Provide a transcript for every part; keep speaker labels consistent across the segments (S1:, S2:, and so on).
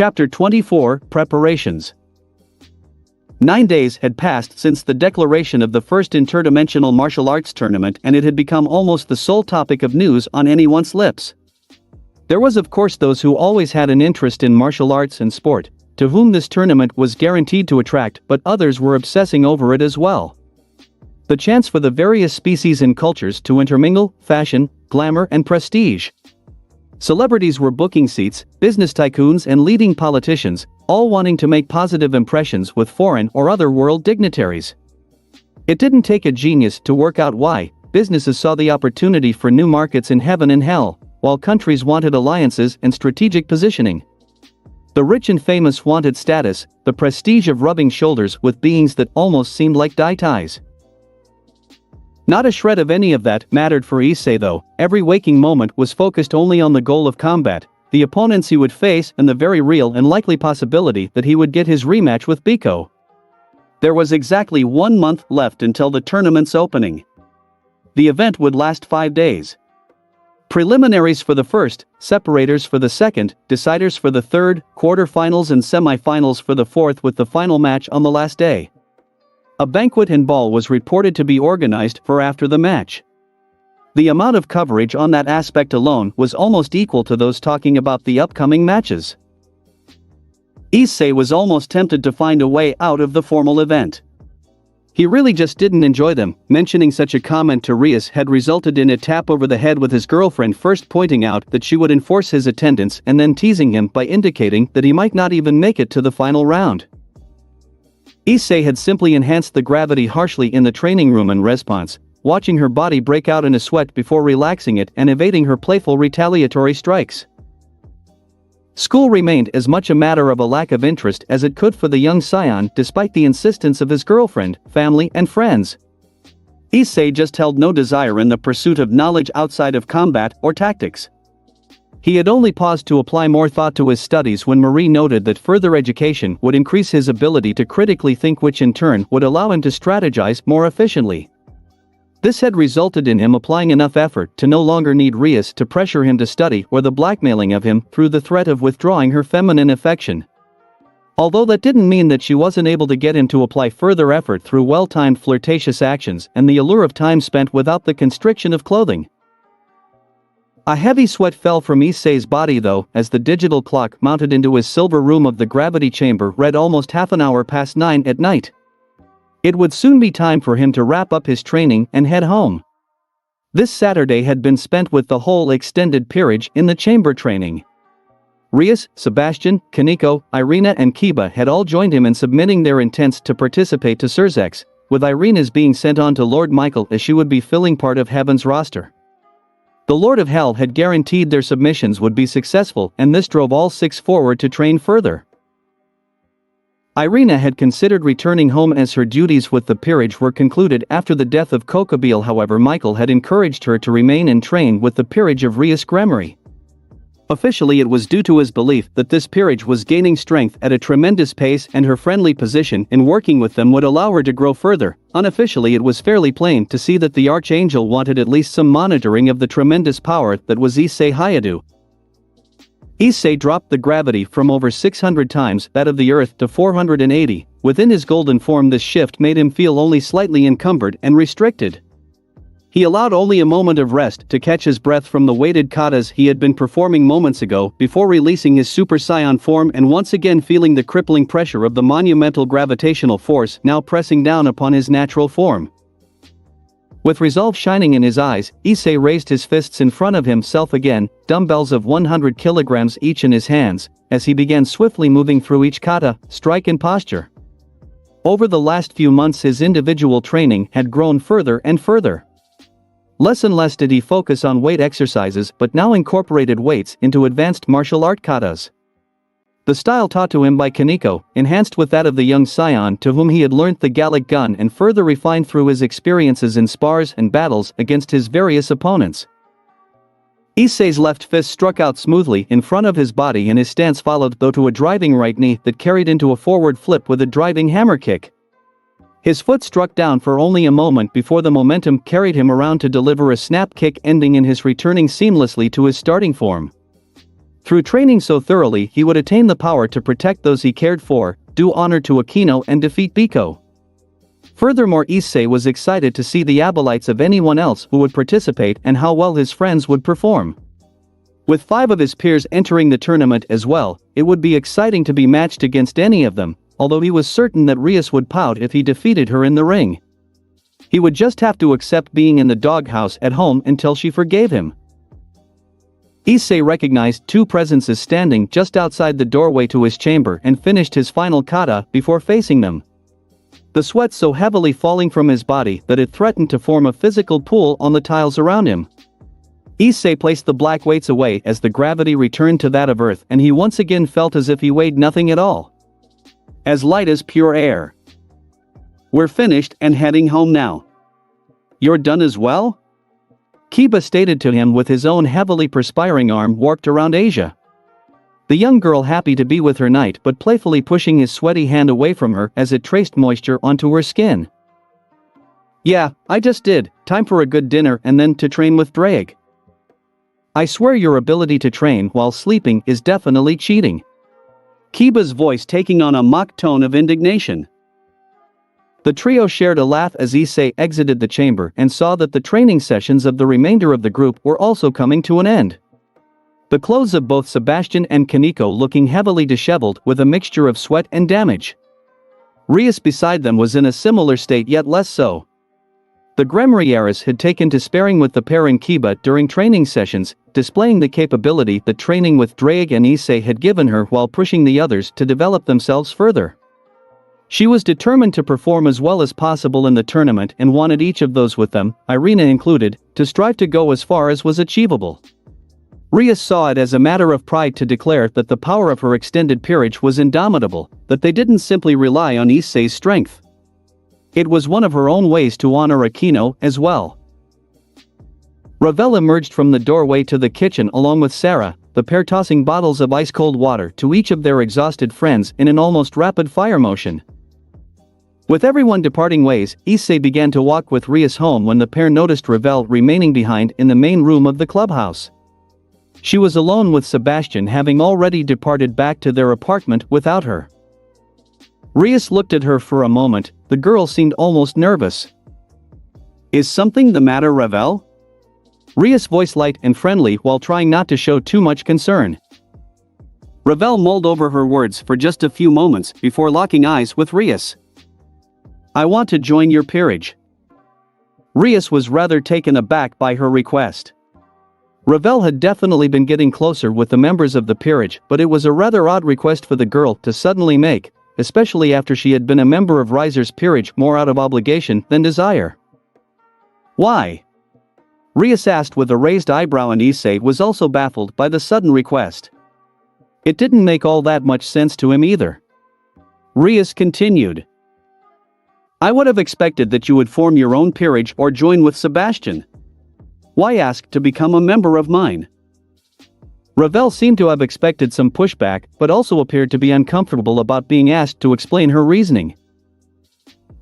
S1: Chapter 24, Preparations. 9 days had passed since the declaration of the first interdimensional martial arts tournament, and it had become almost the sole topic of news on anyone's lips. There was of course those who always had an interest in martial arts and sport, to whom this tournament was guaranteed to attract, but others were obsessing over it as well. The chance for the various species and cultures to intermingle, fashion, glamour and prestige. Celebrities were booking seats, business tycoons and leading politicians, all wanting to make positive impressions with foreign or other world dignitaries. It didn't take a genius to work out why. Businesses saw the opportunity for new markets in heaven and hell, while countries wanted alliances and strategic positioning. The rich and famous wanted status, the prestige of rubbing shoulders with beings that almost seemed like deities. Not a shred of any of that mattered for Issei though. Every waking moment was focused only on the goal of combat, the opponents he would face, and the very real and likely possibility that he would get his rematch with Biko. There was exactly 1 month left until the tournament's opening. The event would last 5 days. Preliminaries for the first, separators for the second, deciders for the third, quarterfinals and semi-finals for the fourth, with the final match on the last day. A banquet and ball was reported to be organized for after the match. The amount of coverage on that aspect alone was almost equal to those talking about the upcoming matches. Issei was almost tempted to find a way out of the formal event. He really just didn't enjoy them. Mentioning such a comment to Rias had resulted in a tap over the head, with his girlfriend first pointing out that she would enforce his attendance and then teasing him by indicating that he might not even make it to the final round. Issei had simply enhanced the gravity harshly in the training room in response, watching her body break out in a sweat before relaxing it and evading her playful retaliatory strikes. School remained as much a matter of a lack of interest as it could for the young scion, despite the insistence of his girlfriend, family and friends. Issei just held no desire in the pursuit of knowledge outside of combat or tactics. He had only paused to apply more thought to his studies when Marie noted that further education would increase his ability to critically think, which in turn would allow him to strategize more efficiently. This had resulted in him applying enough effort to no longer need Rias to pressure him to study or the blackmailing of him through the threat of withdrawing her feminine affection. Although that didn't mean that she wasn't able to get him to apply further effort through well-timed flirtatious actions and the allure of time spent without the constriction of clothing. A heavy sweat fell from Issei's body though, as the digital clock mounted into his silver room of the gravity chamber read almost half an hour past 9 at night. It would soon be time for him to wrap up his training and head home. This Saturday had been spent with the whole extended peerage in the chamber training. Rias, Sebastian, Kaneko, Irina and Kiba had all joined him in submitting their intents to participate to Surzex, with Irina's being sent on to Lord Michael as she would be filling part of Heaven's roster. The Lord of Hell had guaranteed their submissions would be successful, and this drove all 6 forward to train further. Irina had considered returning home as her duties with the peerage were concluded after the death of Kokobile. However, Michael had encouraged her to remain and train with the peerage of Rias Gremory. Officially, it was due to his belief that this peerage was gaining strength at a tremendous pace, and her friendly position in working with them would allow her to grow further. Unofficially, it was fairly plain to see that the Archangel wanted at least some monitoring of the tremendous power that was Issei Hayadu. Issei dropped the gravity from over 600 times that of the Earth to 480. Within his golden form, this shift made him feel only slightly encumbered and restricted. He allowed only a moment of rest to catch his breath from the weighted katas he had been performing moments ago before releasing his Super Saiyan form and once again feeling the crippling pressure of the monumental gravitational force now pressing down upon his natural form. With resolve shining in his eyes, Issei raised his fists in front of himself again, dumbbells of 100 kilograms each in his hands, as he began swiftly moving through each kata, strike and posture. Over the last few months his individual training had grown further and further. Less and less did he focus on weight exercises, but now incorporated weights into advanced martial art katas. The style taught to him by Kaneko, enhanced with that of the young scion to whom he had learnt the Gallic gun and further refined through his experiences in spars and battles against his various opponents. Issei's left fist struck out smoothly in front of his body, and his stance followed though to a driving right knee that carried into a forward flip with a driving hammer kick. His foot struck down for only a moment before the momentum carried him around to deliver a snap kick, ending in his returning seamlessly to his starting form. Through training so thoroughly he would attain the power to protect those he cared for, do honor to Aquino and defeat Biko. Furthermore, Issei was excited to see the abilities of anyone else who would participate and how well his friends would perform. With 5 of his peers entering the tournament as well, it would be exciting to be matched against any of them, although he was certain that Rias would pout if he defeated her in the ring. He would just have to accept being in the doghouse at home until she forgave him. Issei recognized 2 presences standing just outside the doorway to his chamber and finished his final kata before facing them. The sweat so heavily falling from his body that it threatened to form a physical pool on the tiles around him. Issei placed the black weights away as the gravity returned to that of Earth, and he once again felt as if he weighed nothing at all. As light as pure air. We're finished and heading home now. You're done as well? Kiba stated to him with his own heavily perspiring arm warped around Asia. The young girl happy to be with her knight but playfully pushing his sweaty hand away from her as it traced moisture onto her skin. Yeah, I just did, time for a good dinner and then to train with Drake. I swear your ability to train while sleeping is definitely cheating. Kiba's voice taking on a mock tone of indignation. The trio shared a laugh as Issei exited the chamber and saw that the training sessions of the remainder of the group were also coming to an end. The clothes of both Sebastian and Kaneko looking heavily disheveled with a mixture of sweat and damage. Rias beside them was in a similar state yet less so. The Gremrieras had taken to sparring with the pair in Kiba during training sessions, displaying the capability that training with Drake and Issei had given her while pushing the others to develop themselves further. She was determined to perform as well as possible in the tournament and wanted each of those with them, Irina included, to strive to go as far as was achievable. Rias saw it as a matter of pride to declare that the power of her extended peerage was indomitable, that they didn't simply rely on Issei's strength. It was one of her own ways to honor Aquino as well. Ravel emerged from the doorway to the kitchen along with Sarah, the pair tossing bottles of ice-cold water to each of their exhausted friends in an almost rapid-fire motion. With everyone departing ways, Issei began to walk with Rias home when the pair noticed Ravel remaining behind in the main room of the clubhouse. She was alone with Sebastian, having already departed back to their apartment without her. Rias looked at her for a moment. The girl seemed almost nervous. Is something the matter, Ravel? Rias' voice light and friendly while trying not to show too much concern. Ravel mulled over her words for just a few moments before locking eyes with Rias. I want to join your peerage. Rias was rather taken aback by her request. Ravel had definitely been getting closer with the members of the peerage, but it was a rather odd request for the girl to suddenly make, especially after she had been a member of Riser's peerage more out of obligation than desire. Why? Rias asked with a raised eyebrow, and Issei was also baffled by the sudden request. It didn't make all that much sense to him either. Rias continued. I would have expected that you would form your own peerage or join with Sebastian. Why ask to become a member of mine? Ravel seemed to have expected some pushback but also appeared to be uncomfortable about being asked to explain her reasoning.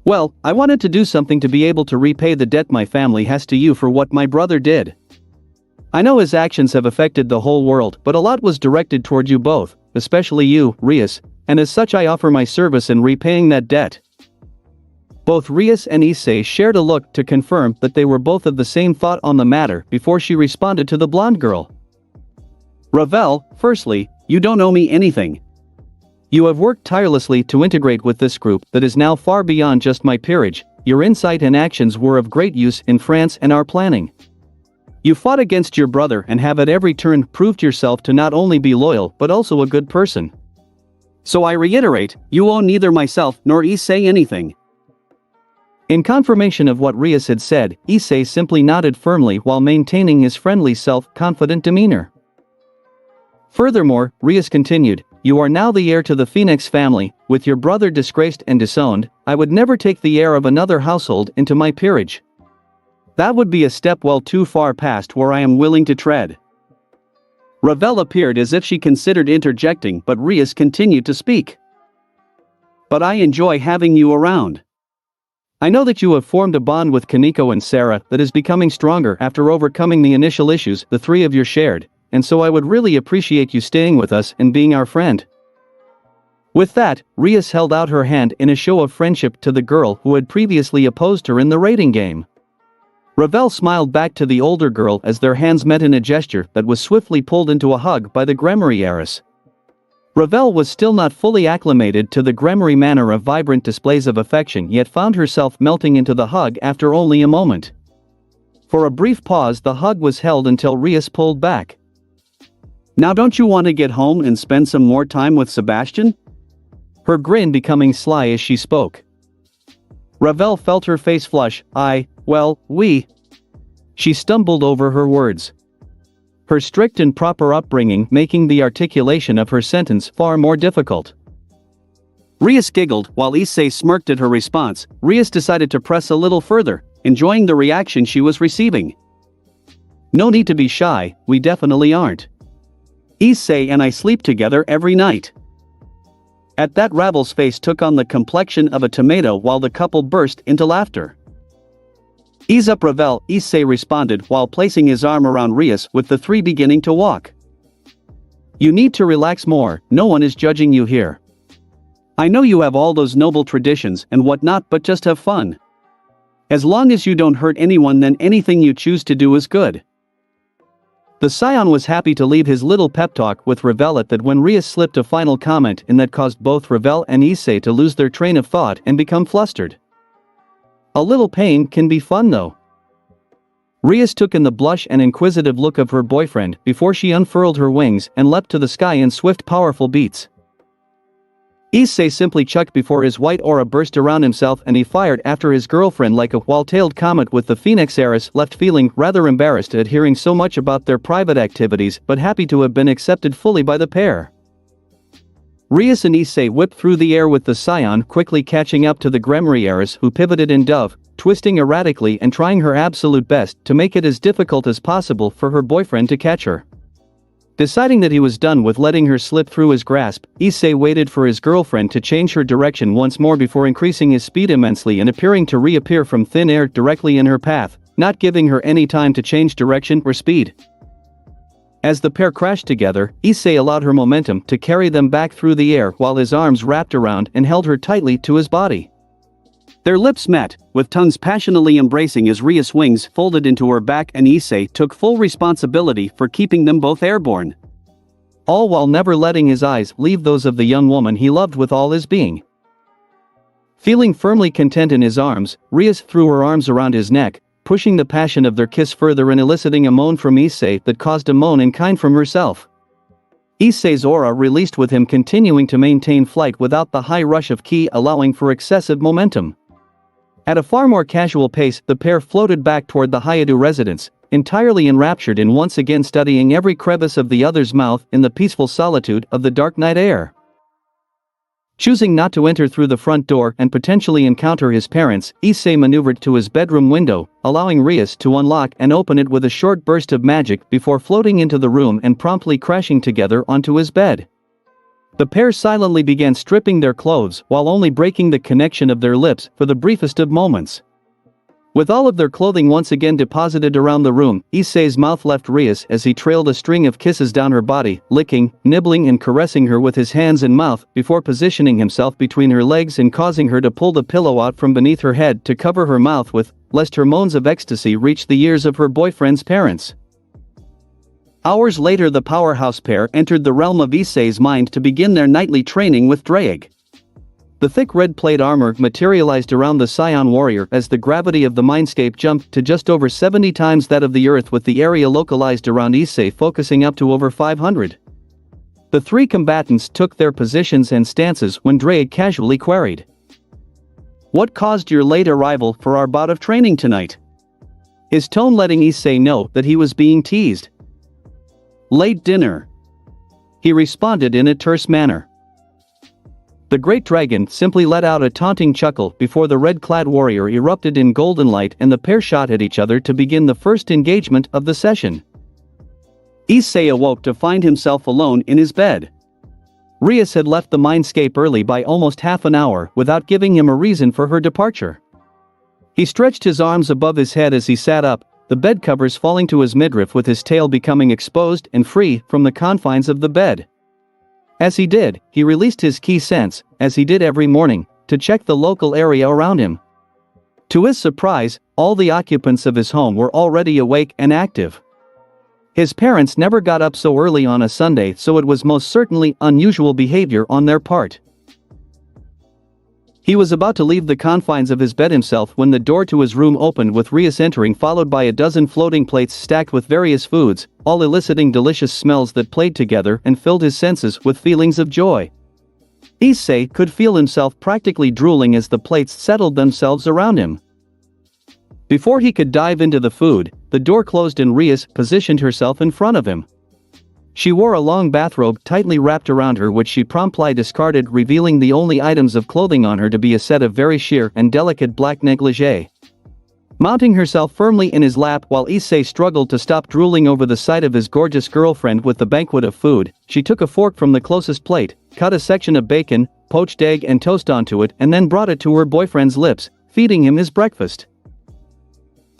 S1: Well, I wanted to do something to be able to repay the debt my family has to you for what my brother did. I know his actions have affected the whole world, but a lot was directed toward you both, especially you, Rias, and as such I offer my service in repaying that debt. Both Rias and Issei shared a look to confirm that they were both of the same thought on the matter before she responded to the blonde girl. Ravel, firstly, you don't owe me anything. You have worked tirelessly to integrate with this group that is now far beyond just my peerage. Your insight and actions were of great use in France and our planning. You fought against your brother and have at every turn proved yourself to not only be loyal but also a good person. So I reiterate, you owe neither myself nor Issei anything. In confirmation of what Rias had said, Issei simply nodded firmly while maintaining his friendly self-confident demeanor. Furthermore, Rias continued, you are now the heir to the Phoenix family. With your brother disgraced and disowned, I would never take the heir of another household into my peerage. That would be a step well too far past where I am willing to tread. Ravel appeared as if she considered interjecting, but Rias continued to speak. But I enjoy having you around. I know that you have formed a bond with Kaneko and Sarah that is becoming stronger after overcoming the initial issues the three of you shared, and so I would really appreciate you staying with us and being our friend." With that, Rias held out her hand in a show of friendship to the girl who had previously opposed her in the rating game. Ravel smiled back to the older girl as their hands met in a gesture that was swiftly pulled into a hug by the Gremory heiress. Ravel was still not fully acclimated to the Gremory manner of vibrant displays of affection, yet found herself melting into the hug after only a moment. For a brief pause, the hug was held until Rias pulled back. "Now don't you want to get home and spend some more time with Sebastian?" Her grin becoming sly as she spoke. Ravel felt her face flush. We. She stumbled over her words. Her strict and proper upbringing making the articulation of her sentence far more difficult. Rias giggled while Issei smirked at her response. Rias decided to press a little further, enjoying the reaction she was receiving. "No need to be shy, we definitely aren't. Issei and I sleep together every night." At that, Ravel's face took on the complexion of a tomato while the couple burst into laughter. "Ease up, Ravel," Issei responded while placing his arm around Rias, with the three beginning to walk. "You need to relax more, no one is judging you here. I know you have all those noble traditions and whatnot, but just have fun. As long as you don't hurt anyone, then anything you choose to do is good." The saiyan was happy to leave his little pep talk with Ravel at that when Rias slipped a final comment in that caused both Ravel and Issei to lose their train of thought and become flustered. A little pain can be fun though. Rias took in the blush and inquisitive look of her boyfriend before she unfurled her wings and leapt to the sky in swift powerful beats. Issei simply chucked before his white aura burst around himself, and he fired after his girlfriend like a while-tailed comet, with the Phoenix heiress left feeling rather embarrassed at hearing so much about their private activities but happy to have been accepted fully by the pair. Rias and Issei whipped through the air with the saiyan quickly catching up to the Gremory heiress, who pivoted in dove, twisting erratically and trying her absolute best to make it as difficult as possible for her boyfriend to catch her. Deciding that he was done with letting her slip through his grasp, Issei waited for his girlfriend to change her direction once more before increasing his speed immensely and appearing to reappear from thin air directly in her path, not giving her any time to change direction or speed. As the pair crashed together, Issei allowed her momentum to carry them back through the air while his arms wrapped around and held her tightly to his body. Their lips met, with tongues passionately embracing as Rias' wings folded into her back and Issei took full responsibility for keeping them both airborne. All while never letting his eyes leave those of the young woman he loved with all his being. Feeling firmly content in his arms, Rias threw her arms around his neck, pushing the passion of their kiss further and eliciting a moan from Issei that caused a moan in kind from herself. Issei's aura released, with him continuing to maintain flight without the high rush of ki, allowing for excessive momentum. At a far more casual pace, the pair floated back toward the Hayadu residence, entirely enraptured in once again studying every crevice of the other's mouth in the peaceful solitude of the dark night air. Choosing not to enter through the front door and potentially encounter his parents, Issei maneuvered to his bedroom window, allowing Rias to unlock and open it with a short burst of magic before floating into the room and promptly crashing together onto his bed. The pair silently began stripping their clothes while only breaking the connection of their lips for the briefest of moments. With all of their clothing once again deposited around the room, Issei's mouth left Rias as he trailed a string of kisses down her body, licking, nibbling and caressing her with his hands and mouth before positioning himself between her legs and causing her to pull the pillow out from beneath her head to cover her mouth with, lest her moans of ecstasy reach the ears of her boyfriend's parents. Hours later, the powerhouse pair entered the realm of Issei's mind to begin their nightly training with Drake. The thick red plate armor materialized around the Saiyan warrior as the gravity of the mindscape jumped to just over 70 times that of the Earth, with the area localized around Issei focusing up to over 500. The three combatants took their positions and stances when Drake casually queried, "What caused your late arrival for our bout of training tonight?" His tone letting Issei know that he was being teased. "Late dinner," he responded in a terse manner. The great dragon simply let out a taunting chuckle before the red-clad warrior erupted in golden light and the pair shot at each other to begin the first engagement of the session. Issei awoke to find himself alone in his bed. Rias had left the mindscape early by almost half an hour without giving him a reason for her departure. He stretched his arms above his head as he sat up, the bed covers falling to his midriff with his tail becoming exposed and free from the confines of the bed. As he did, he released his key sense, as he did every morning, to check the local area around him. To his surprise, all the occupants of his home were already awake and active. His parents never got up so early on a Sunday, so it was most certainly unusual behavior on their part. He was about to leave the confines of his bed himself when the door to his room opened with Rias entering, followed by a dozen floating plates stacked with various foods, all eliciting delicious smells that played together and filled his senses with feelings of joy. Issei could feel himself practically drooling as the plates settled themselves around him. Before he could dive into the food, the door closed and Rias positioned herself in front of him. She wore a long bathrobe tightly wrapped around her, which she promptly discarded, revealing the only items of clothing on her to be a set of very sheer and delicate black negligee. Mounting herself firmly in his lap while Issei struggled to stop drooling over the sight of his gorgeous girlfriend with the banquet of food, she took a fork from the closest plate, cut a section of bacon, poached egg and toast onto it, and then brought it to her boyfriend's lips, feeding him his breakfast.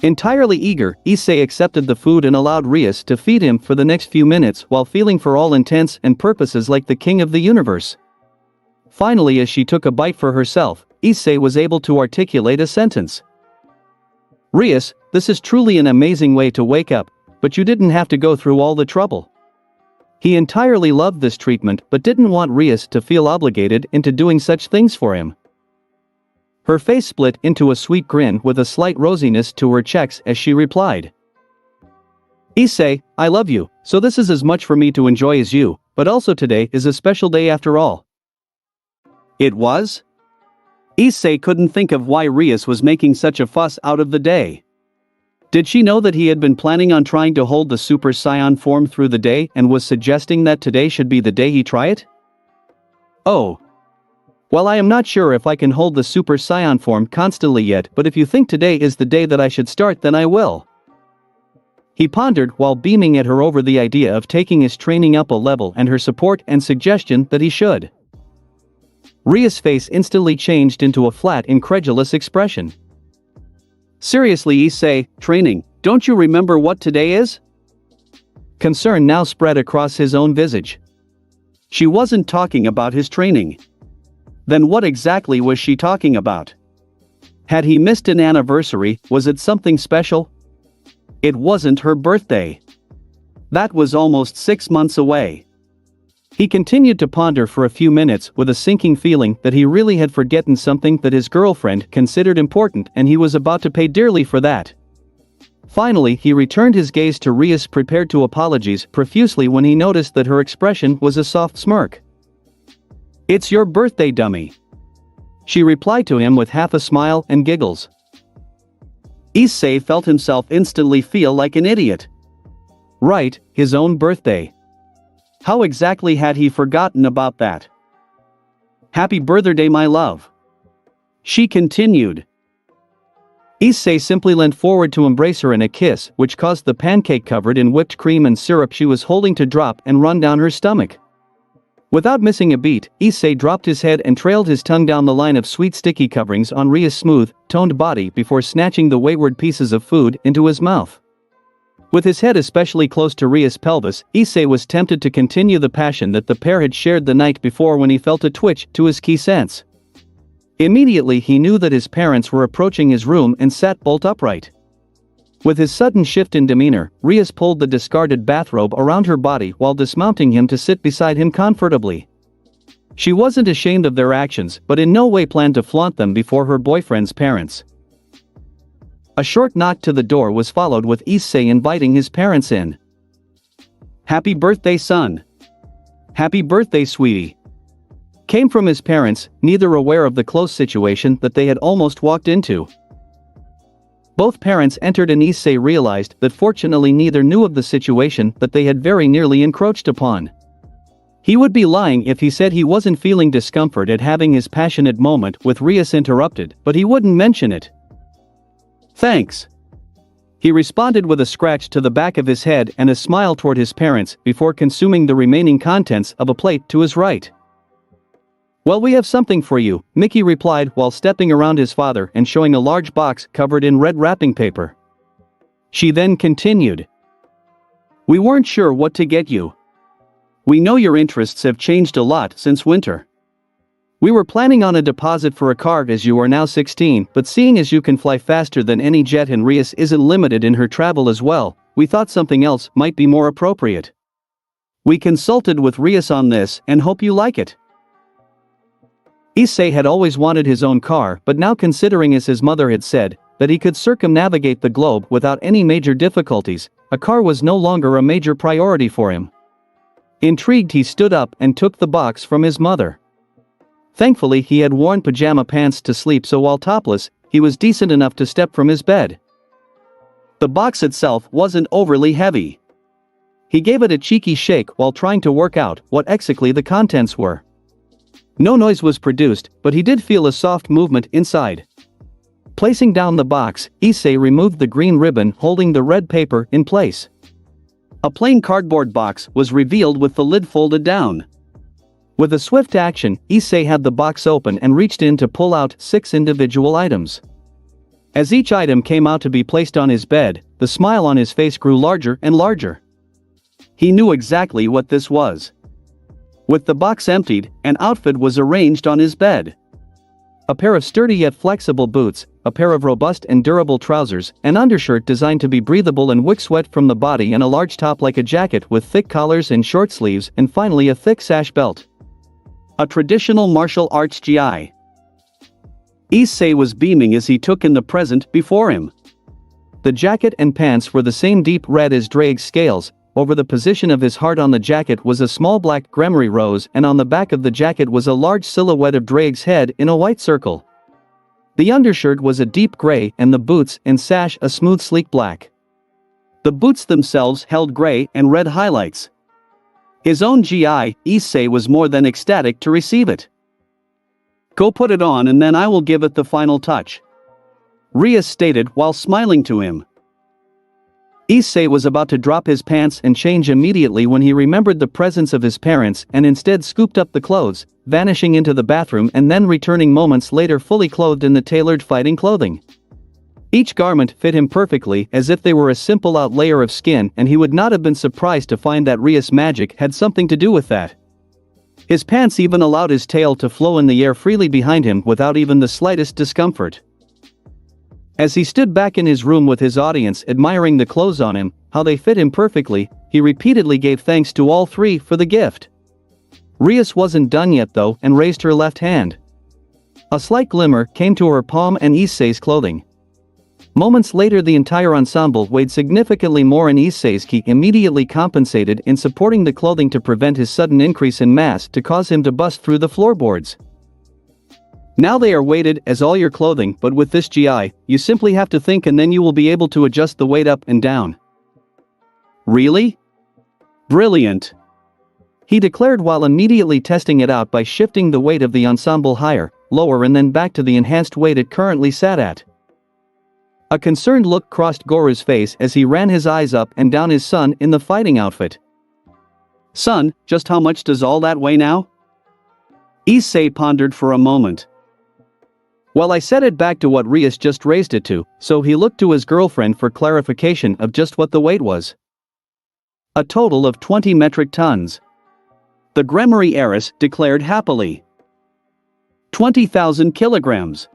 S1: Entirely eager, Issei accepted the food and allowed Rias to feed him for the next few minutes while feeling for all intents and purposes like the king of the universe. Finally, as she took a bite for herself, Issei was able to articulate a sentence. "Rias, this is truly an amazing way to wake up, but you didn't have to go through all the trouble." He entirely loved this treatment but didn't want Rias to feel obligated into doing such things for him. Her face split into a sweet grin with a slight rosiness to her cheeks as she replied. "Issei, I love you, so this is as much for me to enjoy as you, but also today is a special day after all." It was? Issei couldn't think of why Rias was making such a fuss out of the day. Did she know that he had been planning on trying to hold the Super Saiyan form through the day and was suggesting that today should be the day he try it? Oh. Well, I am not sure if I can hold the Super Saiyan form constantly yet, but if you think today is the day that I should start, then I will. He pondered while beaming at her over the idea of taking his training up a level and her support and suggestion that he should. Ria's face instantly changed into a flat, incredulous expression. "Seriously, Issei, training, don't you remember what today is?" Concern now spread across his own visage. She wasn't talking about his training. Then what exactly was she talking about? Had he missed an anniversary? Was it something special? It wasn't her birthday. That was almost 6 months away. He continued to ponder for a few minutes with a sinking feeling that he really had forgotten something that his girlfriend considered important, and he was about to pay dearly for that. Finally, he returned his gaze to Rias, prepared to apologize profusely when he noticed that her expression was a soft smirk. "It's your birthday, dummy," she replied to him with half a smile and giggles. Issei felt himself instantly feel like an idiot. Right, his own birthday. How exactly had he forgotten about that? "Happy birthday, my love," she continued. Issei simply leant forward to embrace her in a kiss, which caused the pancake covered in whipped cream and syrup she was holding to drop and run down her stomach. Without missing a beat, Issei dropped his head and trailed his tongue down the line of sweet sticky coverings on Ria's smooth, toned body before snatching the wayward pieces of food into his mouth. With his head especially close to Ria's pelvis, Issei was tempted to continue the passion that the pair had shared the night before when he felt a twitch to his key sense. Immediately he knew that his parents were approaching his room and sat bolt upright. With his sudden shift in demeanor, Rias pulled the discarded bathrobe around her body while dismounting him to sit beside him comfortably. She wasn't ashamed of their actions but in no way planned to flaunt them before her boyfriend's parents. A short knock to the door was followed with Issei inviting his parents in. "Happy birthday, son." "Happy birthday, sweetie," came from his parents, neither aware of the close situation that they had almost walked into. Both parents entered and Issei realized that fortunately neither knew of the situation that they had very nearly encroached upon. He would be lying if he said he wasn't feeling discomfort at having his passionate moment with Rias interrupted, but he wouldn't mention it. "Thanks," he responded with a scratch to the back of his head and a smile toward his parents before consuming the remaining contents of a plate to his right. "Well, we have something for you," Mickey replied while stepping around his father and showing a large box covered in red wrapping paper. She then continued. We weren't sure what to get you. We know your interests have changed a lot since winter. We were planning on a deposit for a car as you are now 16, but seeing as you can fly faster than any jet and Rias isn't limited in her travel as well, we thought something else might be more appropriate. We consulted with Rias on this and hope you like it. Issei had always wanted his own car, but now considering, as his mother had said, that he could circumnavigate the globe without any major difficulties, a car was no longer a major priority for him. Intrigued, he stood up and took the box from his mother. Thankfully, he had worn pajama pants to sleep, so while topless, he was decent enough to step from his bed. The box itself wasn't overly heavy. He gave it a cheeky shake while trying to work out what exactly the contents were. No noise was produced, but he did feel a soft movement inside. Placing down the box, Issei removed the green ribbon holding the red paper in place. A plain cardboard box was revealed with the lid folded down. With a swift action, Issei had the box open and reached in to pull out 6 individual items. As each item came out to be placed on his bed, the smile on his face grew larger and larger. He knew exactly what this was. With the box emptied, an outfit was arranged on his bed. A pair of sturdy yet flexible boots, a pair of robust and durable trousers, an undershirt designed to be breathable and wick sweat from the body, and a large top like a jacket with thick collars and short sleeves, and finally a thick sash belt. A traditional martial arts gi. Issei was beaming as he took in the present before him. The jacket and pants were the same deep red as Drake's scales. Over the position of his heart on the jacket was a small black grimoire rose, and on the back of the jacket was a large silhouette of Drake's head in a white circle. The undershirt was a deep gray and the boots and sash a smooth sleek black. The boots themselves held gray and red highlights. His own gi, Issei was more than ecstatic to receive it. Go put it on and then I will give it the final touch, Rias stated while smiling to him. Issei was about to drop his pants and change immediately when he remembered the presence of his parents and instead scooped up the clothes, vanishing into the bathroom and then returning moments later fully clothed in the tailored fighting clothing. Each garment fit him perfectly, as if they were a simple out layer of skin, and he would not have been surprised to find that Rias' magic had something to do with that. His pants even allowed his tail to flow in the air freely behind him without even the slightest discomfort. As he stood back in his room with his audience admiring the clothes on him, how they fit him perfectly, he repeatedly gave thanks to all three for the gift. Rias wasn't done yet though and raised her left hand. A slight glimmer came to her palm and Issei's clothing. Moments later the entire ensemble weighed significantly more, and Issei's ki immediately compensated in supporting the clothing to prevent his sudden increase in mass to cause him to bust through the floorboards. Now they are weighted as all your clothing, but with this gi, you simply have to think and then you will be able to adjust the weight up and down. Really? Brilliant, he declared while immediately testing it out by shifting the weight of the ensemble higher, lower and then back to the enhanced weight it currently sat at. A concerned look crossed Goru's face as he ran his eyes up and down his son in the fighting outfit. Son, just how much does all that weigh now? Issei pondered for a moment. Well, I set it back to what Rias just raised it to, so he looked to his girlfriend for clarification of just what the weight was. A total of 20 metric tons. The Grimoire heiress declared happily. 20,000 kilograms.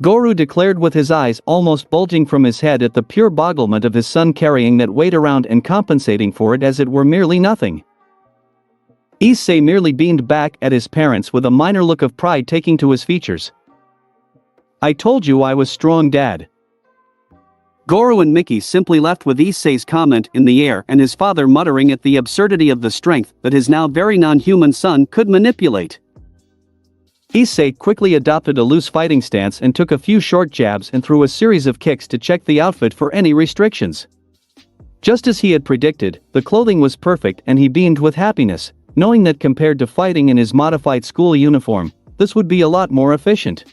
S1: Goru declared with his eyes almost bulging from his head at the pure bogglement of his son carrying that weight around and compensating for it as it were merely nothing. Issei merely beamed back at his parents with a minor look of pride taking to his features. I told you I was strong, Dad. Goru and Mickey simply left with Issei's comment in the air and his father muttering at the absurdity of the strength that his now very non-human son could manipulate. Issei quickly adopted a loose fighting stance and took a few short jabs and threw a series of kicks to check the outfit for any restrictions. Just as he had predicted, the clothing was perfect and he beamed with happiness, knowing that compared to fighting in his modified school uniform, this would be a lot more efficient.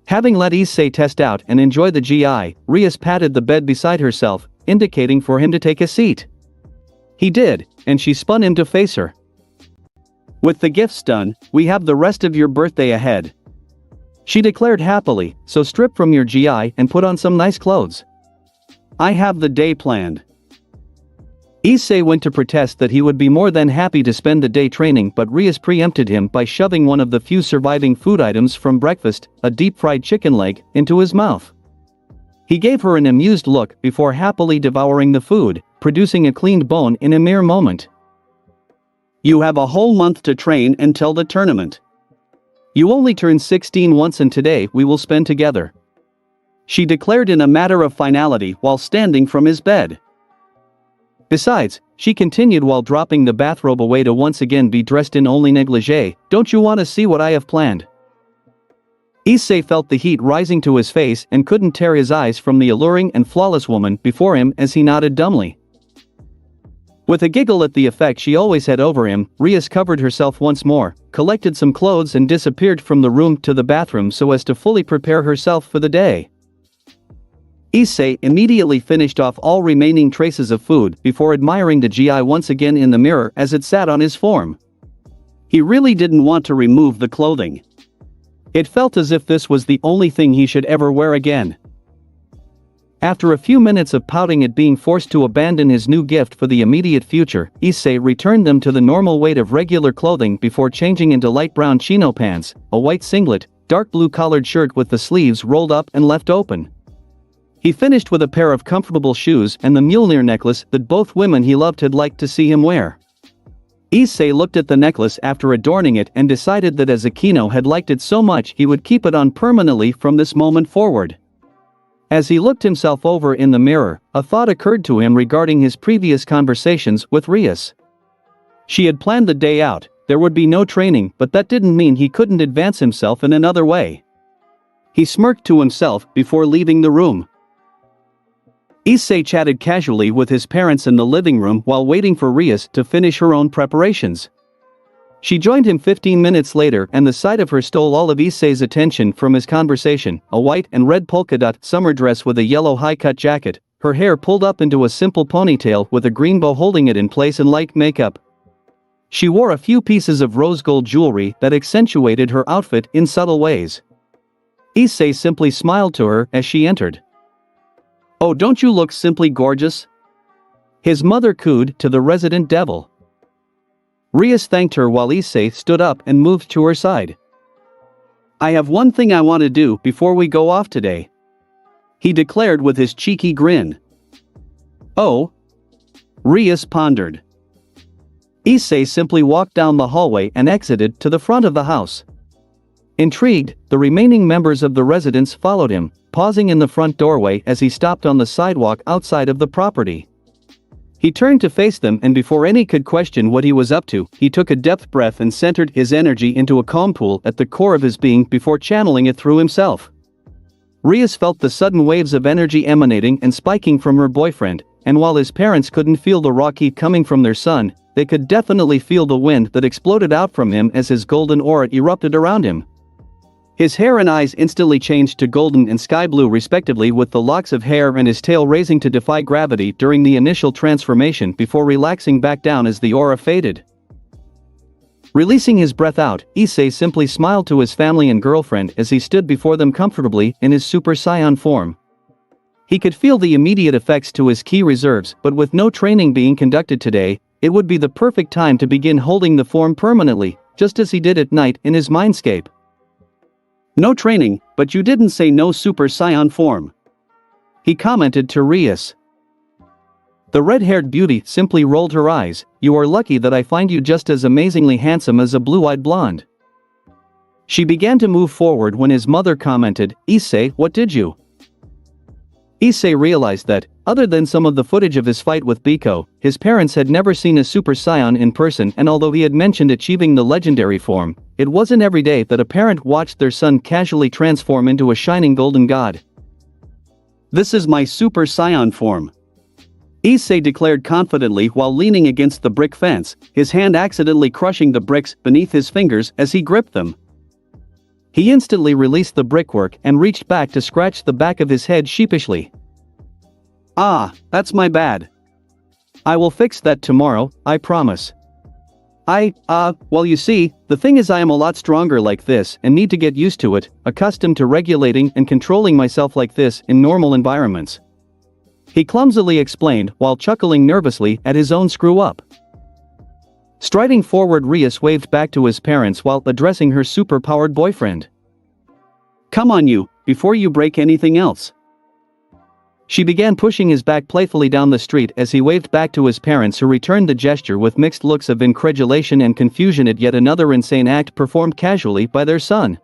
S1: Having let Issei test out and enjoy the gi, Rias patted the bed beside herself, indicating for him to take a seat. He did, and she spun him to face her. With the gifts done, we have the rest of your birthday ahead, she declared happily, so strip from your gi and put on some nice clothes. I have the day planned. Issei went to protest that he would be more than happy to spend the day training, but Rias preempted him by shoving one of the few surviving food items from breakfast, a deep-fried chicken leg, into his mouth. He gave her an amused look before happily devouring the food, producing a cleaned bone in a mere moment. You have a whole month to train until the tournament. You only turned 16 once and today we will spend together. She declared in a matter of finality while standing from his bed. Besides, she continued while dropping the bathrobe away to once again be dressed in only negligee, don't you want to see what I have planned? Issei felt the heat rising to his face and couldn't tear his eyes from the alluring and flawless woman before him as he nodded dumbly. With a giggle at the effect she always had over him, Rias covered herself once more, collected some clothes and disappeared from the room to the bathroom so as to fully prepare herself for the day. Issei immediately finished off all remaining traces of food before admiring the GI once again in the mirror as it sat on his form. He really didn't want to remove the clothing. It felt as if this was the only thing he should ever wear again. After a few minutes of pouting at being forced to abandon his new gift for the immediate future, Issei returned them to the normal weight of regular clothing before changing into light brown chino pants, a white singlet, dark blue collared shirt with the sleeves rolled up and left open. He finished with a pair of comfortable shoes and the Mjolnir necklace that both women he loved had liked to see him wear. Issei looked at the necklace after adorning it and decided that as Akino had liked it so much he would keep it on permanently from this moment forward. As he looked himself over in the mirror, a thought occurred to him regarding his previous conversations with Rias. She had planned the day out, there would be no training, but that didn't mean he couldn't advance himself in another way. He smirked to himself before leaving the room. Issei chatted casually with his parents in the living room while waiting for Rias to finish her own preparations. She joined him 15 minutes later and the sight of her stole all of Issei's attention from his conversation, a white and red polka dot summer dress with a yellow high-cut jacket, her hair pulled up into a simple ponytail with a green bow holding it in place and light makeup. She wore a few pieces of rose gold jewelry that accentuated her outfit in subtle ways. Issei simply smiled to her as she entered. "Oh, don't you look simply gorgeous?" his mother cooed to the resident devil. Rias thanked her while Issei stood up and moved to her side. "I have one thing I want to do before we go off today," he declared with his cheeky grin. "Oh?" Rias pondered. Issei simply walked down the hallway and exited to the front of the house. Intrigued, the remaining members of the residence followed him, pausing in the front doorway as he stopped on the sidewalk outside of the property. He turned to face them and before any could question what he was up to, he took a deep breath and centered his energy into a calm pool at the core of his being before channeling it through himself. Rias felt the sudden waves of energy emanating and spiking from her boyfriend, and while his parents couldn't feel the raw heat coming from their son, they could definitely feel the wind that exploded out from him as his golden aura erupted around him. His hair and eyes instantly changed to golden and sky blue respectively, with the locks of hair and his tail raising to defy gravity during the initial transformation before relaxing back down as the aura faded. Releasing his breath out, Issei simply smiled to his family and girlfriend as he stood before them comfortably in his Super Saiyan form. He could feel the immediate effects to his key reserves, but with no training being conducted today, it would be the perfect time to begin holding the form permanently, just as he did at night in his mindscape. "No training, but you didn't say no Super Saiyan form," he commented to Rias. The red-haired beauty simply rolled her eyes. "You are lucky that I find you just as amazingly handsome as a blue-eyed blonde." She began to move forward when his mother commented, "Issei, what did you?" Issei realized that, other than some of the footage of his fight with Biko, his parents had never seen a Super Saiyan in person, and although he had mentioned achieving the legendary form, it wasn't every day that a parent watched their son casually transform into a shining golden god. "This is my Super Saiyan form," Issei declared confidently while leaning against the brick fence, his hand accidentally crushing the bricks beneath his fingers as he gripped them. He instantly released the brickwork and reached back to scratch the back of his head sheepishly. "Ah, that's my bad. I will fix that tomorrow, I promise. Well, you see, the thing is I am a lot stronger like this and need to get used to it, accustomed to regulating and controlling myself like this in normal environments." he clumsily explained while chuckling nervously at his own screw-up. Striding forward, Rias waved back to his parents while addressing her super-powered boyfriend. "Come on you, before you break anything else." She began pushing his back playfully down the street as he waved back to his parents, who returned the gesture with mixed looks of incredulation and confusion at yet another insane act performed casually by their son.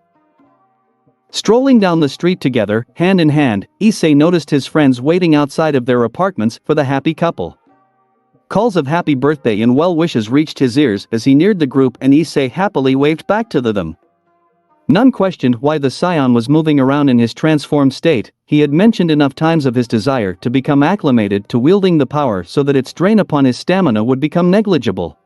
S1: Strolling down the street together, hand in hand, Issei noticed his friends waiting outside of their apartments for the happy couple. Calls of happy birthday and well wishes reached his ears as he neared the group, and Issei happily waved back to them. None questioned why the saiyan was moving around in his transformed state. He had mentioned enough times of his desire to become acclimated to wielding the power so that its drain upon his stamina would become negligible.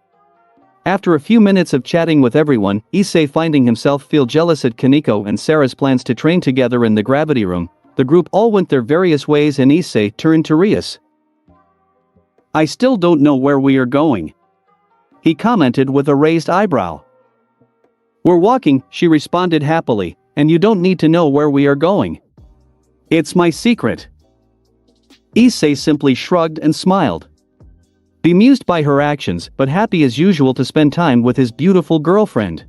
S1: After a few minutes of chatting with everyone, Issei finding himself feel jealous at Kaneko and Sarah's plans to train together in the gravity room, the group all went their various ways and Issei turned to Rias. "I still don't know where we are going," he commented with a raised eyebrow. "We're walking," she responded happily, "and you don't need to know where we are going. It's my secret." Issei simply shrugged and smiled. Bemused by her actions but happy as usual to spend time with his beautiful girlfriend.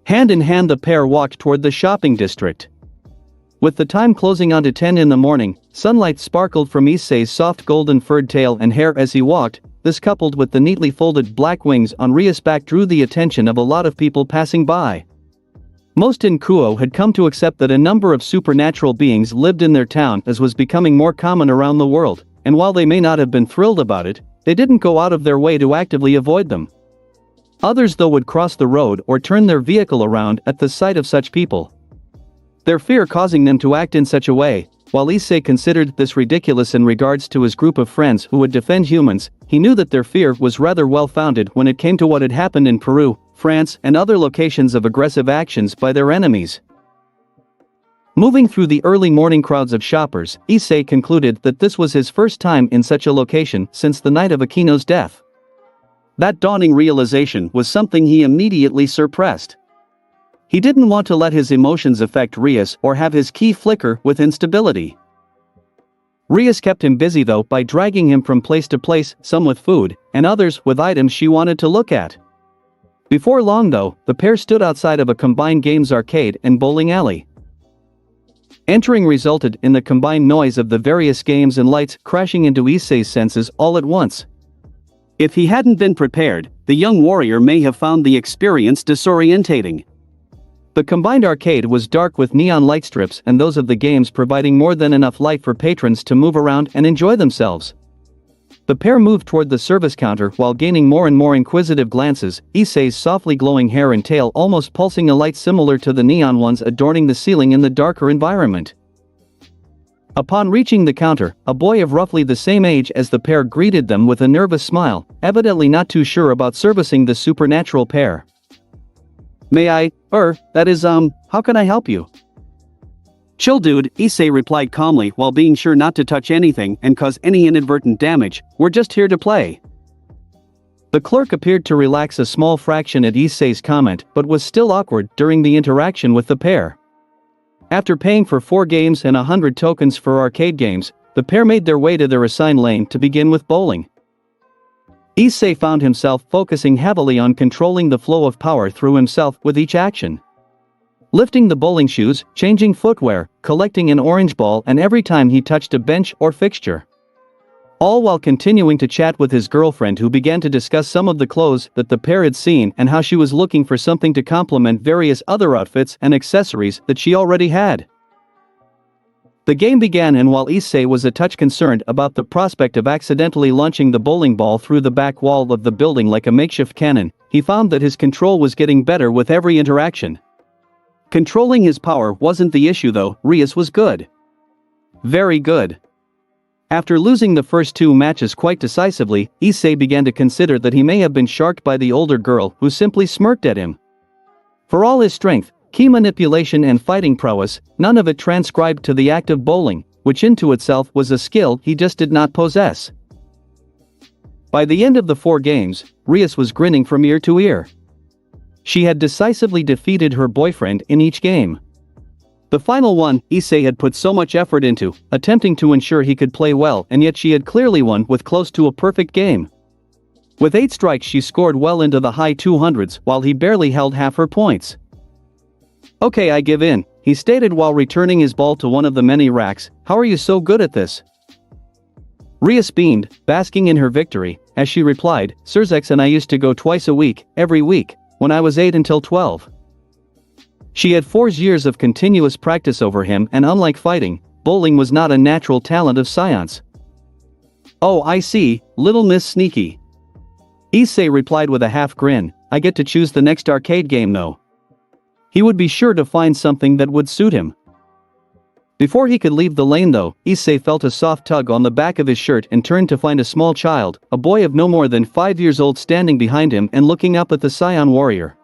S1: Hand in hand the pair walked toward the shopping district. With the time closing on to 10 in the morning, sunlight sparkled from Issei's soft golden furred tail and hair as he walked. This, coupled with the neatly folded black wings on Rias' back, drew the attention of a lot of people passing by. Most in Kuo had come to accept that a number of supernatural beings lived in their town, as was becoming more common around the world, and while they may not have been thrilled about it, they didn't go out of their way to actively avoid them. Others though would cross the road or turn their vehicle around at the sight of such people, their fear causing them to act in such a way. While Issei considered this ridiculous in regards to his group of friends who would defend humans, he knew that their fear was rather well-founded when it came to what had happened in Peru, France, and other locations of aggressive actions by their enemies. Moving through the early morning crowds of shoppers, Issei concluded that this was his first time in such a location since the night of Akino's death. That dawning realization was something he immediately suppressed. He didn't want to let his emotions affect Rias or have his ki flicker with instability. Rias kept him busy though by dragging him from place to place, some with food, and others with items she wanted to look at. Before long though, the pair stood outside of a combined games arcade and bowling alley. Entering resulted in the combined noise of the various games and lights crashing into Issei's senses all at once. If he hadn't been prepared, the young warrior may have found the experience disorientating. The combined arcade was dark with neon light strips and those of the games providing more than enough light for patrons to move around and enjoy themselves. The pair moved toward the service counter while gaining more and more inquisitive glances, Issei's softly glowing hair and tail almost pulsing a light similar to the neon ones adorning the ceiling in the darker environment. Upon reaching the counter, a boy of roughly the same age as the pair greeted them with a nervous smile, evidently not too sure about servicing the supernatural pair. "May I, how can I help you?" "Chill dude," Issei replied calmly while being sure not to touch anything and cause any inadvertent damage. "We're just here to play." The clerk appeared to relax a small fraction at Issei's comment but was still awkward during the interaction with the pair. After paying for 4 games and 100 tokens for arcade games, the pair made their way to their assigned lane to begin with bowling. Issei found himself focusing heavily on controlling the flow of power through himself with each action. Lifting the bowling shoes, changing footwear, collecting an orange ball, and every time he touched a bench or fixture. All while continuing to chat with his girlfriend, who began to discuss some of the clothes that the pair had seen and how she was looking for something to complement various other outfits and accessories that she already had. The game began, and while Issei was a touch concerned about the prospect of accidentally launching the bowling ball through the back wall of the building like a makeshift cannon, he found that his control was getting better with every interaction. Controlling his power wasn't the issue though. Rias was good. Very good. After losing the first 2 matches quite decisively, Issei began to consider that he may have been sharked by the older girl who simply smirked at him. For all his strength, key manipulation and fighting prowess, none of it transcribed to the act of bowling, which into itself was a skill he just did not possess. By the end of the 4 games, Rias was grinning from ear to ear. She had decisively defeated her boyfriend in each game. The final one, Issei had put so much effort into, attempting to ensure he could play well, and yet she had clearly won with close to a perfect game. With 8 strikes she scored well into the high 200s while he barely held half her points. "Okay, I give in," he stated while returning his ball to one of the many racks. "How are you so good at this?" Rias beamed, basking in her victory, as she replied, "Sirzex and I used to go twice a week, every week, when I was 8 until 12. She had 4 years of continuous practice over him, and unlike fighting, bowling was not a natural talent of Saiyan's. "Oh, I see, little Miss Sneaky." Issei replied with a half grin, "I get to choose the next arcade game though." He would be sure to find something that would suit him. Before he could leave the lane though, Issei felt a soft tug on the back of his shirt and turned to find a small child, a boy of no more than 5 years old, standing behind him and looking up at the Saiyan warrior.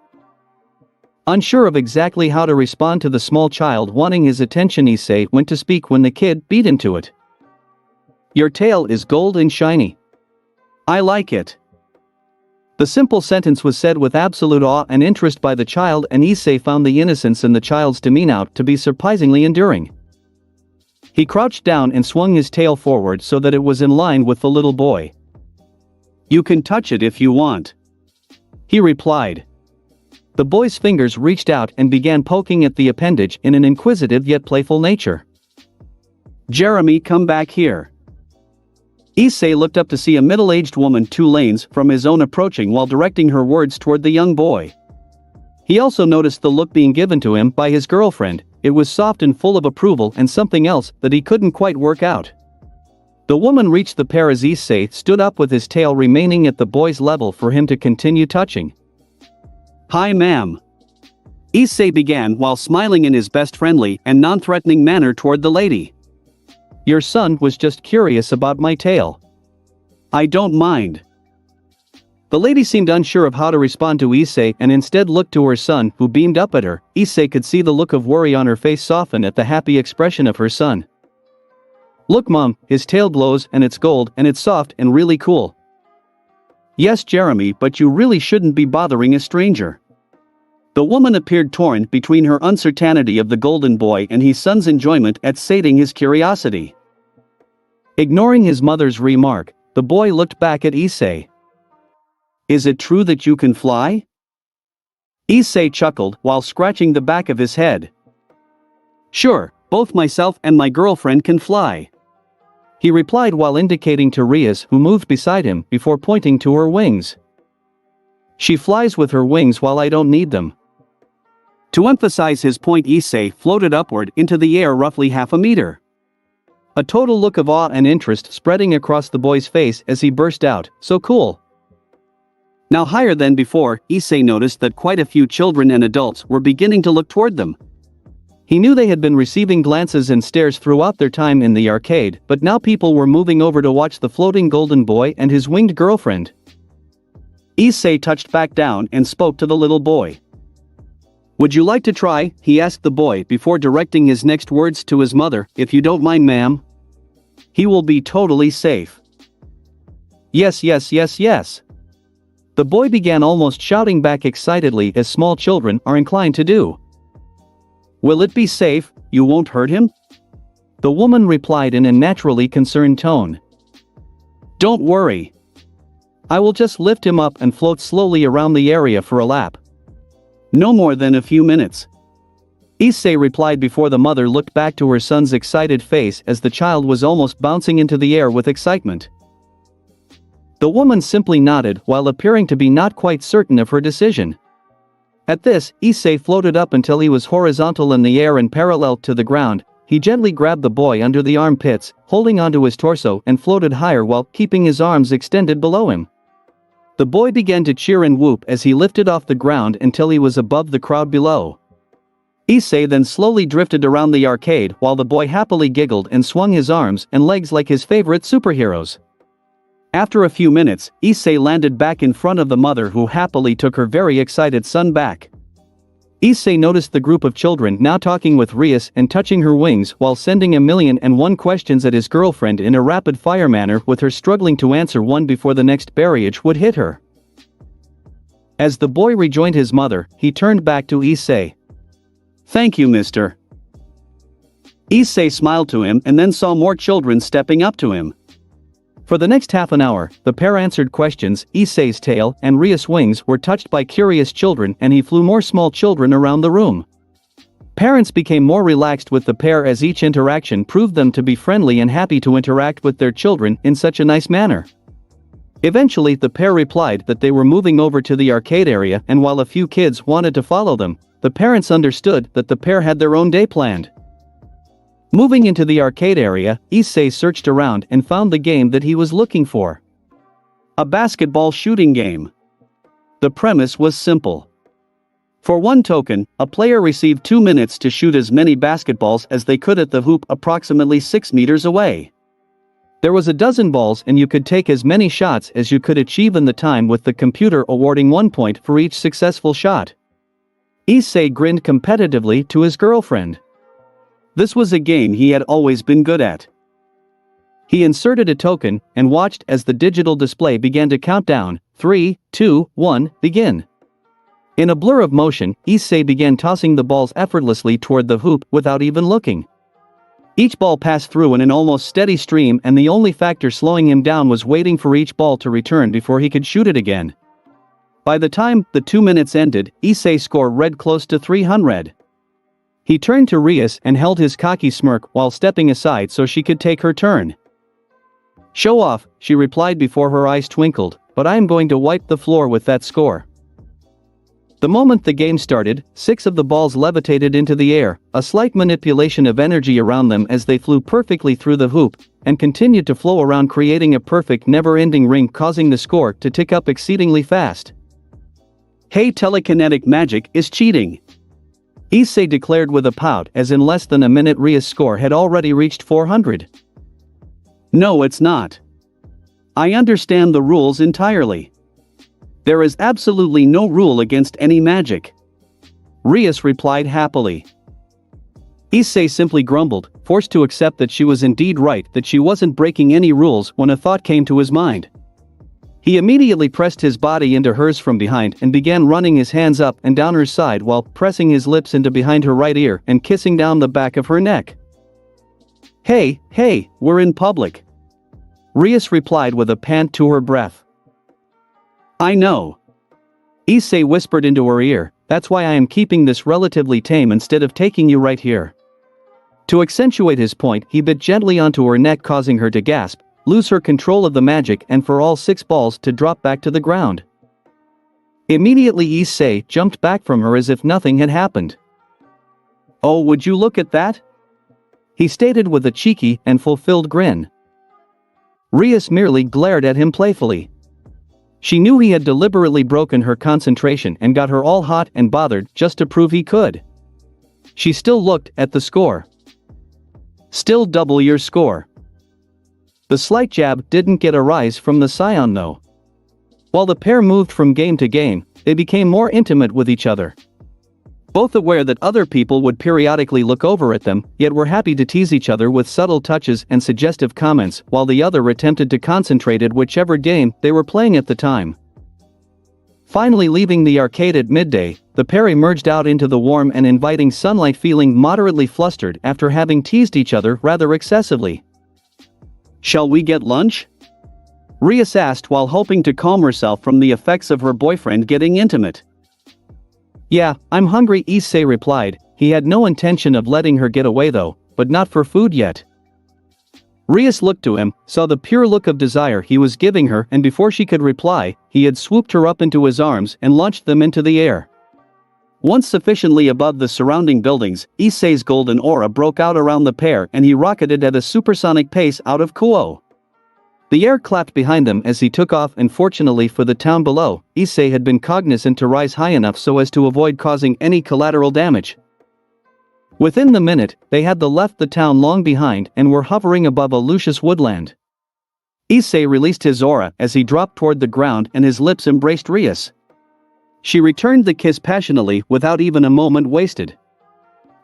S1: Unsure of exactly how to respond to the small child wanting his attention, Issei went to speak when the kid beat him to it. "Your tail is gold and shiny. I like it." The simple sentence was said with absolute awe and interest by the child, and Issei found the innocence in the child's demeanor to be surprisingly endearing. He crouched down and swung his tail forward so that it was in line with the little boy. "You can touch it if you want," he replied. The boy's fingers reached out and began poking at the appendage in an inquisitive yet playful nature. "Jeremy, come back here." Issei looked up to see a middle-aged woman 2 lanes from his own approaching while directing her words toward the young boy. He also noticed the look being given to him by his girlfriend. It was soft and full of approval and something else that he couldn't quite work out. The woman reached the pair as Issei stood up with his tail remaining at the boy's level for him to continue touching. "Hi ma'am," Issei began while smiling in his best friendly and non-threatening manner toward the lady. "Your son was just curious about my tail. I don't mind." The lady seemed unsure of how to respond to Issei and instead looked to her son, who beamed up at her. Issei could see the look of worry on her face soften at the happy expression of her son. "Look mom, his tail glows and it's gold and it's soft and really cool." "Yes Jeremy, but you really shouldn't be bothering a stranger." The woman appeared torn between her uncertainty of the golden boy and his son's enjoyment at sating his curiosity. Ignoring his mother's remark, the boy looked back at Issei. "Is it true that you can fly?" Issei chuckled while scratching the back of his head. "Sure, both myself and my girlfriend can fly," he replied while indicating to Rias, who moved beside him, before pointing to her wings. "She flies with her wings while I don't need them." To emphasize his point, Issei floated upward into the air roughly half a meter. A total look of awe and interest spreading across the boy's face as he burst out, "So cool." Now higher than before, Issei noticed that quite a few children and adults were beginning to look toward them. He knew they had been receiving glances and stares throughout their time in the arcade, but now people were moving over to watch the floating golden boy and his winged girlfriend. Issei touched back down and spoke to the little boy. "Would you like to try?" he asked the boy before directing his next words to his mother. "If you don't mind ma'am. He will be totally safe." "Yes yes yes yes." The boy began almost shouting back excitedly as small children are inclined to do. "Will it be safe? You won't hurt him?" The woman replied in a naturally concerned tone. "Don't worry. I will just lift him up and float slowly around the area for a lap. No more than a few minutes." Issei replied before the mother looked back to her son's excited face as the child was almost bouncing into the air with excitement. The woman simply nodded while appearing to be not quite certain of her decision. At this, Issei floated up until he was horizontal in the air and parallel to the ground. He gently grabbed the boy under the armpits, holding onto his torso, and floated higher while keeping his arms extended below him. The boy began to cheer and whoop as he lifted off the ground until he was above the crowd below. Issei then slowly drifted around the arcade while the boy happily giggled and swung his arms and legs like his favorite superheroes. After a few minutes, Issei landed back in front of the mother, who happily took her very excited son back. Issei noticed the group of children now talking with Rias and touching her wings while sending 1,000,001 questions at his girlfriend in a rapid-fire manner, with her struggling to answer one before the next barrage would hit her. As the boy rejoined his mother, he turned back to Issei. "Thank you, mister. Issei smiled to him and then saw more children stepping up to him. For the next half an hour, the pair answered questions. Issei's tail and Ria's wings were touched by curious children and he flew more small children around the room. Parents became more relaxed with the pair as each interaction proved them to be friendly and happy to interact with their children in such a nice manner. Eventually, the pair replied that they were moving over to the arcade area, and while a few kids wanted to follow them, the parents understood that the pair had their own day planned. Moving into the arcade area, Issei searched around and found the game that he was looking for. A basketball shooting game. The premise was simple. For 1 token, a player received 2 minutes to shoot as many basketballs as they could at the hoop approximately 6 meters away. There was a dozen balls and you could take as many shots as you could achieve in the time, with the computer awarding 1 point for each successful shot. Issei grinned competitively to his girlfriend. This was a game he had always been good at. He inserted a token and watched as the digital display began to count down. 3, 2, 1, begin. In a blur of motion, Issei began tossing the balls effortlessly toward the hoop without even looking. Each ball passed through in an almost steady stream, and the only factor slowing him down was waiting for each ball to return before he could shoot it again. By the time the 2 minutes ended, Issei's score read close to 300. He turned to Rias and held his cocky smirk while stepping aside so she could take her turn. "Show off," she replied before her eyes twinkled, "but I am going to wipe the floor with that score." The moment the game started, 6 of the balls levitated into the air, a slight manipulation of energy around them as they flew perfectly through the hoop, and continued to flow around, creating a perfect never-ending ring, causing the score to tick up exceedingly fast. "Hey, telekinetic magic is cheating," Issei declared with a pout, as in less than a minute Ria's score had already reached 400. "No, it's not. I understand the rules entirely. There is absolutely no rule against any magic," Rias replied happily. Issei simply grumbled, forced to accept that she was indeed right, that she wasn't breaking any rules, when a thought came to his mind. He immediately pressed his body into hers from behind and began running his hands up and down her side while pressing his lips into behind her right ear and kissing down the back of her neck. Hey, we're in public," Rias replied with a pant to her breath. "I know," Issei whispered into her ear, "that's why I am keeping this relatively tame instead of taking you right here." To accentuate his point, he bit gently onto her neck, causing her to gasp, lose her control of the magic, and for all 6 balls to drop back to the ground. Immediately Issei jumped back from her as if nothing had happened. "Oh, would you look at that?" he stated with a cheeky and fulfilled grin. Rias merely glared at him playfully. She knew he had deliberately broken her concentration and got her all hot and bothered just to prove he could. She still looked at the score. "Still double your score." The slight jab didn't get a rise from the saiyan though. While the pair moved from game to game, they became more intimate with each other. Both aware that other people would periodically look over at them, yet were happy to tease each other with subtle touches and suggestive comments, while the other attempted to concentrate at whichever game they were playing at the time. Finally leaving the arcade at midday, the pair emerged out into the warm and inviting sunlight, feeling moderately flustered after having teased each other rather excessively. "Shall we get lunch?" Rias asked while hoping to calm herself from the effects of her boyfriend getting intimate. "Yeah, I'm hungry," Issei replied. He had no intention of letting her get away though, but not for food yet. Rias looked to him, saw the pure look of desire he was giving her, and before she could reply, he had swooped her up into his arms and launched them into the air. Once sufficiently above the surrounding buildings, Issei's golden aura broke out around the pair and he rocketed at a supersonic pace out of Kuo. The air clapped behind them as he took off, and fortunately for the town below, Issei had been cognizant to rise high enough so as to avoid causing any collateral damage. Within the minute, they had left the town long behind and were hovering above a luscious woodland. Issei released his aura as he dropped toward the ground and his lips embraced Rias. She returned the kiss passionately without even a moment wasted.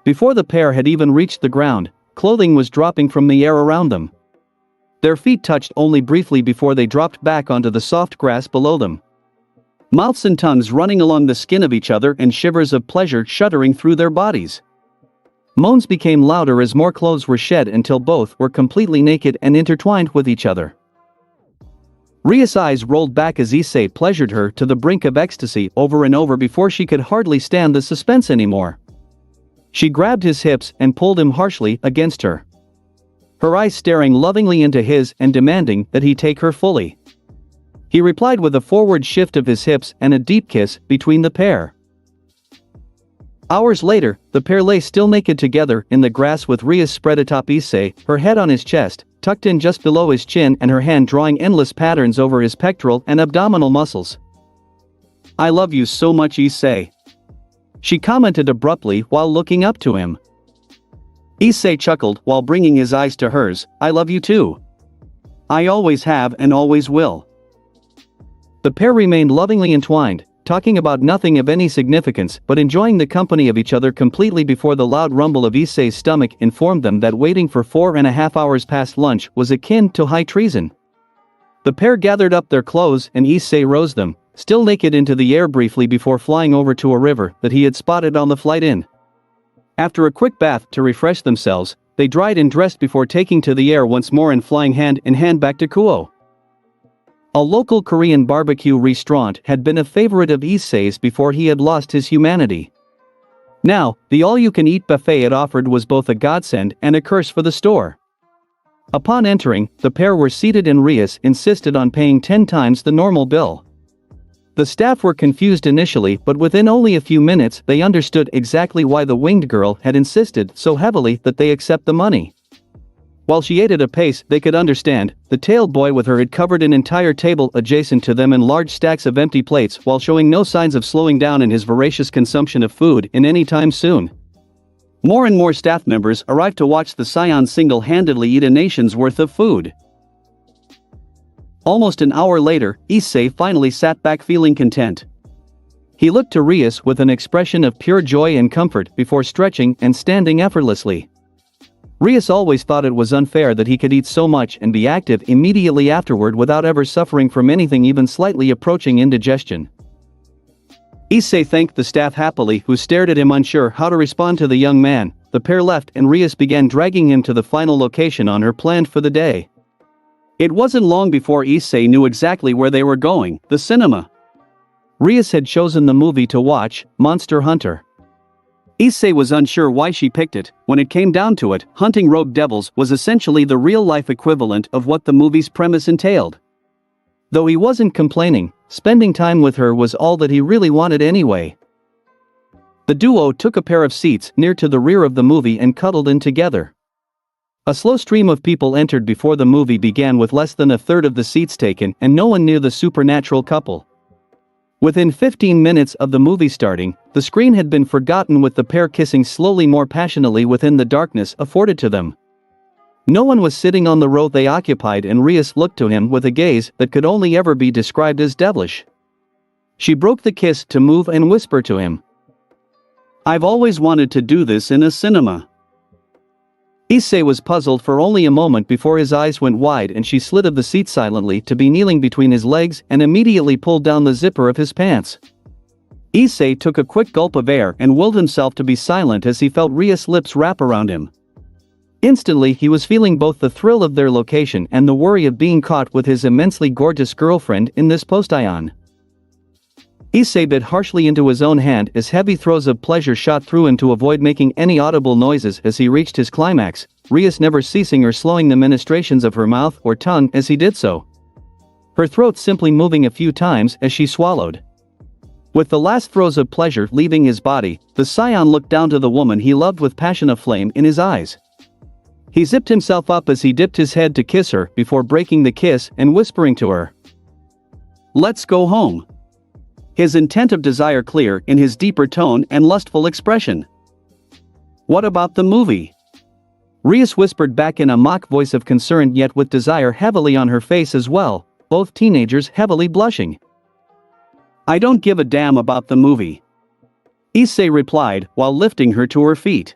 S1: Before the pair had even reached the ground, clothing was dropping from the air around them. Their feet touched only briefly before they dropped back onto the soft grass below them. Mouths and tongues running along the skin of each other and shivers of pleasure shuddering through their bodies. Moans became louder as more clothes were shed until both were completely naked and intertwined with each other. Ria's eyes rolled back as Issei pleasured her to the brink of ecstasy over and over before she could hardly stand the suspense anymore. She grabbed his hips and pulled him harshly against her, her eyes staring lovingly into his and demanding that he take her fully. He replied with a forward shift of his hips and a deep kiss between the pair. Hours later, the pair lay still naked together in the grass with Ria spread atop Issei, her head on his chest, tucked in just below his chin and her hand drawing endless patterns over his pectoral and abdominal muscles. "I love you so much, Issei," she commented abruptly while looking up to him. Issei chuckled while bringing his eyes to hers. "I love you too. I always have and always will." The pair remained lovingly entwined, talking about nothing of any significance but enjoying the company of each other completely before the loud rumble of Issei's stomach informed them that waiting for 4.5 hours past lunch was akin to high treason. The pair gathered up their clothes and Issei rose them, still naked, into the air briefly before flying over to a river that he had spotted on the flight in. After a quick bath to refresh themselves, they dried and dressed before taking to the air once more and flying hand in hand back to Kuo. A local Korean barbecue restaurant had been a favorite of Issei's before he had lost his humanity. Now, the all-you-can-eat buffet it offered was both a godsend and a curse for the store. Upon entering, the pair were seated and Rias insisted on paying 10 times the normal bill. The staff were confused initially, but within only a few minutes they understood exactly why the winged girl had insisted so heavily that they accept the money. While she ate at a pace they could understand, the tailed boy with her had covered an entire table adjacent to them in large stacks of empty plates while showing no signs of slowing down in his voracious consumption of food in any time soon. More and more staff members arrived to watch the saiyan single-handedly eat a nation's worth of food. Almost an hour later, Issei finally sat back feeling content. He looked to Rias with an expression of pure joy and comfort before stretching and standing effortlessly. Rias always thought it was unfair that he could eat so much and be active immediately afterward without ever suffering from anything even slightly approaching indigestion. Issei thanked the staff happily, who stared at him unsure how to respond to the young man. The pair left and Rias began dragging him to the final location on her planned for the day. It wasn't long before Issei knew exactly where they were going: the cinema. Rias had chosen the movie to watch, Monster Hunter. Issei was unsure why she picked it. When it came down to it, hunting rogue devils was essentially the real-life equivalent of what the movie's premise entailed. Though he wasn't complaining, spending time with her was all that he really wanted anyway. The duo took a pair of seats near to the rear of the movie and cuddled in together. A slow stream of people entered before the movie began, with less than a third of the seats taken and no one near the supernatural couple. Within 15 minutes of the movie starting, the screen had been forgotten, with the pair kissing slowly more passionately within the darkness afforded to them. No one was sitting on the row they occupied and Rias looked to him with a gaze that could only ever be described as devilish. She broke the kiss to move and whisper to him, "I've always wanted to do this in a cinema." Issei was puzzled for only a moment before his eyes went wide and she slid of the seat silently to be kneeling between his legs and immediately pulled down the zipper of his pants. Issei took a quick gulp of air and willed himself to be silent as he felt Rias' lips wrap around him. Instantly he was feeling both the thrill of their location and the worry of being caught with his immensely gorgeous girlfriend in this postaion. Issei bit harshly into his own hand as heavy throes of pleasure shot through him to avoid making any audible noises as he reached his climax, Rias never ceasing or slowing the ministrations of her mouth or tongue as he did so. Her throat simply moving a few times as she swallowed. With the last throes of pleasure leaving his body, the scion looked down to the woman he loved with passion aflame in his eyes. He zipped himself up as he dipped his head to kiss her before breaking the kiss and whispering to her, "Let's go home." His intent of desire clear in his deeper tone and lustful expression. "What about the movie?" Rias whispered back in a mock voice of concern yet with desire heavily on her face as well, both teenagers heavily blushing. "I don't give a damn about the movie," Issei replied while lifting her to her feet.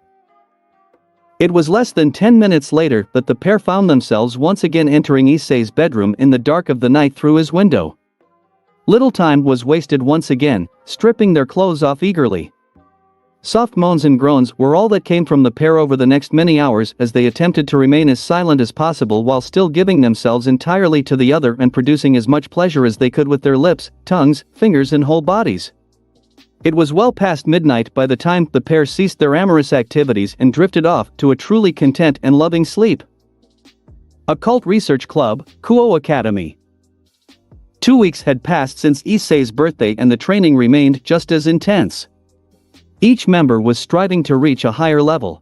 S1: It was less than 10 minutes later that the pair found themselves once again entering Issei's bedroom in the dark of the night through his window. Little time was wasted once again, stripping their clothes off eagerly. Soft moans and groans were all that came from the pair over the next many hours as they attempted to remain as silent as possible while still giving themselves entirely to the other and producing as much pleasure as they could with their lips, tongues, fingers and whole bodies. It was well past midnight by the time the pair ceased their amorous activities and drifted off to a truly content and loving sleep. Occult Research Club, Kuo Academy. 2 weeks had passed since Issei's birthday and the training remained just as intense. Each member was striving to reach a higher level.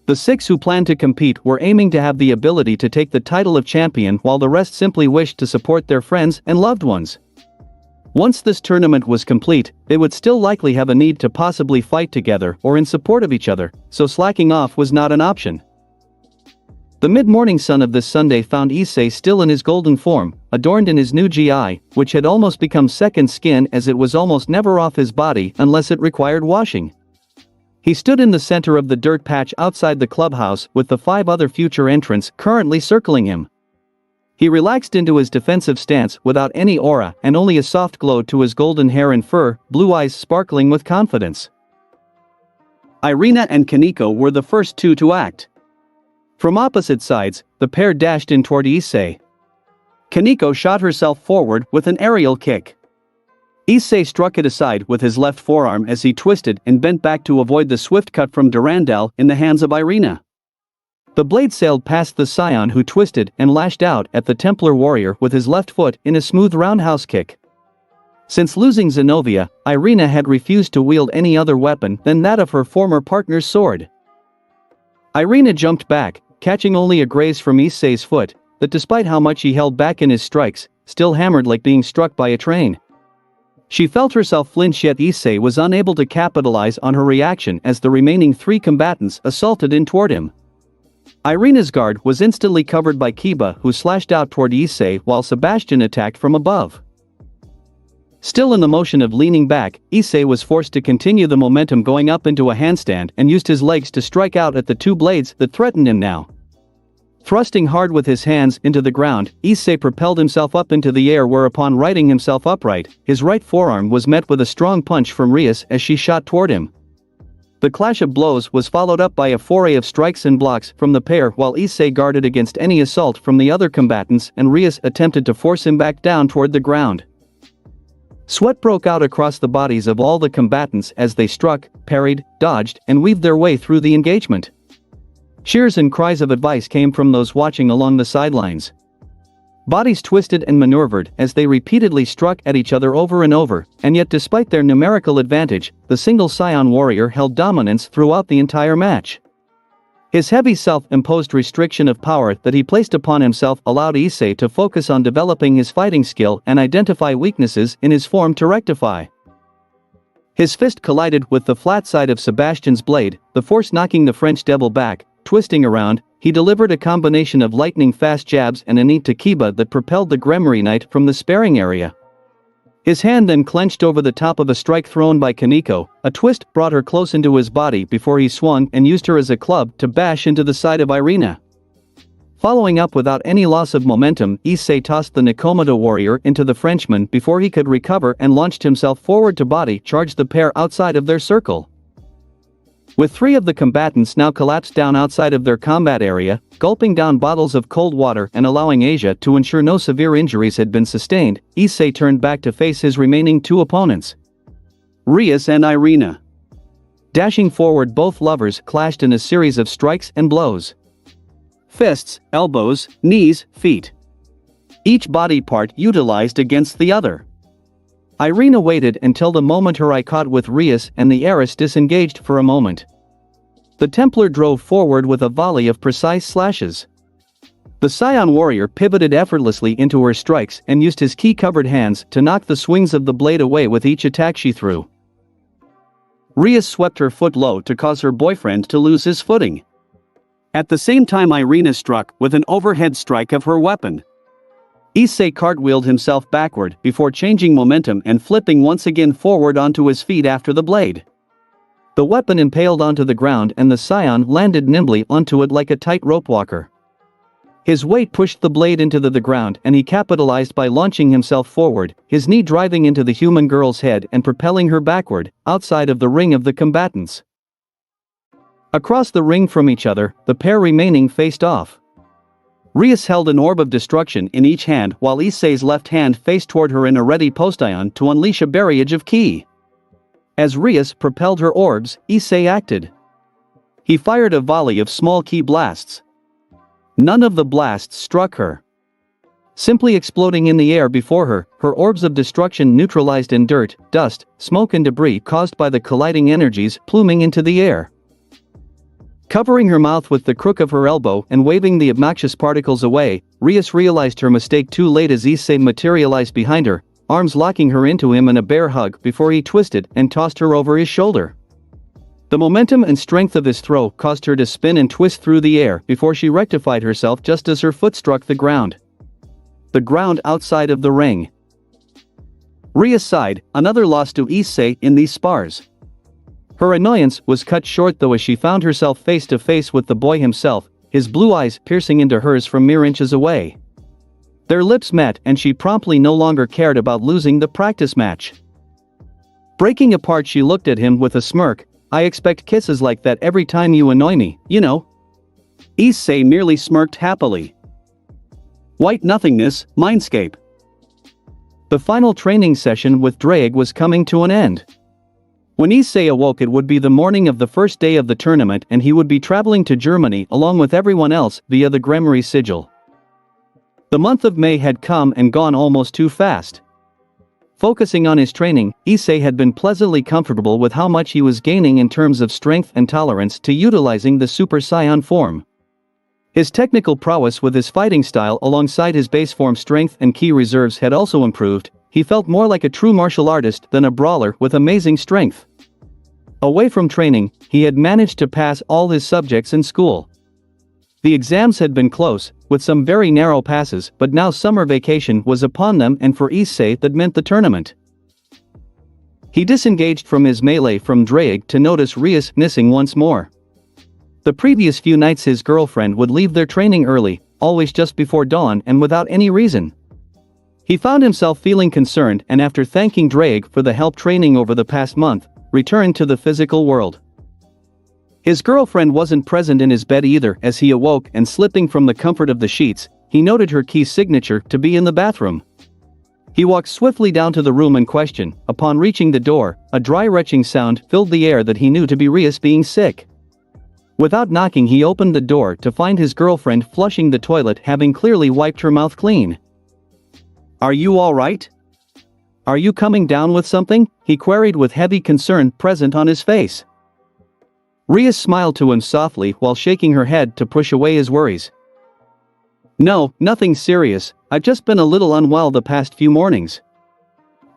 S1: The 6 who planned to compete were aiming to have the ability to take the title of champion while the rest simply wished to support their friends and loved ones. Once this tournament was complete, they would still likely have a need to possibly fight together or in support of each other, so slacking off was not an option. The mid-morning sun of this Sunday found Issei still in his golden form, adorned in his new gi, which had almost become second skin as it was almost never off his body unless it required washing. He stood in the center of the dirt patch outside the clubhouse with the 5 other future entrants currently circling him. He relaxed into his defensive stance without any aura and only a soft glow to his golden hair and fur, blue eyes sparkling with confidence. Irina and Kaneko were the first 2 to act. From opposite sides, the pair dashed in toward Issei. Kaneko shot herself forward with an aerial kick. Issei struck it aside with his left forearm as he twisted and bent back to avoid the swift cut from Durandal in the hands of Irina. The blade sailed past the saiyan who twisted and lashed out at the Templar warrior with his left foot in a smooth roundhouse kick. Since losing Zenobia, Irina had refused to wield any other weapon than that of her former partner's sword. Irina jumped back, catching only a graze from Issei's foot, that despite how much he held back in his strikes, still hammered like being struck by a train. She felt herself flinch, yet Issei was unable to capitalize on her reaction as the remaining 3 combatants assaulted in toward him. Irina's guard was instantly covered by Kiba, who slashed out toward Issei while Sebastian attacked from above. Still in the motion of leaning back, Issei was forced to continue the momentum going up into a handstand and used his legs to strike out at the 2 blades that threatened him now. Thrusting hard with his hands into the ground, Issei propelled himself up into the air, whereupon righting himself upright, his right forearm was met with a strong punch from Rias as she shot toward him. The clash of blows was followed up by a foray of strikes and blocks from the pair while Issei guarded against any assault from the other combatants and Rias attempted to force him back down toward the ground. Sweat broke out across the bodies of all the combatants as they struck, parried, dodged, and weaved their way through the engagement. Cheers and cries of advice came from those watching along the sidelines. Bodies twisted and maneuvered as they repeatedly struck at each other over and over, and yet despite their numerical advantage, the single scion warrior held dominance throughout the entire match. His heavy self-imposed restriction of power that he placed upon himself allowed Issei to focus on developing his fighting skill and identify weaknesses in his form to rectify. His fist collided with the flat side of Sebastian's blade, the force knocking the French devil back. Twisting around, he delivered a combination of lightning-fast jabs and a knee to Kiba that propelled the Gremory Knight from the sparring area. His hand then clenched over the top of a strike thrown by Kaneko. A twist brought her close into his body before he swung and used her as a club to bash into the side of Irina. Following up without any loss of momentum, Issei tossed the Nakomoto warrior into the Frenchman before he could recover and launched himself forward to body charge the pair outside of their circle. With 3 of the combatants now collapsed down outside of their combat area, gulping down bottles of cold water and allowing Asia to ensure no severe injuries had been sustained, Issei turned back to face his remaining 2 opponents. Rias and Irina. Dashing forward, both lovers clashed in a series of strikes and blows. Fists, elbows, knees, feet. Each body part utilized against the other. Irina waited until the moment her eye caught with Rias and the heiress disengaged for a moment. The Templar drove forward with a volley of precise slashes. The Scion warrior pivoted effortlessly into her strikes and used his ki-covered hands to knock the swings of the blade away with each attack she threw. Rias swept her foot low to cause her boyfriend to lose his footing. At the same time, Irina struck with an overhead strike of her weapon. Issei cartwheeled himself backward before changing momentum and flipping once again forward onto his feet after the blade. The weapon impaled onto the ground and the scion landed nimbly onto it like a tightrope walker. His weight pushed the blade into the ground and he capitalized by launching himself forward, his knee driving into the human girl's head and propelling her backward, outside of the ring of the combatants. Across the ring from each other, the pair remaining faced off. Rias held an orb of destruction in each hand while Issei's left hand faced toward her in a ready post-ion to unleash a barrage of ki. As Rias propelled her orbs, Issei acted. He fired a volley of small ki blasts. None of the blasts struck her. Simply exploding in the air before her, her orbs of destruction neutralized in dirt, dust, smoke and debris caused by the colliding energies pluming into the air. Covering her mouth with the crook of her elbow and waving the obnoxious particles away, Rias realized her mistake too late as Issei materialized behind her, arms locking her into him in a bear hug before he twisted and tossed her over his shoulder. The momentum and strength of his throw caused her to spin and twist through the air before she rectified herself just as her foot struck the ground. The ground outside of the ring. Rias sighed, another loss to Issei in these spars. Her annoyance was cut short though as she found herself face to face with the boy himself, his blue eyes piercing into hers from mere inches away. Their lips met and she promptly no longer cared about losing the practice match. Breaking apart, she looked at him with a smirk. "I expect kisses like that every time you annoy me, you know." Issei merely smirked happily. White nothingness, mindscape. The final training session with Drake was coming to an end. When Issei awoke, it would be the morning of the first day of the tournament and he would be traveling to Germany along with everyone else via the Gremory sigil. The month of May had come and gone almost too fast. Focusing on his training, Issei had been pleasantly comfortable with how much he was gaining in terms of strength and tolerance to utilizing the Super Saiyan form. His technical prowess with his fighting style alongside his base form strength and ki reserves had also improved. He felt more like a true martial artist than a brawler with amazing strength. Away from training, he had managed to pass all his subjects in school. The exams had been close, with some very narrow passes, but now summer vacation was upon them and for Issei that meant the tournament. He disengaged from his melee from Drake to notice Rias missing once more. The previous few nights his girlfriend would leave their training early, always just before dawn and without any reason. He found himself feeling concerned and after thanking Drake for the help training over the past month, returned to the physical world. His girlfriend wasn't present in his bed either as he awoke and slipping from the comfort of the sheets, he noted her key signature to be in the bathroom. He walked swiftly down to the room in question. Upon reaching the door, a dry retching sound filled the air that he knew to be Rias being sick. Without knocking, he opened the door to find his girlfriend flushing the toilet, having clearly wiped her mouth clean. "Are you all right? Are you coming down with something?" he queried with heavy concern present on his face. Rias smiled to him softly while shaking her head to push away his worries. "No, nothing serious, I've just been a little unwell the past few mornings.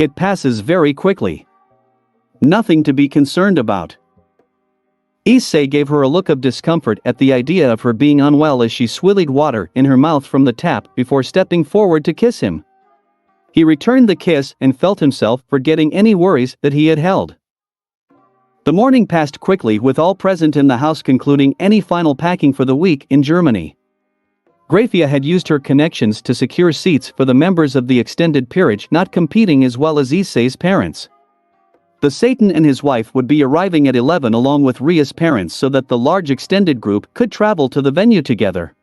S1: It passes very quickly. Nothing to be concerned about." Issei gave her a look of discomfort at the idea of her being unwell as she swilled water in her mouth from the tap before stepping forward to kiss him. He returned the kiss and felt himself forgetting any worries that he had held. The morning passed quickly with all present in the house concluding any final packing for the week in Germany. Grafia had used her connections to secure seats for the members of the extended peerage not competing as well as Issei's parents. The Satan and his wife would be arriving at 11 along with Ria's parents so that the large extended group could travel to the venue together.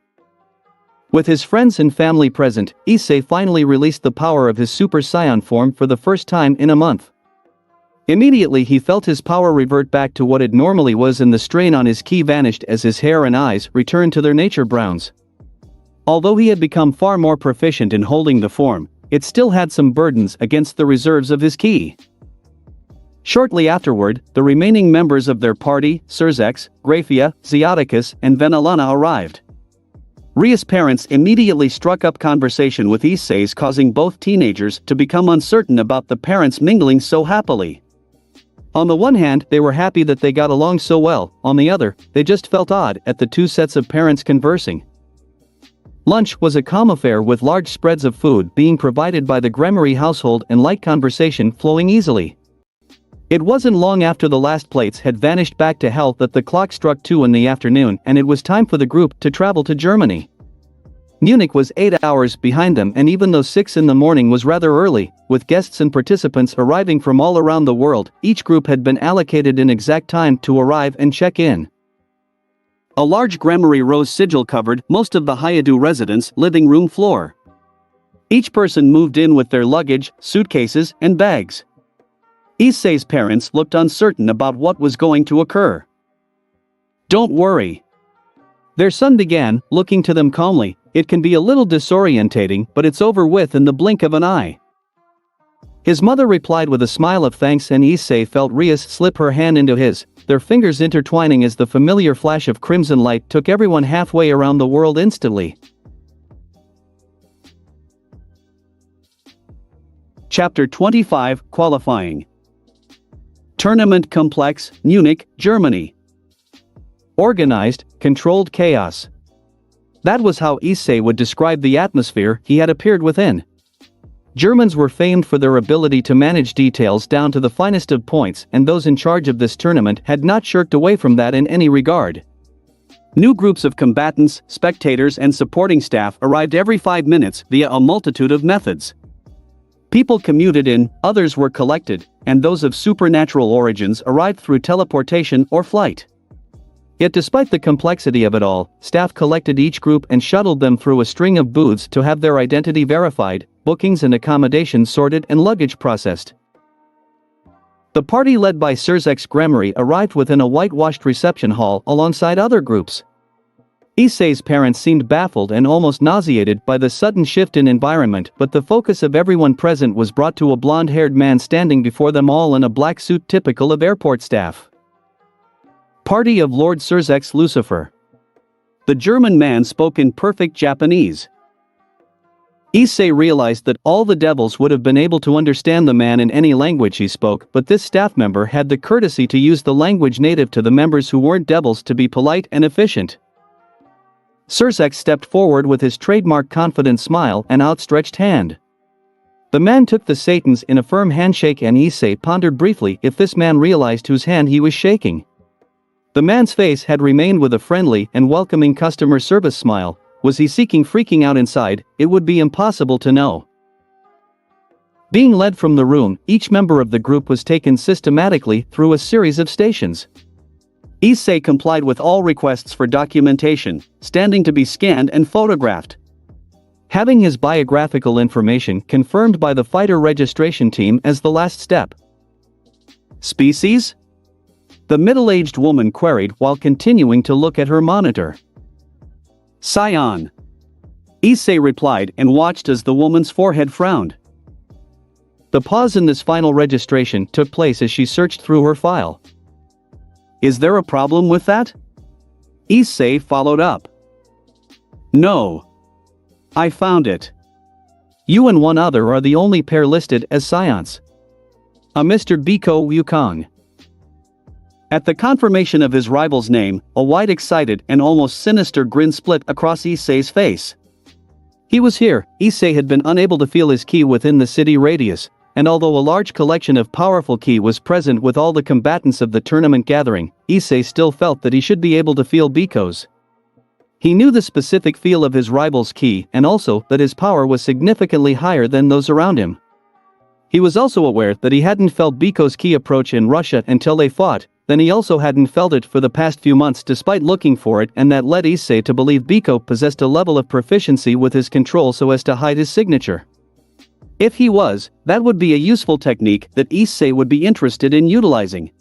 S1: With his friends and family present, Issei finally released the power of his Super Saiyan form for the first time in a month. Immediately he felt his power revert back to what it normally was and the strain on his ki vanished as his hair and eyes returned to their nature browns. Although he had become far more proficient in holding the form, it still had some burdens against the reserves of his ki. Shortly afterward, the remaining members of their party, Serzex, Grafia, Xiaticus, and Venelana arrived. Ria's parents immediately struck up conversation with Issei's, causing both teenagers to become uncertain about the parents mingling so happily. On the one hand, they were happy that they got along so well, on the other, they just felt odd at the two sets of parents conversing. Lunch was a calm affair with large spreads of food being provided by the Gremory household and light conversation flowing easily. It wasn't long after the last plates had vanished back to health that the clock struck 2 in the afternoon and it was time for the group to travel to Germany. Munich was 8 hours behind them, and even though 6 in the morning was rather early, with guests and participants arriving from all around the world, each group had been allocated an exact time to arrive and check in. A large Gramarye rose sigil covered most of the Hayadu residents' living room floor. Each person moved in with their luggage, suitcases, and bags. Issei's parents looked uncertain about what was going to occur. "Don't worry," their son began, looking to them calmly. "It can be a little disorientating, but it's over with in the blink of an eye." His mother replied with a smile of thanks, and Issei felt Rias slip her hand into his, their fingers intertwining as the familiar flash of crimson light took everyone halfway around the world instantly. Chapter 25, Qualifying. Tournament Complex, Munich, Germany. Organized, controlled chaos. That was how Issei would describe the atmosphere he had appeared within. Germans were famed for their ability to manage details down to the finest of points, and those in charge of this tournament had not shirked away from that in any regard. New groups of combatants, spectators, and supporting staff arrived every 5 minutes via a multitude of methods. People commuted in, others were collected, and those of supernatural origins arrived through teleportation or flight. Yet despite the complexity of it all, staff collected each group and shuttled them through a string of booths to have their identity verified, bookings and accommodations sorted, and luggage processed. The party led by Surzek's Gramarye arrived within a whitewashed reception hall alongside other groups. Issei's parents seemed baffled and almost nauseated by the sudden shift in environment, but the focus of everyone present was brought to a blonde-haired man standing before them all in a black suit typical of airport staff. Party of Lord Surzek's Lucifer. The German man spoke in perfect Japanese. Issei realized that all the devils would have been able to understand the man in any language he spoke, but this staff member had the courtesy to use the language native to the members who weren't devils to be polite and efficient. Surzek stepped forward with his trademark confident smile and outstretched hand. The man took the Satan's in a firm handshake, and Issei pondered briefly if this man realized whose hand he was shaking. The man's face had remained with a friendly and welcoming customer service smile. Was he freaking out inside? It would be impossible to know. Being led from the room, each member of the group was taken systematically through a series of stations. Issei complied with all requests for documentation, standing to be scanned and photographed. Having his biographical information confirmed by the fighter registration team as the last step. Species? The middle-aged woman queried while continuing to look at her monitor. Saiyan. Issei replied and watched as the woman's forehead frowned. The pause in this final registration took place as she searched through her file. Is there a problem with that? Issei followed up. No. I found it. You and one other are the only pair listed as Saiyans. A Mr. Biko Wukong. At the confirmation of his rival's name, a wide, excited and almost sinister grin split across Issei's face. He was here. Issei had been unable to feel his ki within the city radius, and although a large collection of powerful ki was present with all the combatants of the tournament gathering, Issei still felt that he should be able to feel Biko's. He knew the specific feel of his rival's ki, and also that his power was significantly higher than those around him. He was also aware that he hadn't felt Biko's ki approach in Russia until they fought. Then he also hadn't felt it for the past few months despite looking for it, and that led Issei to believe Biko possessed a level of proficiency with his control so as to hide his signature. If he was, that would be a useful technique that Issei would be interested in utilizing.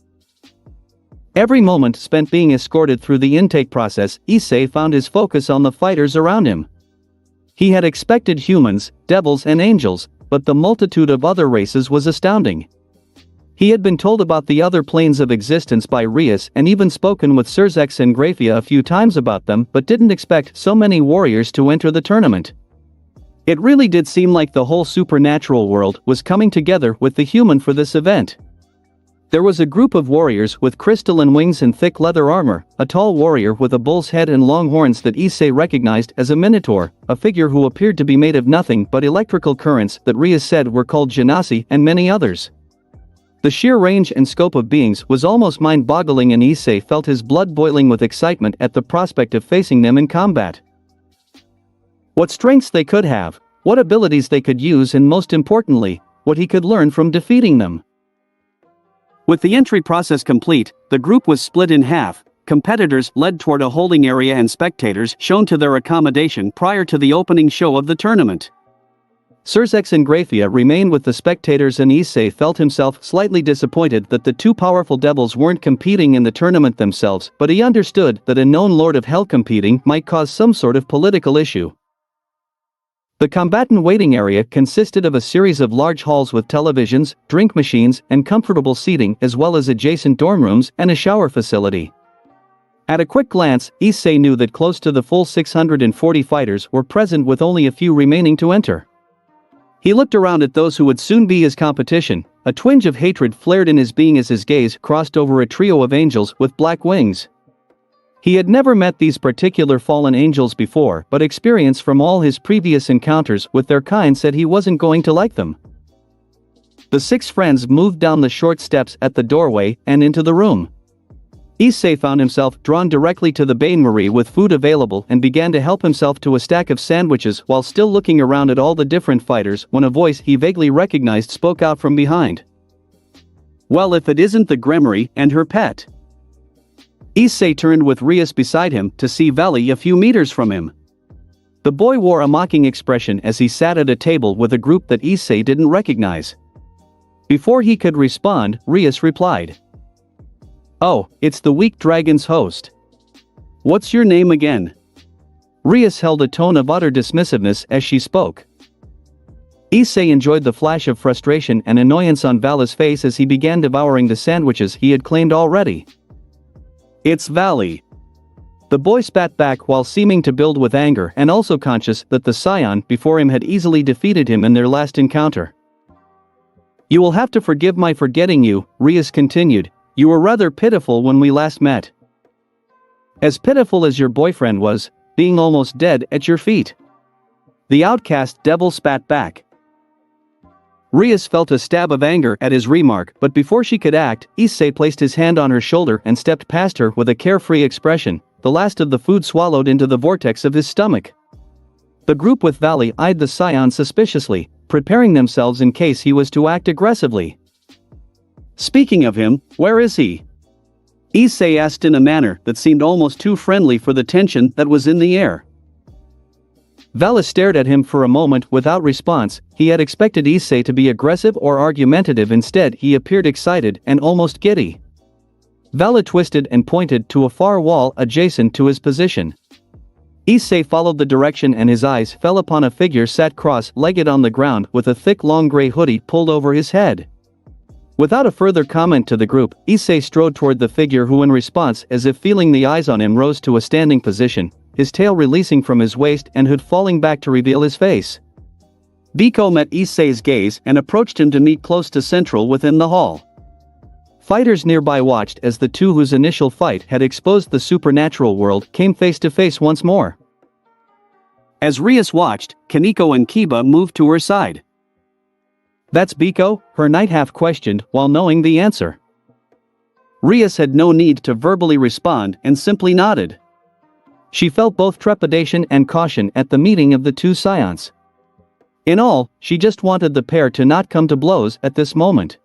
S1: Every moment spent being escorted through the intake process, Issei found his focus on the fighters around him. He had expected humans, devils and angels, but the multitude of other races was astounding. He had been told about the other planes of existence by Rias and even spoken with Surzek and Grafia a few times about them, but didn't expect so many warriors to enter the tournament. It really did seem like the whole supernatural world was coming together with the human for this event. There was a group of warriors with crystalline wings and thick leather armor, a tall warrior with a bull's head and long horns that Issei recognized as a minotaur, a figure who appeared to be made of nothing but electrical currents that Rias said were called genasi, and many others. The sheer range and scope of beings was almost mind-boggling, and Issei felt his blood boiling with excitement at the prospect of facing them in combat. What strengths they could have, what abilities they could use, and most importantly, what he could learn from defeating them. With the entry process complete, the group was split in half. Competitors led toward a holding area and spectators shown to their accommodation prior to the opening show of the tournament. Surzex and Graphia remained with the spectators, and Issei felt himself slightly disappointed that the two powerful devils weren't competing in the tournament themselves, but he understood that a known Lord of Hell competing might cause some sort of political issue. The combatant waiting area consisted of a series of large halls with televisions, drink machines, and comfortable seating, as well as adjacent dorm rooms and a shower facility. At a quick glance, Issei knew that close to the full 640 fighters were present, with only a few remaining to enter. He looked around at those who would soon be his competition. A twinge of hatred flared in his being as his gaze crossed over a trio of angels with black wings. He had never met these particular fallen angels before, but experience from all his previous encounters with their kind said he wasn't going to like them. The six friends moved down the short steps at the doorway and into the room. Issei found himself drawn directly to the bain-marie with food available and began to help himself to a stack of sandwiches while still looking around at all the different fighters when a voice he vaguely recognized spoke out from behind. "Well, if it isn't the Gremory and her pet." Issei turned with Rias beside him to see Valley a few meters from him. The boy wore a mocking expression as he sat at a table with a group that Issei didn't recognize. Before he could respond, Rias replied, "Oh, it's the weak dragon's host. What's your name again?" Rias held a tone of utter dismissiveness as she spoke. Issei enjoyed the flash of frustration and annoyance on Vala's face as he began devouring the sandwiches he had claimed already. "It's Valley." The boy spat back while seeming to build with anger and also conscious that the scion before him had easily defeated him in their last encounter. "You will have to forgive my forgetting you," Rias continued. "You were rather pitiful when we last met. As pitiful as your boyfriend was, being almost dead at your feet." The outcast devil spat back. Rias felt a stab of anger at his remark, but before she could act, Issei placed his hand on her shoulder and stepped past her with a carefree expression, the last of the food swallowed into the vortex of his stomach. The group with Valley eyed the scion suspiciously, preparing themselves in case he was to act aggressively. "Speaking of him, where is he?" Issei asked in a manner that seemed almost too friendly for the tension that was in the air. Vala stared at him for a moment without response. He had expected Issei to be aggressive or argumentative. Instead, he appeared excited and almost giddy. Vala twisted and pointed to a far wall adjacent to his position. Issei followed the direction and his eyes fell upon a figure sat cross-legged on the ground with a thick long gray hoodie pulled over his head. Without a further comment to the group, Issei strode toward the figure who, in response, as if feeling the eyes on him, rose to a standing position, his tail releasing from his waist and hood falling back to reveal his face. Biko met Issei's gaze and approached him to meet close to central within the hall. Fighters nearby watched as the two whose initial fight had exposed the supernatural world came face to face once more. As Rias watched, Kaneko and Kiba moved to her side. "That's Biko?" her knight half questioned while knowing the answer. Rias had no need to verbally respond and simply nodded. She felt both trepidation and caution at the meeting of the two scions. In all, she just wanted the pair to not come to blows at this moment.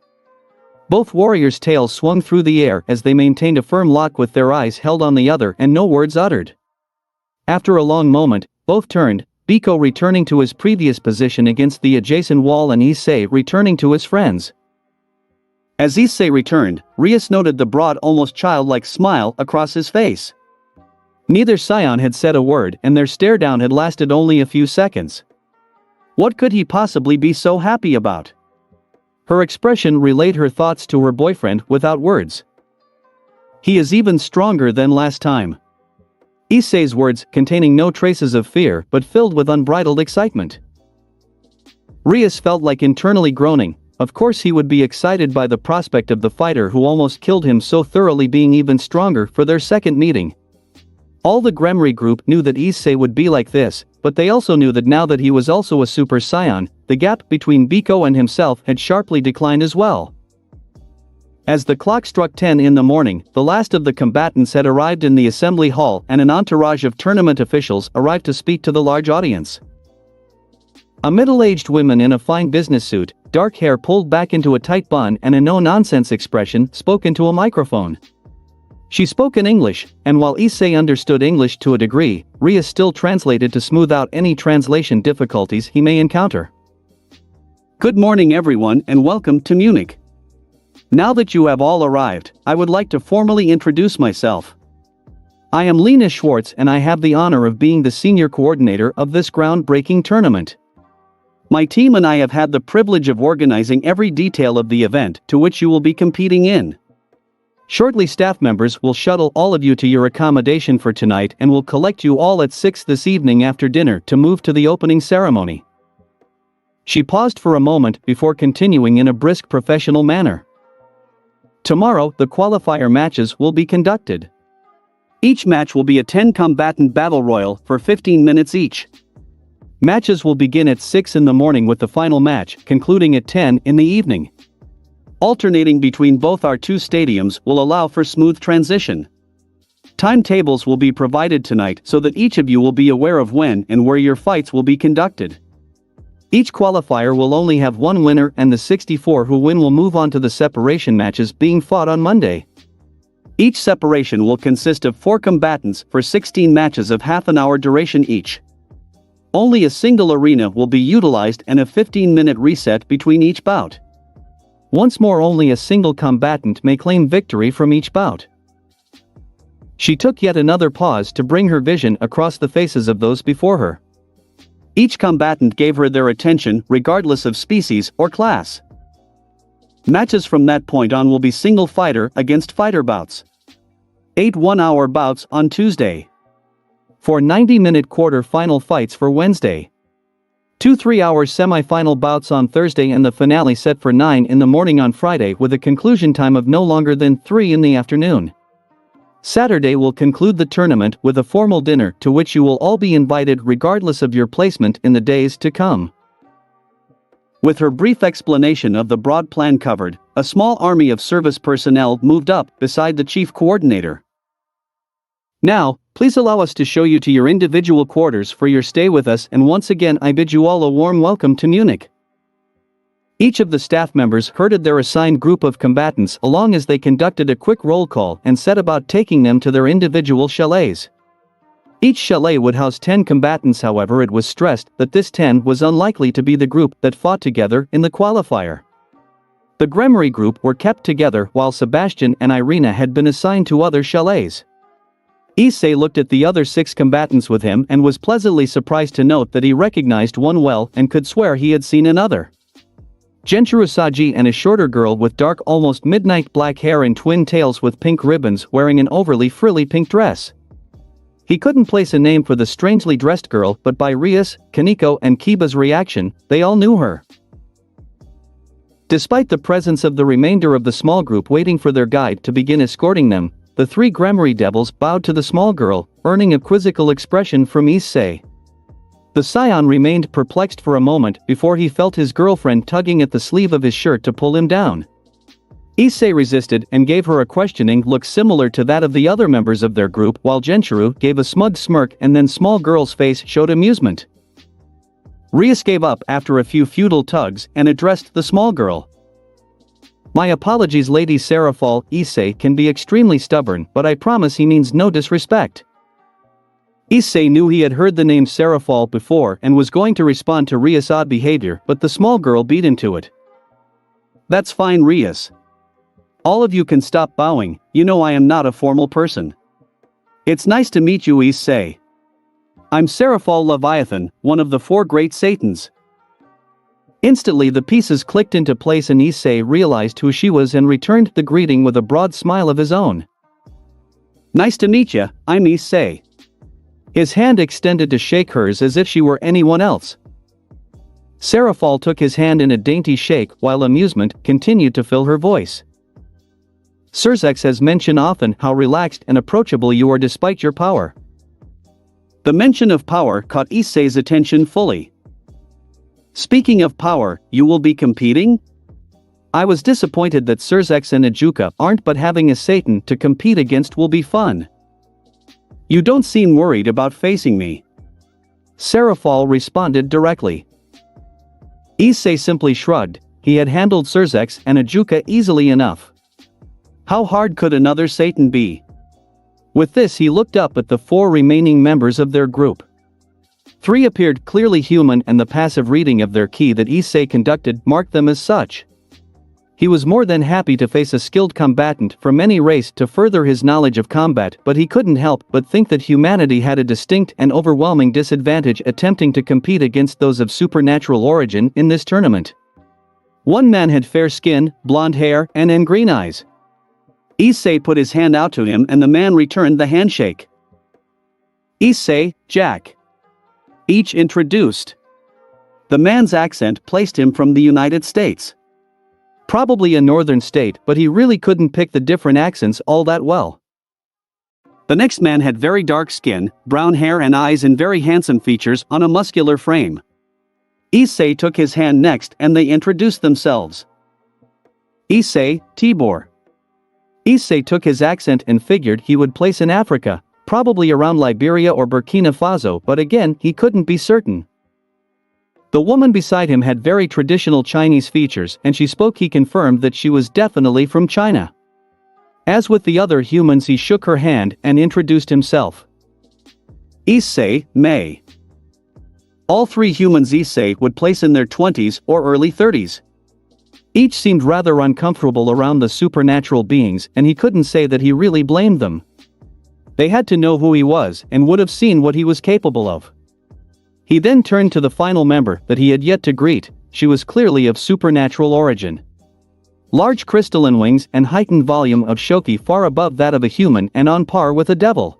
S1: Both warriors' tails swung through the air as they maintained a firm lock with their eyes held on the other and no words uttered. After a long moment, both turned, Biko returning to his previous position against the adjacent wall and Issei returning to his friends. As Issei returned, Rias noted the broad, almost childlike smile across his face. Neither scion had said a word and their stare-down had lasted only a few seconds. What could he possibly be so happy about? Her expression relayed her thoughts to her boyfriend without words. "He is even stronger than last time." Issei's words containing no traces of fear but filled with unbridled excitement. Rias felt like internally groaning. Of course he would be excited by the prospect of the fighter who almost killed him so thoroughly being even stronger for their second meeting. All the Gremory group knew that Issei would be like this, but they also knew that now that he was also a super scion, the gap between Biko and himself had sharply declined as well. As the clock struck 10 in the morning, the last of the combatants had arrived in the assembly hall and an entourage of tournament officials arrived to speak to the large audience. A middle-aged woman in a fine business suit, dark hair pulled back into a tight bun and a no-nonsense expression, spoke into a microphone. She spoke in English, and while Issei understood English to a degree, Ria still translated to smooth out any translation difficulties he may encounter. Good morning everyone and welcome to Munich. Now that you have all arrived, I would like to formally introduce myself. I am Lena Schwartz and I have the honor of being the senior coordinator of this groundbreaking tournament. My team and I have had the privilege of organizing every detail of the event to which you will be competing in. Shortly staff members will shuttle all of you to your accommodation for tonight and will collect you all at 6 this evening after dinner to move to the opening ceremony. She paused for a moment before continuing in a brisk professional manner. Tomorrow, the qualifier matches will be conducted. Each match will be a 10-combatant battle royal for 15 minutes each. Matches will begin at 6 in the morning with the final match concluding at 10 in the evening. Alternating between both our two stadiums will allow for smooth transition. Timetables will be provided tonight so that each of you will be aware of when and where your fights will be conducted. Each qualifier will only have one winner and the 64 who win will move on to the separation matches being fought on Monday. Each separation will consist of 4 combatants for 16 matches of half an hour duration each. Only a single arena will be utilized and a 15-minute reset between each bout. Once more, only a single combatant may claim victory from each bout. She took yet another pause to bring her vision across the faces of those before her. Each combatant gave her their attention regardless of species or class. Matches from that point on will be single fighter against fighter bouts. 8 one-hour bouts on Tuesday. 4 90-minute quarter-final fights for Wednesday. 2 3-hour semi-final bouts on Thursday and the finale set for 9 in the morning on Friday with a conclusion time of no longer than 3 in the afternoon. Saturday will conclude the tournament with a formal dinner to which you will all be invited regardless of your placement in the days to come. With her brief explanation of the broad plan covered, a small army of service personnel moved up beside the chief coordinator. Now, please allow us to show you to your individual quarters for your stay with us, and once again I bid you all a warm welcome to Munich. Each of the staff members herded their assigned group of combatants along as they conducted a quick roll call and set about taking them to their individual chalets. Each chalet would house 10 combatants, however it was stressed that this 10 was unlikely to be the group that fought together in the qualifier. The Gremory group were kept together while Sebastian and Irina had been assigned to other chalets. Issei looked at the other 6 combatants with him and was pleasantly surprised to note that he recognized one well and could swear he had seen another. Genturu Saji and a shorter girl with dark almost midnight black hair and twin tails with pink ribbons wearing an overly frilly pink dress. He couldn't place a name for the strangely dressed girl, but by Rias, Kaneko and Kiba's reaction, they all knew her. Despite the presence of the remainder of the small group waiting for their guide to begin escorting them, the 3 Gremory devils bowed to the small girl, earning a quizzical expression from Issei. The saiyan remained perplexed for a moment before he felt his girlfriend tugging at the sleeve of his shirt to pull him down. Issei resisted and gave her a questioning look similar to that of the other members of their group, while Genturu gave a smug smirk and then small girl's face showed amusement. Rias gave up after a few futile tugs and addressed the small girl. My apologies, Lady Serafal. Issei can be extremely stubborn, but I promise he means no disrespect. Issei knew he had heard the name Serafal before and was going to respond to Rias' odd behavior, but the small girl beat into it. That's fine, Rias. All of you can stop bowing, you know I am not a formal person. It's nice to meet you, Issei. I'm Serafal Leviathan, one of the 4 great Satans. Instantly the pieces clicked into place and Issei realized who she was and returned the greeting with a broad smile of his own. Nice to meet ya, I'm Issei. His hand extended to shake hers as if she were anyone else. Serafal took his hand in a dainty shake while amusement continued to fill her voice. Sirzex has mentioned often how relaxed and approachable you are despite your power. The mention of power caught Issei's attention fully. Speaking of power, you will be competing? I was disappointed that Surzex and Ajuka aren't, but having a Satan to compete against will be fun. You don't seem worried about facing me. Serafal responded directly. Issei simply shrugged. He had handled Surzex and Ajuka easily enough. How hard could another Satan be? With this, he looked up at the 4 remaining members of their group. 3 appeared clearly human, and the passive reading of their ki that Issei conducted marked them as such. He was more than happy to face a skilled combatant from any race to further his knowledge of combat, but he couldn't help but think that humanity had a distinct and overwhelming disadvantage attempting to compete against those of supernatural origin in this tournament. One man had fair skin, blonde hair, and green eyes. Issei put his hand out to him and the man returned the handshake. Issei, Jack. Each introduced. The man's accent placed him from the United States. Probably a northern state, but he really couldn't pick the different accents all that well. The next man had very dark skin, brown hair and eyes and very handsome features on a muscular frame. Issei took his hand next and they introduced themselves. Issei, Tibor. Issei took his accent and figured he would place in Africa, probably around Liberia or Burkina Faso, but again he couldn't be certain. The woman beside him had very traditional Chinese features and she spoke. He confirmed that she was definitely from China. As with the other humans, he shook her hand and introduced himself. Issei, Mei. All 3 humans Issei would place in their 20s or early 30s. Each seemed rather uncomfortable around the supernatural beings, and he couldn't say that he really blamed them. They had to know who he was and would have seen what he was capable of. He then turned to the final member that he had yet to greet. She was clearly of supernatural origin. Large crystalline wings and heightened volume of shoki far above that of a human and on par with a devil.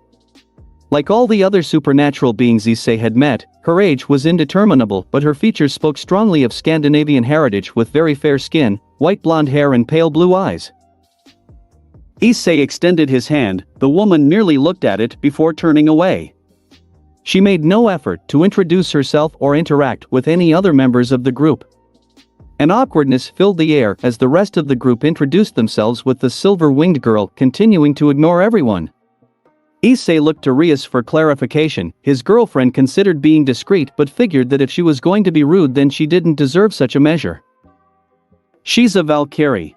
S1: Like all the other supernatural beings Issei had met, her age was indeterminable, but her features spoke strongly of Scandinavian heritage with very fair skin, white blonde hair and pale blue eyes. Issei extended his hand. The woman merely looked at it before turning away. She made no effort to introduce herself or interact with any other members of the group. An awkwardness filled the air as the rest of the group introduced themselves, with the silver-winged girl continuing to ignore everyone. Issei looked to Rias for clarification. His girlfriend considered being discreet but figured that if she was going to be rude then she didn't deserve such a measure. She's a Valkyrie.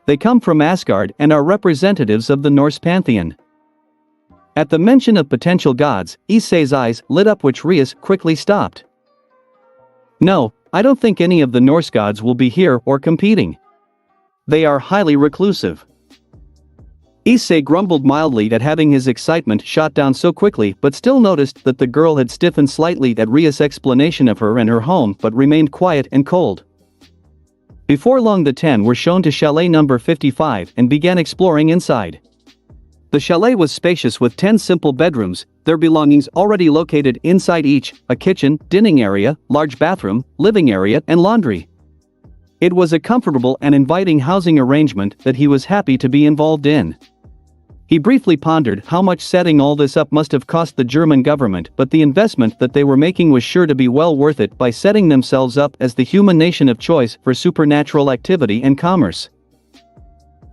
S1: They come from Asgard and are representatives of the Norse pantheon. At the mention of potential gods, Issei's eyes lit up, which Rias quickly stopped. No, I don't think any of the Norse gods will be here or competing. They are highly reclusive. Issei grumbled mildly at having his excitement shot down so quickly, but still noticed that the girl had stiffened slightly at Rias' explanation of her and her home, but remained quiet and cold. Before long the 10 were shown to chalet number 55 and began exploring inside. The chalet was spacious with 10 simple bedrooms, their belongings already located inside each: a kitchen, dining area, large bathroom, living area and laundry. It was a comfortable and inviting housing arrangement that he was happy to be involved in. He briefly pondered how much setting all this up must have cost the German government, but the investment that they were making was sure to be well worth it by setting themselves up as the human nation of choice for supernatural activity and commerce.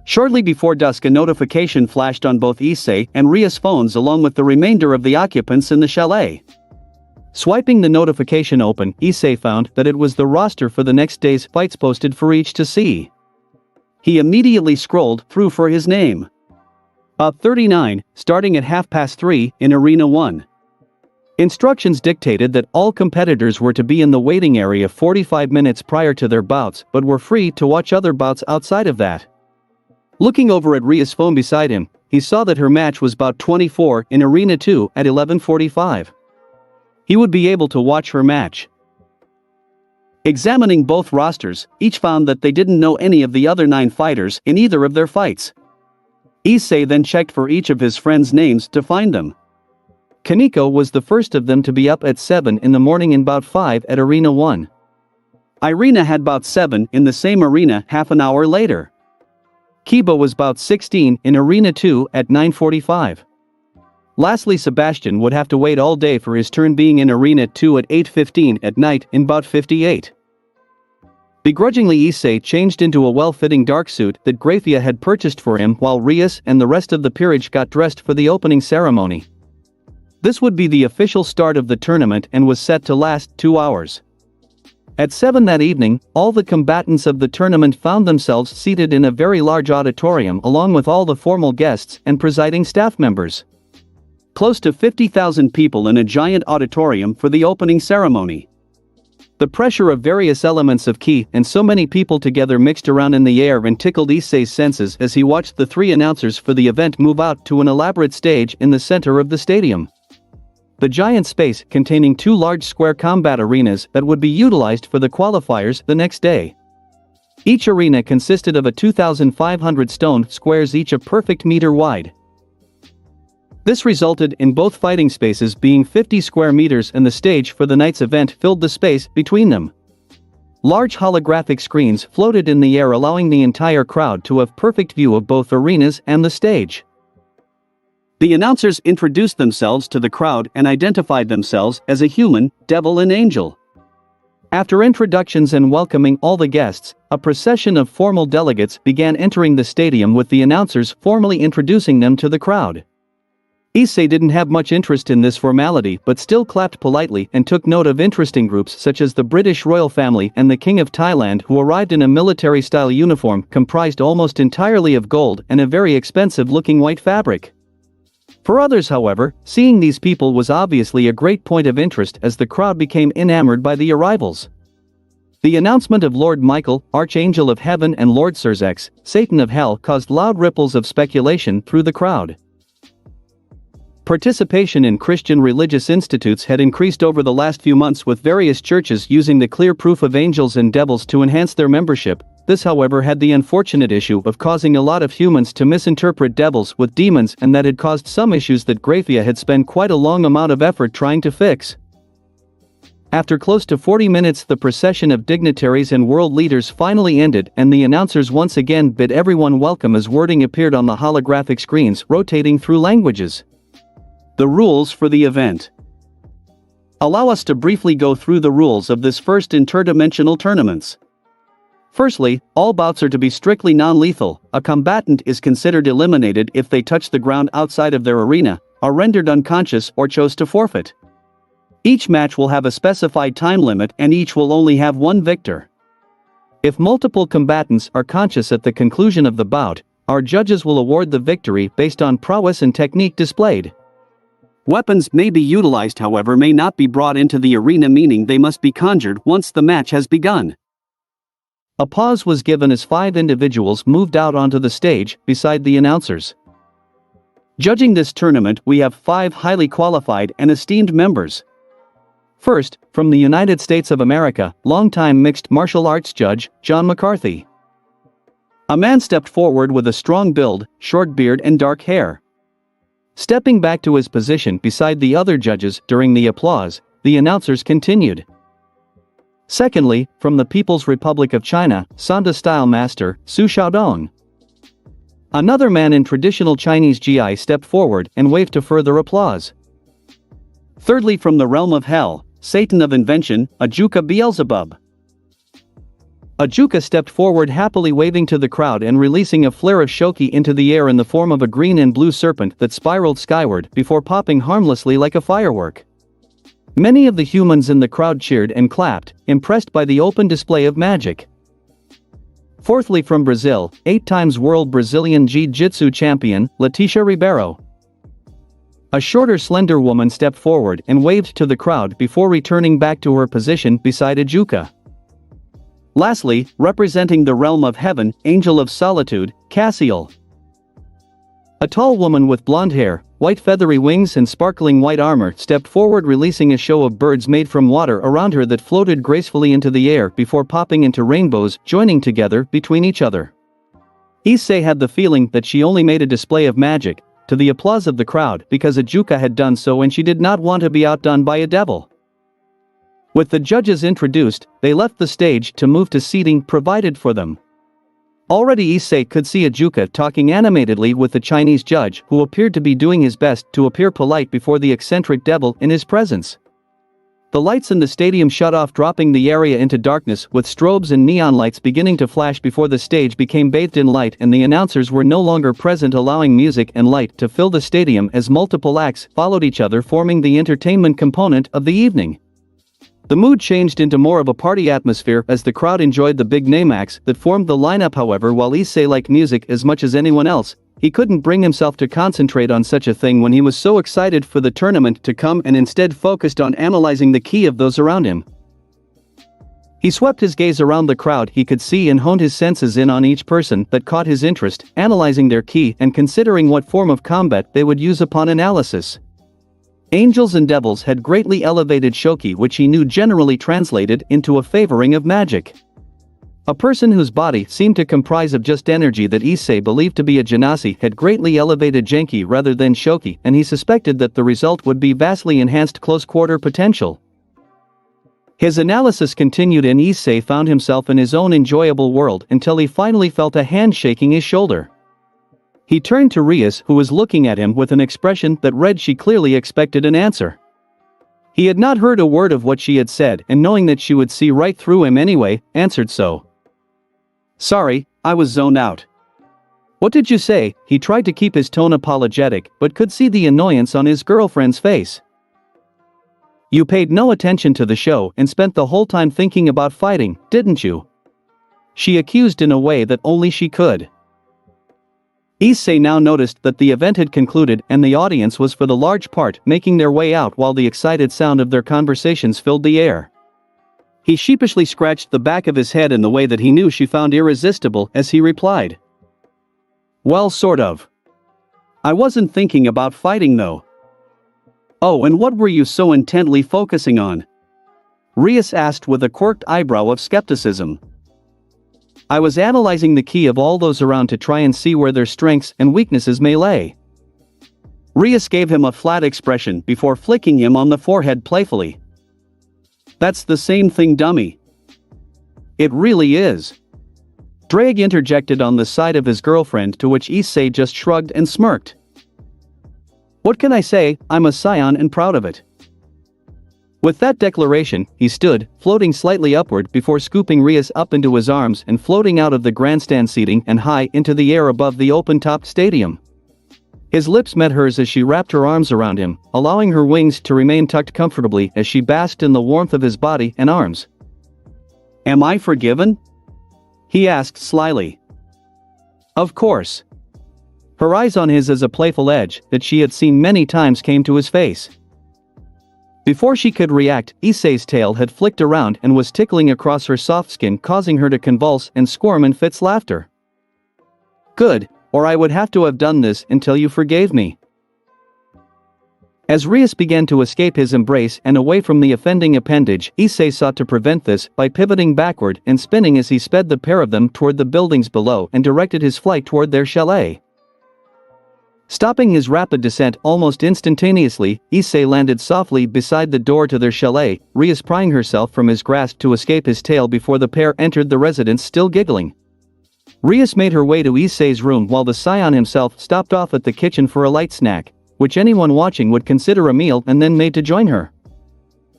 S1: Shortly before dusk, a notification flashed on both Issei and Rias' phones along with the remainder of the occupants in the chalet. Swiping the notification open, Issei found that it was the roster for the next day's fights posted for each to see. He immediately scrolled through for his name. 39, starting at 3:30 in Arena 1. Instructions dictated that all competitors were to be in the waiting area 45 minutes prior to their bouts, but were free to watch other bouts outside of that. Looking over at Ria's phone beside him, he saw that her match was bout 24 in Arena 2 at 11:45. He would be able to watch her match. Examining both rosters, each found that they didn't know any of the other 9 fighters in either of their fights. Issei then checked for each of his friends' names to find them. Kaneko was the first of them to be up at 7 in the morning and bout 5 at Arena 1. Irina had bout 7 in the same arena half an hour later. Kiba was bout 16 in Arena 2 at 9:45. Lastly, Sebastian would have to wait all day for his turn, being in Arena 2 at 8:15 at night in bout 58. Begrudgingly, Issei changed into a well-fitting dark suit that Grafia had purchased for him, while Rias and the rest of the peerage got dressed for the opening ceremony. This would be the official start of the tournament and was set to last 2 hours. At 7 that evening, all the combatants of the tournament found themselves seated in a very large auditorium along with all the formal guests and presiding staff members. Close to 50,000 people in a giant auditorium for the opening ceremony. The pressure of various elements of ki and so many people together mixed around in the air and tickled Issei's senses as he watched the 3 announcers for the event move out to an elaborate stage in the center of the stadium. The giant space containing 2 large square combat arenas that would be utilized for the qualifiers the next day. Each arena consisted of a 2,500 stone squares, each a perfect meter wide. This resulted in both fighting spaces being 50 square meters, and the stage for the night's event filled the space between them. Large holographic screens floated in the air, allowing the entire crowd to have perfect view of both arenas and the stage. The announcers introduced themselves to the crowd and identified themselves as a human, devil and angel. After introductions and welcoming all the guests, a procession of formal delegates began entering the stadium, with the announcers formally introducing them to the crowd. Issei didn't have much interest in this formality, but still clapped politely and took note of interesting groups such as the British royal family and the King of Thailand, who arrived in a military-style uniform comprised almost entirely of gold and a very expensive-looking white fabric. For others, however, seeing these people was obviously a great point of interest as the crowd became enamored by the arrivals. The announcement of Lord Michael, Archangel of Heaven, and Lord Serzex, Satan of Hell, caused loud ripples of speculation through the crowd. Participation in Christian religious institutes had increased over the last few months, with various churches using the clear proof of angels and devils to enhance their membership. This, however, had the unfortunate issue of causing a lot of humans to misinterpret devils with demons, and that had caused some issues that Grafia had spent quite a long amount of effort trying to fix. After close to 40 minutes, the procession of dignitaries and world leaders finally ended, and the announcers once again bid everyone welcome as wording appeared on the holographic screens rotating through languages. The rules for the event. Allow us to briefly go through the rules of this first interdimensional tournaments. Firstly, all bouts are to be strictly non-lethal. A combatant is considered eliminated if they touch the ground outside of their arena, are rendered unconscious, or chose to forfeit. Each match will have a specified time limit, and each will only have one victor. If multiple combatants are conscious at the conclusion of the bout, our judges will award the victory based on prowess and technique displayed. Weapons may be utilized, however may not be brought into the arena, meaning they must be conjured once the match has begun. A pause was given as 5 individuals moved out onto the stage beside the announcers. Judging this tournament, we have 5 highly qualified and esteemed members. First, from the United States of America, longtime mixed martial arts judge, John McCarthy. A man stepped forward with a strong build, short beard and dark hair. Stepping back to his position beside the other judges during the applause, the announcers continued. Secondly, from the People's Republic of China, Sanda Style Master, Su Xiaodong. Another man in traditional Chinese gi stepped forward and waved to further applause. Thirdly, from the realm of hell, Satan of Invention, Ajuka Beelzebub. Ajuka stepped forward, happily waving to the crowd and releasing a flare of shoki into the air in the form of a green and blue serpent that spiraled skyward before popping harmlessly like a firework. Many of the humans in the crowd cheered and clapped, impressed by the open display of magic. Fourthly, from Brazil, 8 times world Brazilian Jiu-Jitsu champion, Leticia Ribeiro. A shorter, slender woman stepped forward and waved to the crowd before returning back to her position beside Ajuka. Lastly, representing the realm of heaven, Angel of Solitude, Cassiel. A tall woman with blonde hair, white feathery wings and sparkling white armor stepped forward, releasing a show of birds made from water around her that floated gracefully into the air before popping into rainbows, joining together between each other. Issei had the feeling that she only made a display of magic, to the applause of the crowd, because Ajuka had done so and she did not want to be outdone by a devil. With the judges introduced, they left the stage to move to seating provided for them. Already Issei could see Ajuka talking animatedly with the Chinese judge, who appeared to be doing his best to appear polite before the eccentric devil in his presence. The lights in the stadium shut off, dropping the area into darkness, with strobes and neon lights beginning to flash before the stage became bathed in light and the announcers were no longer present, allowing music and light to fill the stadium as multiple acts followed each other, forming the entertainment component of the evening. The mood changed into more of a party atmosphere as the crowd enjoyed the big-name acts that formed the lineup. However, while Issei liked music as much as anyone else, he couldn't bring himself to concentrate on such a thing when he was so excited for the tournament to come and instead focused on analyzing the ki of those around him. He swept his gaze around the crowd he could see and honed his senses in on each person that caught his interest, analyzing their ki and considering what form of combat they would use upon analysis. Angels and devils had greatly elevated shoki, which he knew generally translated into a favoring of magic. A person whose body seemed to comprise of just energy that Issei believed to be a genasi had greatly elevated genki rather than shoki, and he suspected that the result would be vastly enhanced close-quarter potential. His analysis continued and Issei found himself in his own enjoyable world until he finally felt a hand shaking his shoulder. He turned to Rias, who was looking at him with an expression that read she clearly expected an answer. He had not heard a word of what she had said, and knowing that she would see right through him anyway, answered so. "Sorry, I was zoned out." "What did you say?" He tried to keep his tone apologetic, but could see the annoyance on his girlfriend's face. "You paid no attention to the show and spent the whole time thinking about fighting, didn't you?" she accused in a way that only she could. Issei now noticed that the event had concluded and the audience was for the large part making their way out while the excited sound of their conversations filled the air. He sheepishly scratched the back of his head in the way that he knew she found irresistible as he replied. "Well, sort of. I wasn't thinking about fighting though." "Oh, and what were you so intently focusing on?" Rias asked with a quirked eyebrow of skepticism. "I was analyzing the ki of all those around to try and see where their strengths and weaknesses may lay." Rias gave him a flat expression before flicking him on the forehead playfully. "That's the same thing, dummy." "It really is." Drag interjected on the side of his girlfriend, to which Issei just shrugged and smirked. "What can I say, I'm a saiyan and proud of it." With that declaration, he stood, floating slightly upward before scooping Rias up into his arms and floating out of the grandstand seating and high into the air above the open-topped stadium. His lips met hers as she wrapped her arms around him, allowing her wings to remain tucked comfortably as she basked in the warmth of his body and arms. "Am I forgiven?" he asked slyly. "Of course." Her eyes on his as a playful edge that she had seen many times came to his face. Before she could react, Issei's tail had flicked around and was tickling across her soft skin, causing her to convulse and squirm in fits laughter. "Good, or I would have to have done this until you forgave me." As Rias began to escape his embrace and away from the offending appendage, Issei sought to prevent this by pivoting backward and spinning as he sped the pair of them toward the buildings below and directed his flight toward their chalet. Stopping his rapid descent almost instantaneously, Issei landed softly beside the door to their chalet, Rias prying herself from his grasp to escape his tail before the pair entered the residence, still giggling. Rias made her way to Issei's room while the scion himself stopped off at the kitchen for a light snack, which anyone watching would consider a meal, and then made to join her.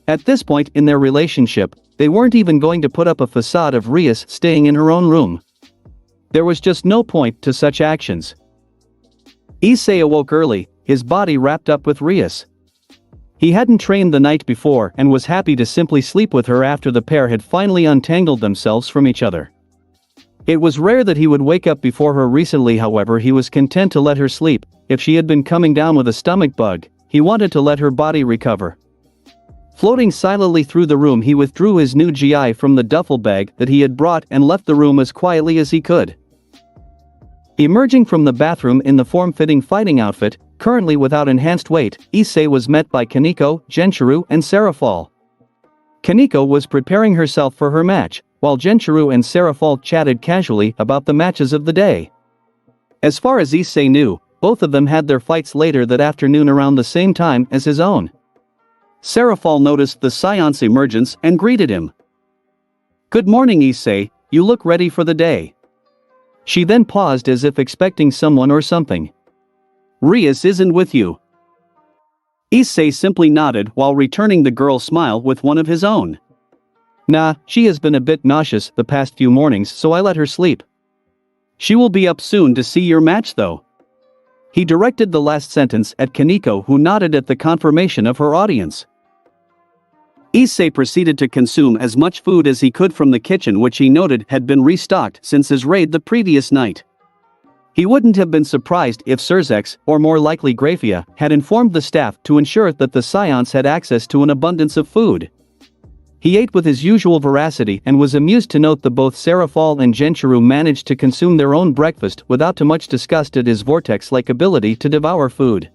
S1: At this point in their relationship, they weren't even going to put up a facade of Rias staying in her own room. There was just no point to such actions. Issei awoke early, his body wrapped up with Rias. He hadn't trained the night before and was happy to simply sleep with her after the pair had finally untangled themselves from each other. It was rare that he would wake up before her recently, however he was content to let her sleep. If she had been coming down with a stomach bug, he wanted to let her body recover. Floating silently through the room, he withdrew his new GI from the duffel bag that he had brought and left the room as quietly as he could. Emerging from the bathroom in the form-fitting fighting outfit, currently without enhanced weight, Issei was met by Kaneko, Genshiro and Serafal. Kaneko was preparing herself for her match, while Genshiro and Serafal chatted casually about the matches of the day. As far as Issei knew, both of them had their fights later that afternoon around the same time as his own. Serafal noticed the scion's emergence and greeted him. "Good morning, Issei, you look ready for the day." She then paused as if expecting someone or something. "Rias isn't with you." Issei simply nodded while returning the girl's smile with one of his own. Nah, she has been a bit nauseous the past few mornings, so I let her sleep. She will be up soon to see your match though. He directed the last sentence at Kaneko, who nodded at the confirmation of her audience. Issei proceeded to consume as much food as he could from the kitchen, which he noted had been restocked since his raid the previous night. He wouldn't have been surprised if Surzex, or more likely Grafia, had informed the staff to ensure that the Saiyans had access to an abundance of food. He ate with his usual voracity and was amused to note that both Serafal and Genshiru managed to consume their own breakfast without too much disgust at his vortex-like ability to devour food.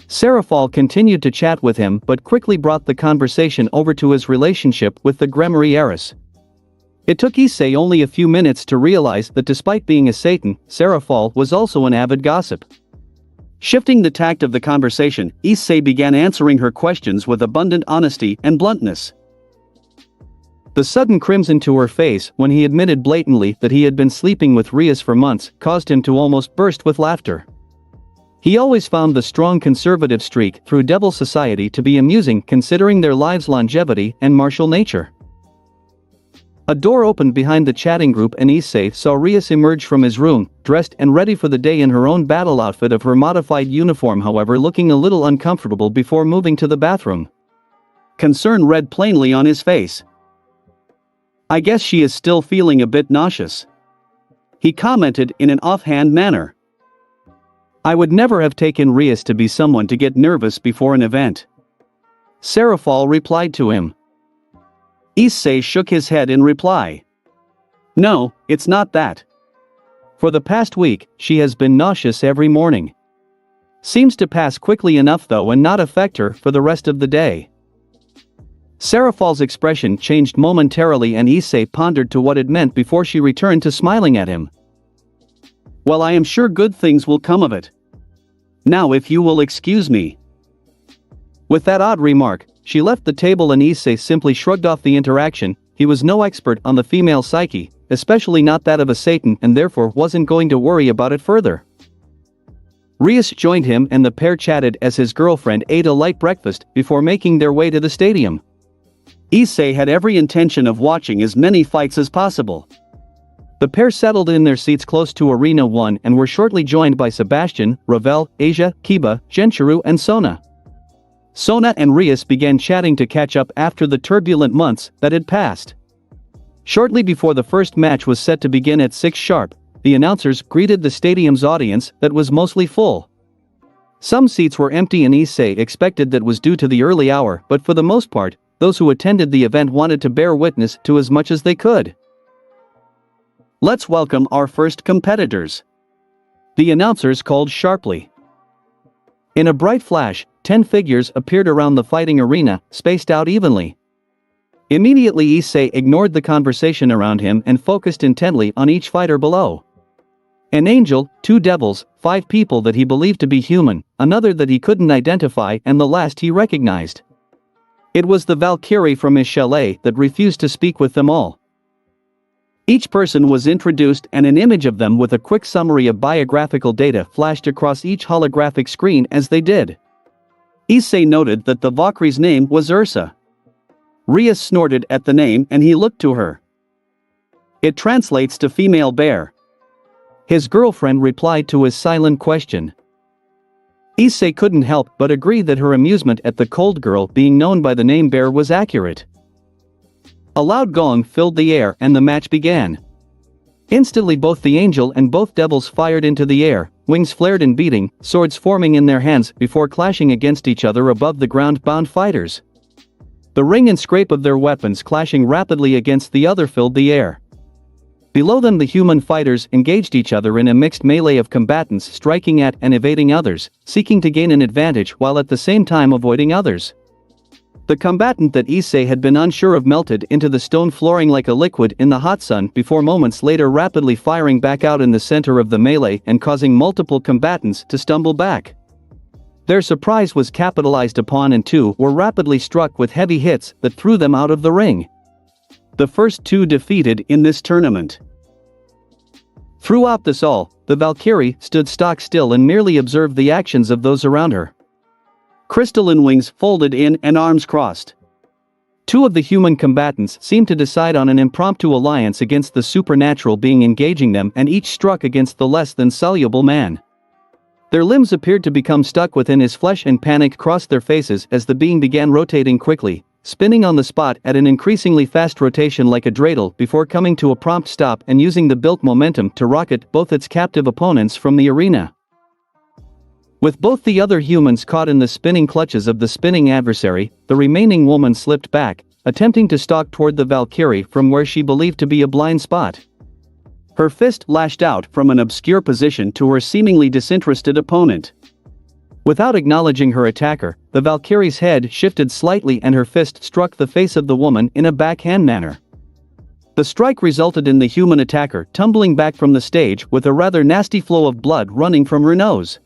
S1: Serafal continued to chat with him but quickly brought the conversation over to his relationship with the Gremory heiress. It took Issei only a few minutes to realize that despite being a Satan, Serafal was also an avid gossip. Shifting the tact of the conversation, Issei began answering her questions with abundant honesty and bluntness. The sudden crimson to her face when he admitted blatantly that he had been sleeping with Rias for months caused him to almost burst with laughter. He always found the strong conservative streak through Devil Society to be amusing considering their lives' longevity and martial nature. A door opened behind the chatting group and Issei saw Rias emerge from his room, dressed and ready for the day in her own battle outfit of her modified uniform, however looking a little uncomfortable before moving to the bathroom. Concern read plainly on his face. I guess she is still feeling a bit nauseous, he commented in an offhand manner. I would never have taken Rias to be someone to get nervous before an event, Serafal replied to him. Issei shook his head in reply. No, it's not that. For the past week, she has been nauseous every morning. Seems to pass quickly enough though and not affect her for the rest of the day. Serafal's expression changed momentarily and Issei pondered to what it meant before she returned to smiling at him. Well, I am sure good things will come of it. Now if you will excuse me. With that odd remark, she left the table and Issei simply shrugged off the interaction. He was no expert on the female psyche, especially not that of a Satan, and therefore wasn't going to worry about it further. Rias joined him and the pair chatted as his girlfriend ate a light breakfast before making their way to the stadium. Issei had every intention of watching as many fights as possible. The pair settled in their seats close to Arena 1 and were shortly joined by Sebastian, Ravel, Asia, Kiba, Genshiru and Sona. Sona and Rias began chatting to catch up after the turbulent months that had passed. Shortly before the first match was set to begin at 6 sharp, the announcers greeted the stadium's audience that was mostly full. Some seats were empty and Issei expected that was due to the early hour, but for the most part, those who attended the event wanted to bear witness to as much as they could. Let's welcome our first competitors, the announcers called sharply. In a bright flash, 10 figures appeared around the fighting arena, spaced out evenly. Immediately Issei ignored the conversation around him and focused intently on each fighter below. An angel, 2 devils, 5 people that he believed to be human, another that he couldn't identify, and the last he recognized. It was the Valkyrie from his chalet that refused to speak with them all. Each person was introduced and an image of them with a quick summary of biographical data flashed across each holographic screen as they did. Issei noted that the Valkyrie's name was Ursa. Rias snorted at the name and he looked to her. It translates to female bear. His girlfriend replied to his silent question. Issei couldn't help but agree that her amusement at the cold girl being known by the name Bear was accurate. A loud gong filled the air and the match began. Instantly both the angel and both devils fired into the air, wings flared and beating, swords forming in their hands before clashing against each other above the ground-bound fighters. The ring and scrape of their weapons clashing rapidly against the other filled the air. Below them the human fighters engaged each other in a mixed melee of combatants striking at and evading others, seeking to gain an advantage while at the same time avoiding others. The combatant that Issei had been unsure of melted into the stone flooring like a liquid in the hot sun before moments later rapidly firing back out in the center of the melee and causing multiple combatants to stumble back. Their surprise was capitalized upon and 2 were rapidly struck with heavy hits that threw them out of the ring. The first 2 defeated in this tournament. Throughout this all, the Valkyrie stood stock still and merely observed the actions of those around her. crystalline wings folded in and arms crossed. Two of the human combatants seemed to decide on an impromptu alliance against the supernatural being engaging them, and each struck against the less than soluble man. Their limbs appeared to become stuck within his flesh, and panic crossed their faces as the being began rotating quickly, spinning on the spot at an increasingly fast rotation like a dreidel before coming to a prompt stop and using the built momentum to rocket both its captive opponents from the arena. With both the other humans caught in the spinning clutches of the spinning adversary, the remaining woman slipped back, attempting to stalk toward the Valkyrie from where she believed to be a blind spot. Her fist lashed out from an obscure position to her seemingly disinterested opponent. Without acknowledging her attacker, the Valkyrie's head shifted slightly and her fist struck the face of the woman in a backhand manner. The strike resulted in the human attacker tumbling back from the stage with a rather nasty flow of blood running from her nose.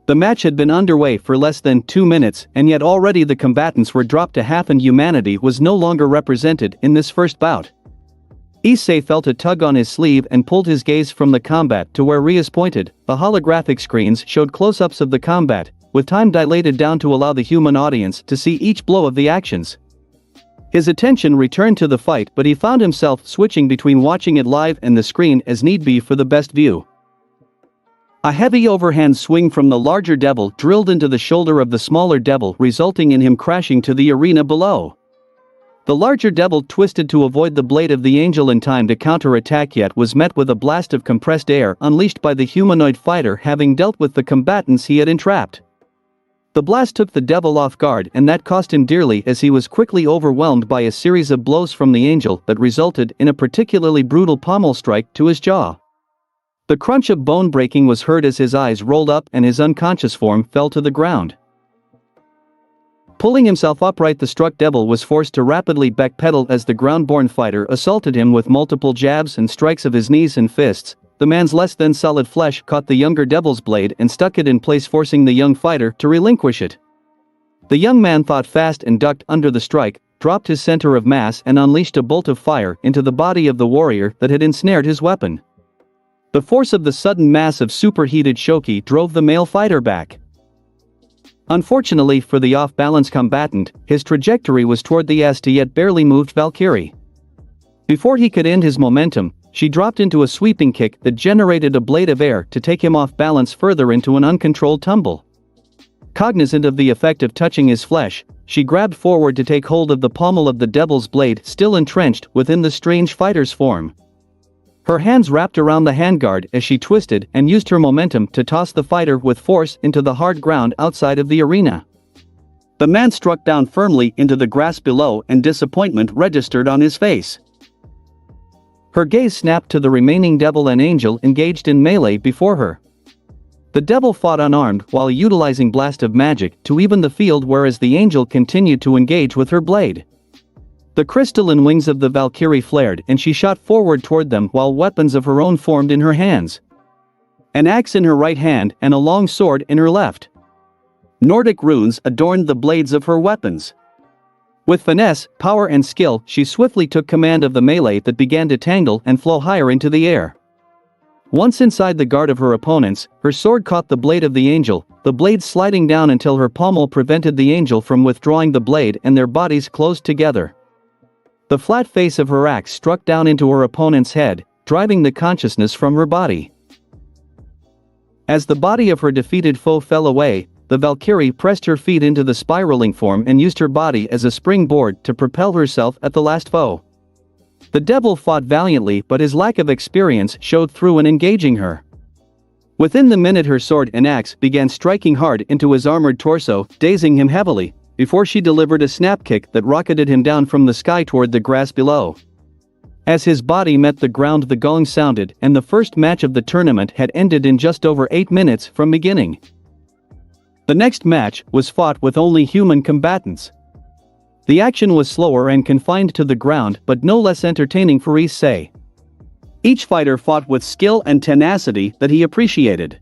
S1: The match had been underway for less than 2 minutes, and yet already the combatants were dropped to half and humanity was no longer represented in this first bout. Issei felt a tug on his sleeve and pulled his gaze from the combat to where Rias pointed. The holographic screens showed close-ups of the combat, with time dilated down to allow the human audience to see each blow of the actions. His attention returned to the fight, but he found himself switching between watching it live and the screen as need be for the best view. A heavy overhand swing from the larger devil drilled into the shoulder of the smaller devil, resulting in him crashing to the arena below. The larger devil twisted to avoid the blade of the angel in time to counter-attack, yet was met with a blast of compressed air unleashed by the humanoid fighter, having dealt with the combatants he had entrapped. The blast took the devil off guard, and that cost him dearly as he was quickly overwhelmed by a series of blows from the angel that resulted in a particularly brutal pommel strike to his jaw. The crunch of bone breaking was heard as his eyes rolled up and his unconscious form fell to the ground. Pulling himself upright, the struck devil was forced to rapidly backpedal as the ground-born fighter assaulted him with multiple jabs and strikes of his knees and fists. The man's less than solid flesh caught the younger devil's blade and stuck it in place, forcing the young fighter to relinquish it. The young man thought fast and ducked under the strike, dropped his center of mass and unleashed a bolt of fire into the body of the warrior that had ensnared his weapon. The force of the sudden mass of superheated shoki drove the male fighter back. Unfortunately for the off-balance combatant, his trajectory was toward the yet barely moved Valkyrie. Before he could end his momentum, she dropped into a sweeping kick that generated a blade of air to take him off balance further into an uncontrolled tumble. Cognizant of the effect of touching his flesh, she grabbed forward to take hold of the pommel of the devil's blade still entrenched within the strange fighter's form. Her hands wrapped around the handguard as she twisted and used her momentum to toss the fighter with force into the hard ground outside of the arena. The man struck down firmly into the grass below, and disappointment registered on his face. Her gaze snapped to the remaining devil and angel engaged in melee before her. The devil fought unarmed while utilizing blast of magic to even the field, whereas the angel continued to engage with her blade. The crystalline wings of the Valkyrie flared and she shot forward toward them while weapons of her own formed in her hands. An axe in her right hand and a long sword in her left. Nordic runes adorned the blades of her weapons. With finesse, power and skill, she swiftly took command of the melee that began to tangle and flow higher into the air. Once inside the guard of her opponents, her sword caught the blade of the angel, the blade sliding down until her pommel prevented the angel from withdrawing the blade and their bodies closed together. The flat face of her axe struck down into her opponent's head, driving the consciousness from her body. As the body of her defeated foe fell away, the Valkyrie pressed her feet into the spiraling form and used her body as a springboard to propel herself at the last foe. The devil fought valiantly, but his lack of experience showed through in engaging her. Within the minute, her sword and axe began striking hard into his armored torso, dazing him heavily, before she delivered a snap kick that rocketed him down from the sky toward the grass below. As his body met the ground, the gong sounded, and the first match of the tournament had ended in just over 8 minutes from beginning. The next match was fought with only human combatants. The action was slower and confined to the ground, but no less entertaining for Issei. Each fighter fought with skill and tenacity that he appreciated.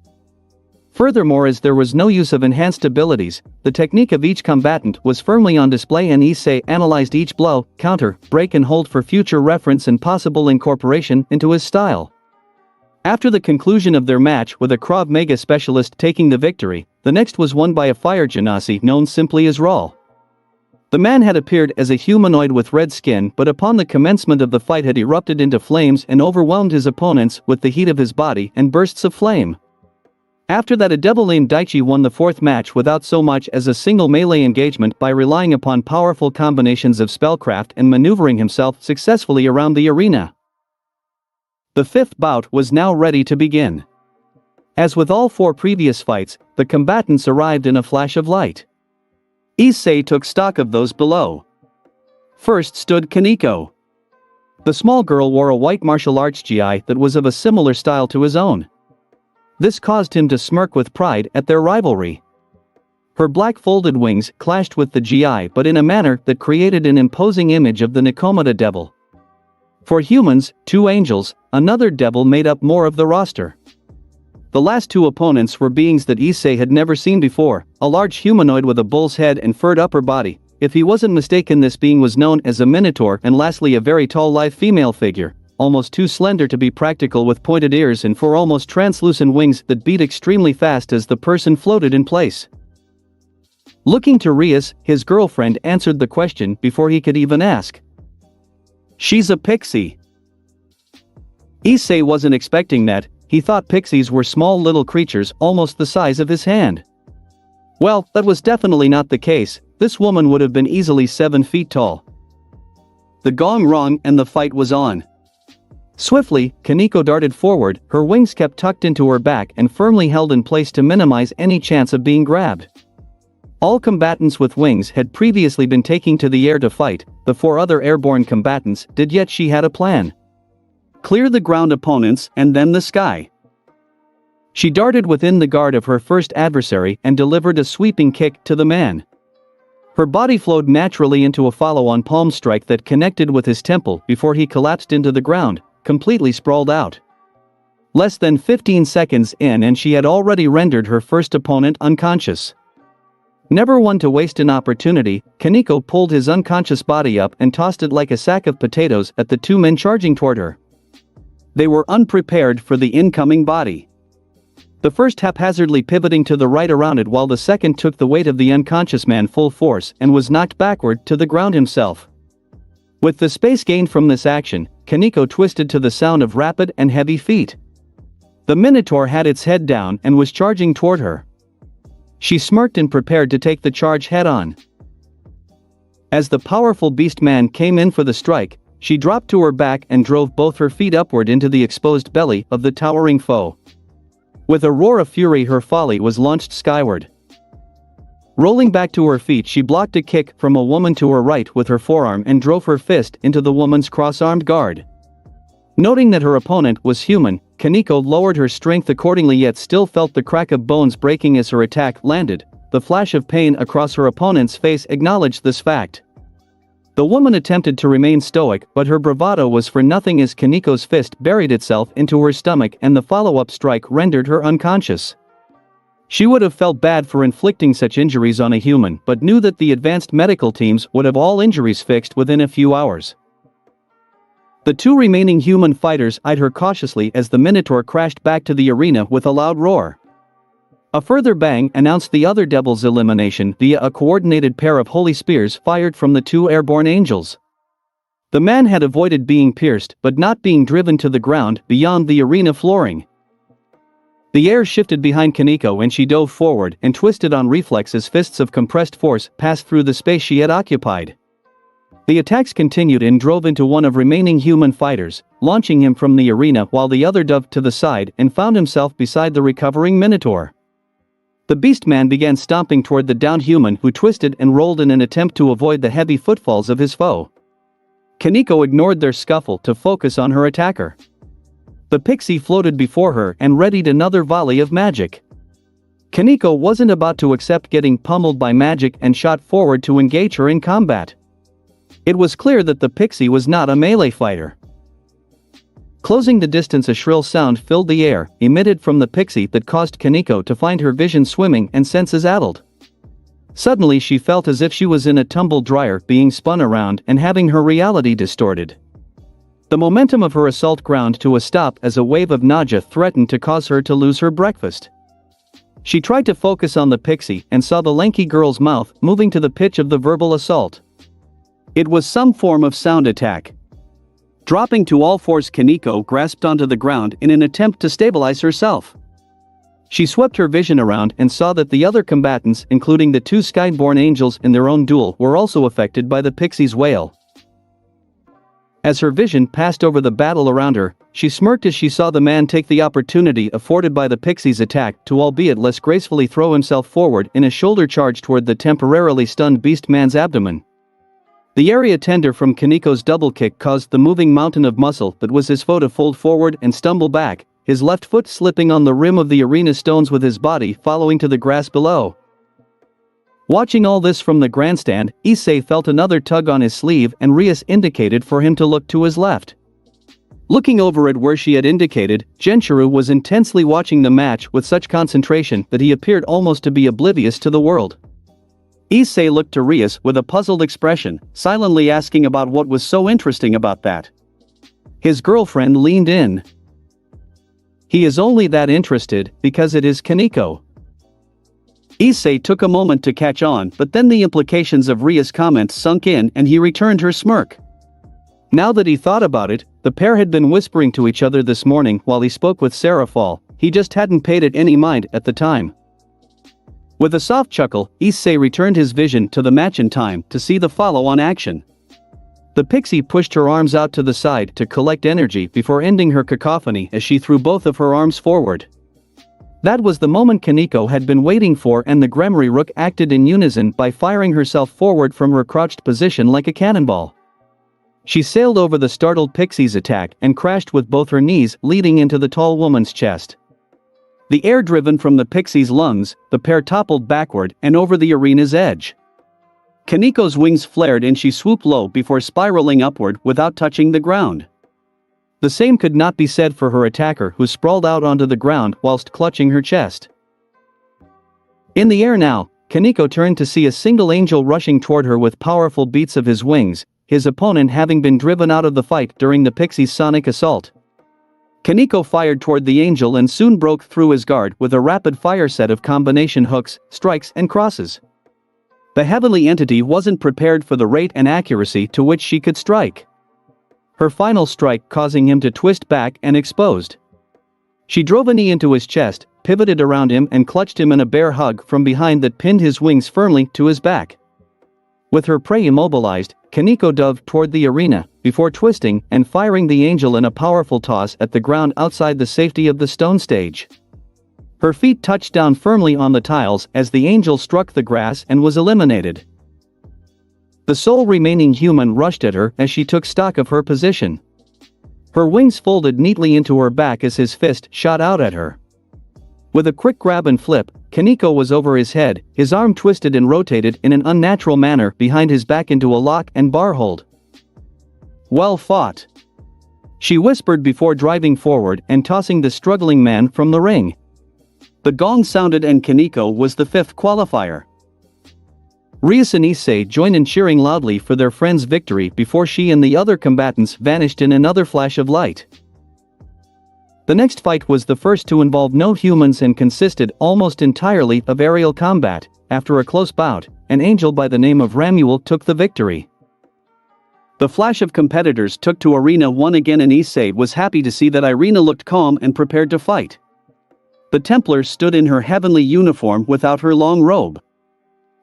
S1: Furthermore, as there was no use of enhanced abilities, the technique of each combatant was firmly on display, and Issei analyzed each blow, counter, break and hold for future reference and possible incorporation into his style. After the conclusion of their match, with a Krav Maga specialist taking the victory, the next was won by a fire genasi known simply as Raul. The man had appeared as a humanoid with red skin, but upon the commencement of the fight had erupted into flames and overwhelmed his opponents with the heat of his body and bursts of flame. After that, a devil named Daichi won the fourth match without so much as a single melee engagement by relying upon powerful combinations of spellcraft and maneuvering himself successfully around the arena. The fifth bout was now ready to begin. As with all four previous fights, the combatants arrived in a flash of light. Issei took stock of those below. First stood Kaneko. The small girl wore a white martial arts gi that was of a similar style to his own. This caused him to smirk with pride at their rivalry. Her black folded wings clashed with the gi, but in a manner that created an imposing image of the Nikomata devil. For humans, two angels, another devil made up more of the roster. The last two opponents were beings that Issei had never seen before, a large humanoid with a bull's head and furred upper body. If he wasn't mistaken, this being was known as a minotaur, and lastly a very tall live female figure, almost too slender to be practical, with pointed ears and four almost translucent wings that beat extremely fast as the person floated in place. Looking to Rias, his girlfriend answered the question before he could even ask. "She's a pixie." Issei wasn't expecting that. He thought pixies were small little creatures almost the size of his hand. Well, that was definitely not the case. This woman would have been easily 7 feet tall. The gong rang and the fight was on. Swiftly, Kaneko darted forward, her wings kept tucked into her back and firmly held in place to minimize any chance of being grabbed. All combatants with wings had previously been taking to the air to fight. The four other airborne combatants did, yet she had a plan. Clear the ground opponents and then the sky. She darted within the guard of her first adversary and delivered a sweeping kick to the man. Her body flowed naturally into a follow-on palm strike that connected with his temple before he collapsed into the ground, completely sprawled out. Less than 15 seconds in and she had already rendered her first opponent unconscious. Never one to waste an opportunity, Kaneko pulled his unconscious body up and tossed it like a sack of potatoes at the two men charging toward her. They were unprepared for the incoming body. The first haphazardly pivoting to the right around it, while the second took the weight of the unconscious man full force and was knocked backward to the ground himself. With the space gained from this action, Kaneko twisted to the sound of rapid and heavy feet. The Minotaur had its head down and was charging toward her. She smirked and prepared to take the charge head-on. As the powerful beast man came in for the strike, she dropped to her back and drove both her feet upward into the exposed belly of the towering foe. With a roar of fury, her folly was launched skyward. Rolling back to her feet, she blocked a kick from a woman to her right with her forearm and drove her fist into the woman's cross-armed guard. Noting that her opponent was human, Kaneko lowered her strength accordingly, yet still felt the crack of bones breaking as her attack landed. The flash of pain across her opponent's face acknowledged this fact. The woman attempted to remain stoic, but her bravado was for nothing as Kaneko's fist buried itself into her stomach and the follow-up strike rendered her unconscious. She would have felt bad for inflicting such injuries on a human, but knew that the advanced medical teams would have all injuries fixed within a few hours. The two remaining human fighters eyed her cautiously as the Minotaur crashed back to the arena with a loud roar. A further bang announced the other devil's elimination via a coordinated pair of holy spears fired from the two airborne angels. The man had avoided being pierced but not being driven to the ground beyond the arena flooring. The air shifted behind Kaneko and she dove forward and twisted on reflex as fists of compressed force passed through the space she had occupied. The attacks continued and drove into one of remaining human fighters, launching him from the arena while the other dove to the side and found himself beside the recovering Minotaur. The beast man began stomping toward the downed human, who twisted and rolled in an attempt to avoid the heavy footfalls of his foe. Kaneko ignored their scuffle to focus on her attacker. The pixie floated before her and readied another volley of magic. Kaneko wasn't about to accept getting pummeled by magic and shot forward to engage her in combat. It was clear that the pixie was not a melee fighter. Closing the distance, a shrill sound filled the air, emitted from the pixie, that caused Kaneko to find her vision swimming and senses addled. Suddenly she felt as if she was in a tumble dryer, being spun around and having her reality distorted. The momentum of her assault ground to a stop as a wave of nausea threatened to cause her to lose her breakfast. She tried to focus on the pixie and saw the lanky girl's mouth moving to the pitch of the verbal assault. It was some form of sound attack. Dropping to all fours, Kaneko grasped onto the ground in an attempt to stabilize herself. She swept her vision around and saw that the other combatants, including the two skyborn angels in their own duel, were also affected by the pixie's wail. As her vision passed over the battle around her, she smirked as she saw the man take the opportunity afforded by the pixie's attack to, albeit less gracefully, throw himself forward in a shoulder charge toward the temporarily stunned beast man's abdomen. The area tender from Kaneko's double kick caused the moving mountain of muscle that was his foe to fold forward and stumble back, his left foot slipping on the rim of the arena stones with his body following to the grass below. Watching all this from the grandstand, Issei felt another tug on his sleeve and Rias indicated for him to look to his left. Looking over at where she had indicated, Genshiro was intensely watching the match with such concentration that he appeared almost to be oblivious to the world. Issei looked to Rias with a puzzled expression, silently asking about what was so interesting about that. His girlfriend leaned in. He is only that interested because it is Kaneko. Issei took a moment to catch on, but then the implications of Ria's comments sunk in and he returned her smirk. Now that he thought about it, the pair had been whispering to each other this morning while he spoke with Seraphal. He just hadn't paid it any mind at the time. With a soft chuckle, Issei returned his vision to the match in time to see the follow-on action. The pixie pushed her arms out to the side to collect energy before ending her cacophony as she threw both of her arms forward. That was the moment Kaneko had been waiting for, and the Gremory Rook acted in unison by firing herself forward from her crouched position like a cannonball. She sailed over the startled pixie's attack and crashed with both her knees leading into the tall woman's chest. The air driven from the pixie's lungs, the pair toppled backward and over the arena's edge. Kaneko's wings flared and she swooped low before spiraling upward without touching the ground. The same could not be said for her attacker, who sprawled out onto the ground whilst clutching her chest. In the air now, Kaneko turned to see a single angel rushing toward her with powerful beats of his wings, his opponent having been driven out of the fight during the pixie's sonic assault. Kaneko fired toward the angel and soon broke through his guard with a rapid-fire set of combination hooks, strikes and crosses. The heavenly entity wasn't prepared for the rate and accuracy to which she could strike. Her final strike causing him to twist back and exposed. She drove a knee into his chest, pivoted around him and clutched him in a bear hug from behind that pinned his wings firmly to his back. With her prey immobilized, Kaneko dove toward the arena, before twisting and firing the angel in a powerful toss at the ground outside the safety of the stone stage. Her feet touched down firmly on the tiles as the angel struck the grass and was eliminated. The sole remaining human rushed at her as she took stock of her position. Her wings folded neatly into her back as his fist shot out at her. With a quick grab and flip, Kaneko was over his head, his arm twisted and rotated in an unnatural manner behind his back into a lock and bar hold. "Well fought," she whispered before driving forward and tossing the struggling man from the ring. The gong sounded and Kaneko was the fifth qualifier. Rias and Issei joined in cheering loudly for their friend's victory before she and the other combatants vanished in another flash of light. The next fight was the first to involve no humans and consisted almost entirely of aerial combat. After a close bout, an angel by the name of Ramuel took the victory. The flash of competitors took to Arena 1 again and Issei was happy to see that Irina looked calm and prepared to fight. The Templar stood in her heavenly uniform without her long robe.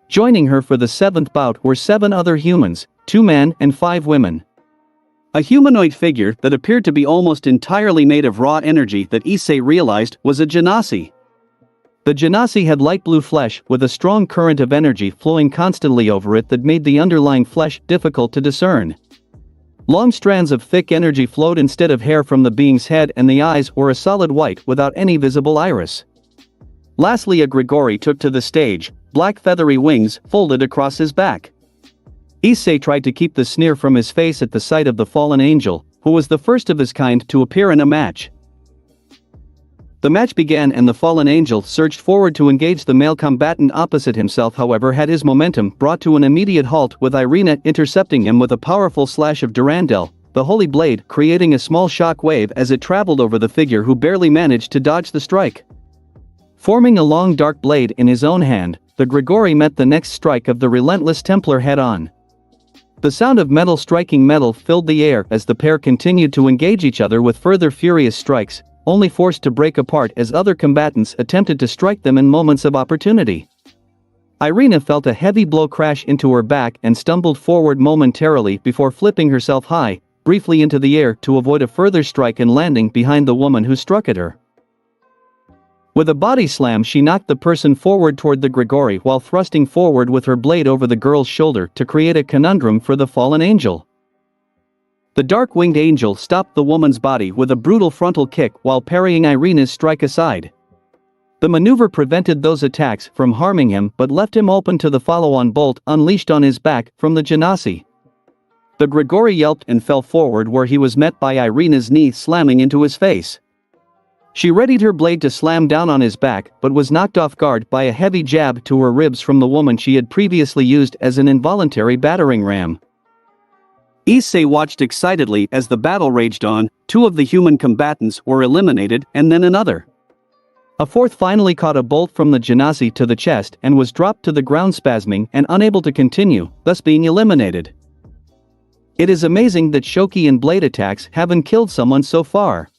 S1: Joining her for the seventh bout were 7 other humans, 2 men and 5 women. A humanoid figure that appeared to be almost entirely made of raw energy that Issei realized was a genasi. The genasi had light blue flesh with a strong current of energy flowing constantly over it that made the underlying flesh difficult to discern. Long strands of thick energy flowed instead of hair from the being's head, and the eyes were a solid white without any visible iris. Lastly, a Grigori took to the stage, black feathery wings folded across his back. Issei tried to keep the sneer from his face at the sight of the fallen angel, who was the first of his kind to appear in a match. The match began and the fallen angel surged forward to engage the male combatant opposite himself, however had his momentum brought to an immediate halt with Irina intercepting him with a powerful slash of Durandal, the holy blade creating a small shock wave as it traveled over the figure who barely managed to dodge the strike. Forming a long dark blade in his own hand, the Grigori met the next strike of the relentless Templar head-on. The sound of metal striking metal filled the air as the pair continued to engage each other with further furious strikes, only forced to break apart as other combatants attempted to strike them in moments of opportunity. Irina felt a heavy blow crash into her back and stumbled forward momentarily before flipping herself high, briefly into the air to avoid a further strike and landing behind the woman who struck at her. With a body slam, she knocked the person forward toward the Grigori while thrusting forward with her blade over the girl's shoulder to create a conundrum for the fallen angel. The dark-winged angel stopped the woman's body with a brutal frontal kick while parrying Irina's strike aside. The maneuver prevented those attacks from harming him but left him open to the follow-on bolt unleashed on his back from the genasi. The Grigori yelped and fell forward where he was met by Irina's knee slamming into his face. She readied her blade to slam down on his back but was knocked off guard by a heavy jab to her ribs from the woman she had previously used as an involuntary battering ram. Issei watched excitedly as the battle raged on. Two of the human combatants were eliminated and then another. A fourth finally caught a bolt from the genasi to the chest and was dropped to the ground spasming and unable to continue, thus being eliminated. It is amazing that Shoki and blade attacks haven't killed someone so far.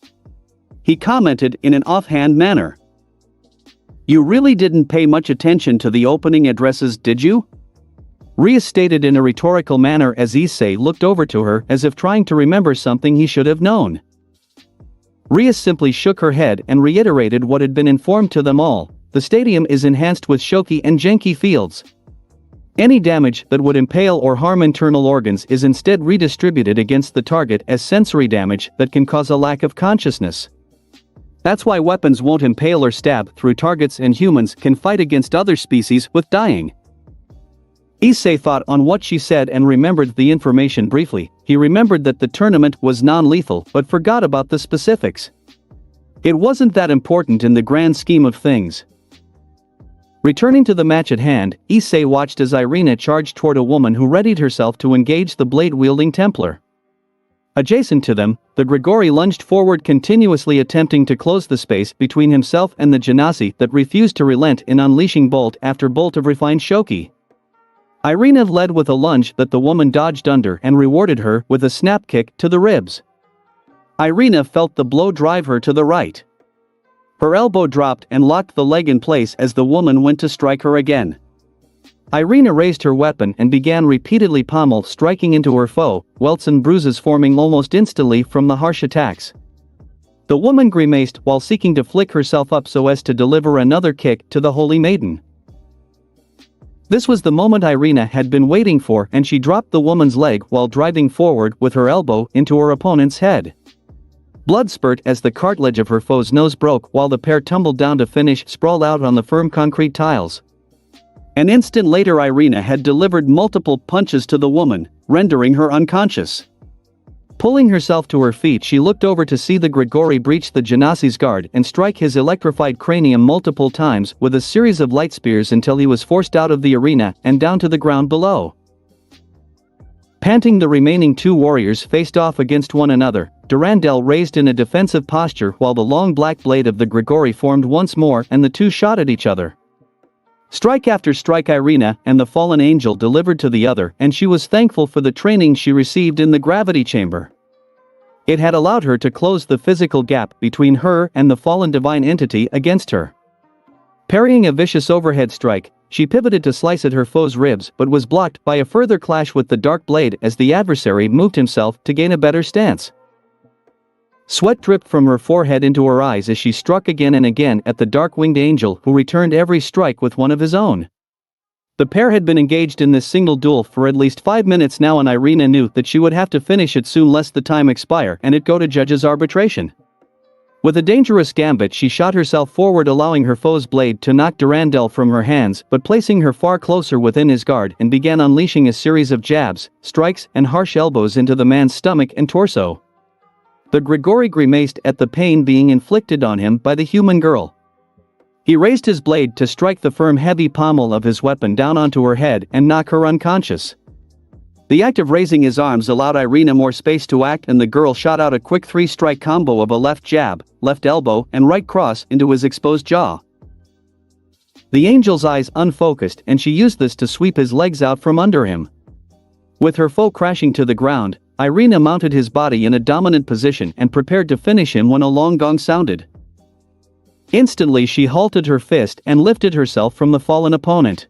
S1: He commented in an offhand manner. You really didn't pay much attention to the opening addresses, did you? Ria stated in a rhetorical manner as Issei looked over to her as if trying to remember something he should have known. Ria simply shook her head and reiterated what had been informed to them all: the stadium is enhanced with Shoki and Genki fields. Any damage that would impale or harm internal organs is instead redistributed against the target as sensory damage that can cause a lack of consciousness. That's why weapons won't impale or stab through targets and humans can fight against other species with dying. Issei thought on what she said and remembered the information briefly. He remembered that the tournament was non-lethal but forgot about the specifics. It wasn't that important in the grand scheme of things. Returning to the match at hand, Issei watched as Irina charged toward a woman who readied herself to engage the blade-wielding Templar. Adjacent to them, the Grigori lunged forward, continuously attempting to close the space between himself and the genasi that refused to relent in unleashing bolt after bolt of refined Shoki. Irina led with a lunge that the woman dodged under and rewarded her with a snap kick to the ribs. Irina felt the blow drive her to the right. Her elbow dropped and locked the leg in place as the woman went to strike her again. Irina raised her weapon and began repeatedly pommel striking into her foe, welts and bruises forming almost instantly from the harsh attacks. The woman grimaced while seeking to flick herself up so as to deliver another kick to the holy maiden. This was the moment Irina had been waiting for, and she dropped the woman's leg while driving forward with her elbow into her opponent's head. Blood spurt as the cartilage of her foe's nose broke while the pair tumbled down to finish sprawled out on the firm concrete tiles. An instant later, Irina had delivered multiple punches to the woman, rendering her unconscious. Pulling herself to her feet, she looked over to see the Grigori breach the genasi's guard and strike his electrified cranium multiple times with a series of light spears until he was forced out of the arena and down to the ground below. Panting, the remaining two warriors faced off against one another, Durandal raised in a defensive posture while the long black blade of the Grigori formed once more and the two shot at each other. Strike after strike Irina and the fallen angel delivered to the other, and she was thankful for the training she received in the gravity chamber. It had allowed her to close the physical gap between her and the fallen divine entity against her. Parrying a vicious overhead strike, she pivoted to slice at her foe's ribs but was blocked by a further clash with the dark blade as the adversary moved himself to gain a better stance. Sweat dripped from her forehead into her eyes as she struck again and again at the dark-winged angel, who returned every strike with one of his own. The pair had been engaged in this single duel for at least 5 minutes now, and Irina knew that she would have to finish it soon lest the time expire and it go to judges' arbitration. With a dangerous gambit, she shot herself forward, allowing her foe's blade to knock Durandal from her hands but placing her far closer within his guard, and began unleashing a series of jabs, strikes and harsh elbows into the man's stomach and torso. The Grigori grimaced at the pain being inflicted on him by the human girl. He raised his blade to strike the firm, heavy pommel of his weapon down onto her head and knock her unconscious. The act of raising his arms allowed Irina more space to act, and the girl shot out a quick 3-strike combo of a left jab, left elbow and right cross into his exposed jaw. The angel's eyes unfocused and she used this to sweep his legs out from under him. With her foe crashing to the ground, Irina mounted his body in a dominant position and prepared to finish him when a long gong sounded. Instantly she halted her fist and lifted herself from the fallen opponent.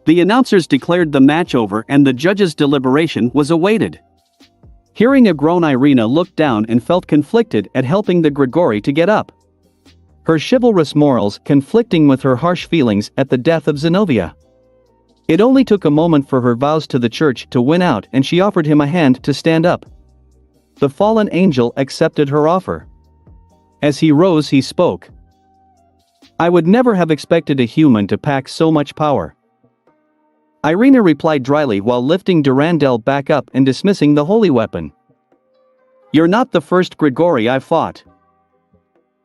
S1: The announcers declared the match over and the judges' deliberation was awaited. Hearing a groan, Irina looked down and felt conflicted at helping the Grigori to get up. Her chivalrous morals conflicting with her harsh feelings at the death of Zenobia. It only took a moment for her vows to the church to win out and she offered him a hand to stand up. The fallen angel accepted her offer. As he rose he spoke. "I would never have expected a human to pack so much power." Irina replied dryly while lifting Durandal back up and dismissing the holy weapon. "You're not the first Grigori I've fought."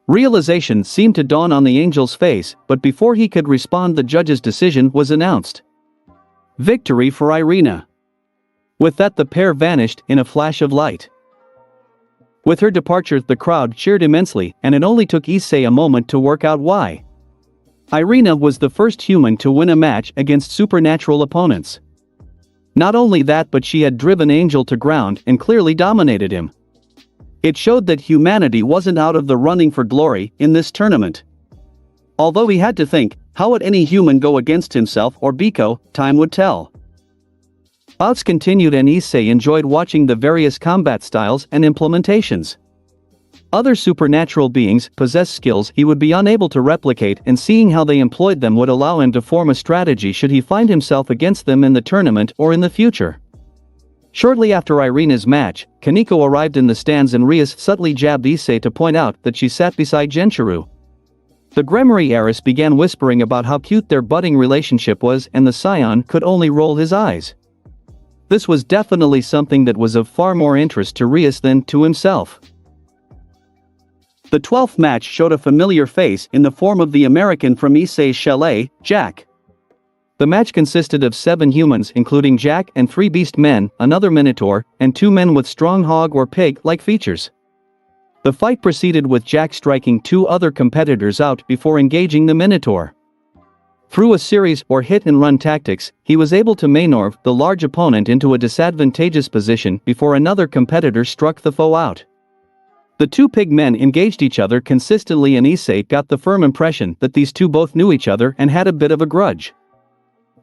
S1: Realization seemed to dawn on the angel's face, but before he could respond the judge's decision was announced. Victory for Irina. With that the pair vanished in a flash of light. With her departure the crowd cheered immensely and it only took issei a moment to work out why. Irina was the first human to win a match against supernatural opponents. Not only that, but she had driven Angel to ground and clearly dominated him. It showed that humanity wasn't out of the running for glory in this tournament. Although he had to think, how would any human go against himself or Biko, time would tell. Bouts continued and Issei enjoyed watching the various combat styles and implementations. Other supernatural beings possess skills he would be unable to replicate, and seeing how they employed them would allow him to form a strategy should he find himself against them in the tournament or in the future. Shortly after Irina's match, Kaneko arrived in the stands and Rias subtly jabbed Issei to point out that she sat beside Genshiro. The Gremory heiress began whispering about how cute their budding relationship was and the saiyan could only roll his eyes. This was definitely something that was of far more interest to Rias than to himself. The 12th match showed a familiar face in the form of the American from Issei's chalet, Jack. The match consisted of 7 humans including Jack and 3 beast men, another minotaur, and 2 men with strong hog or pig-like features. The fight proceeded with Jack striking 2 other competitors out before engaging the minotaur. Through a series or hit-and-run tactics, he was able to maneuver the large opponent into a disadvantageous position before another competitor struck the foe out. The 2 pig men engaged each other consistently and Issei got the firm impression that these 2 both knew each other and had a bit of a grudge.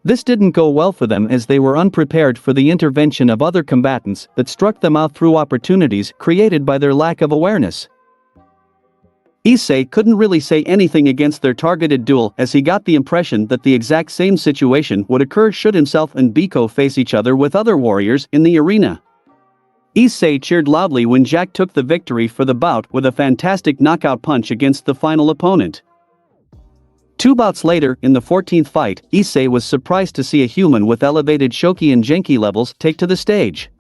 S1: This didn't go well for them as they were unprepared for the intervention of other combatants that struck them out through opportunities created by their lack of awareness. Issei couldn't really say anything against their targeted duel as he got the impression that the exact same situation would occur should himself and Biko face each other with other warriors in the arena. Issei cheered loudly when Jack took the victory for the bout with a fantastic knockout punch against the final opponent. 2 bouts later, in the 14th fight, Issei was surprised to see a human with elevated Shoki and Genki levels take to the stage.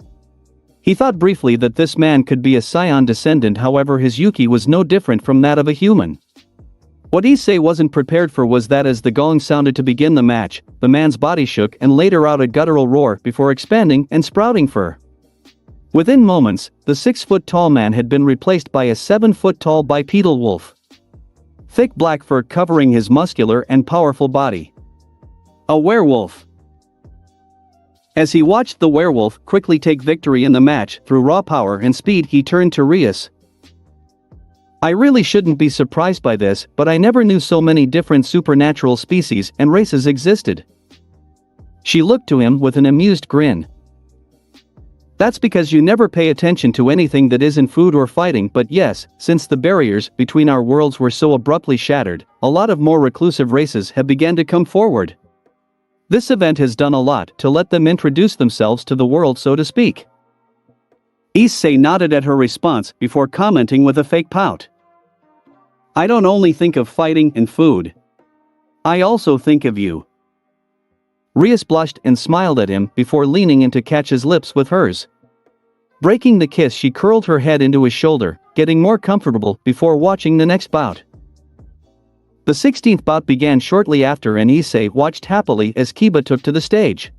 S1: He thought briefly that this man could be a saiyan descendant, however his Yuki was no different from that of a human. What Issei wasn't prepared for was that as the gong sounded to begin the match, the man's body shook and later out a guttural roar before expanding and sprouting fur. Within moments, the 6-foot-tall man had been replaced by a 7-foot-tall bipedal wolf. Thick black fur covering his muscular and powerful body. A werewolf. As he watched the werewolf quickly take victory in the match through raw power and speed, he turned to Rias. "I really shouldn't be surprised by this, but I never knew so many different supernatural species and races existed." She looked to him with an amused grin. "That's because you never pay attention to anything that isn't food or fighting, but yes, since the barriers between our worlds were so abruptly shattered, a lot of more reclusive races have begun to come forward. This event has done a lot to let them introduce themselves to the world, so to speak." Issei nodded at her response before commenting with a fake pout. "I don't only think of fighting and food. I also think of you." Rias blushed and smiled at him before leaning in to catch his lips with hers. Breaking the kiss, she curled her head into his shoulder, getting more comfortable before watching the next bout. The 16th bout began shortly after and Issei watched happily as Kiba took to the stage.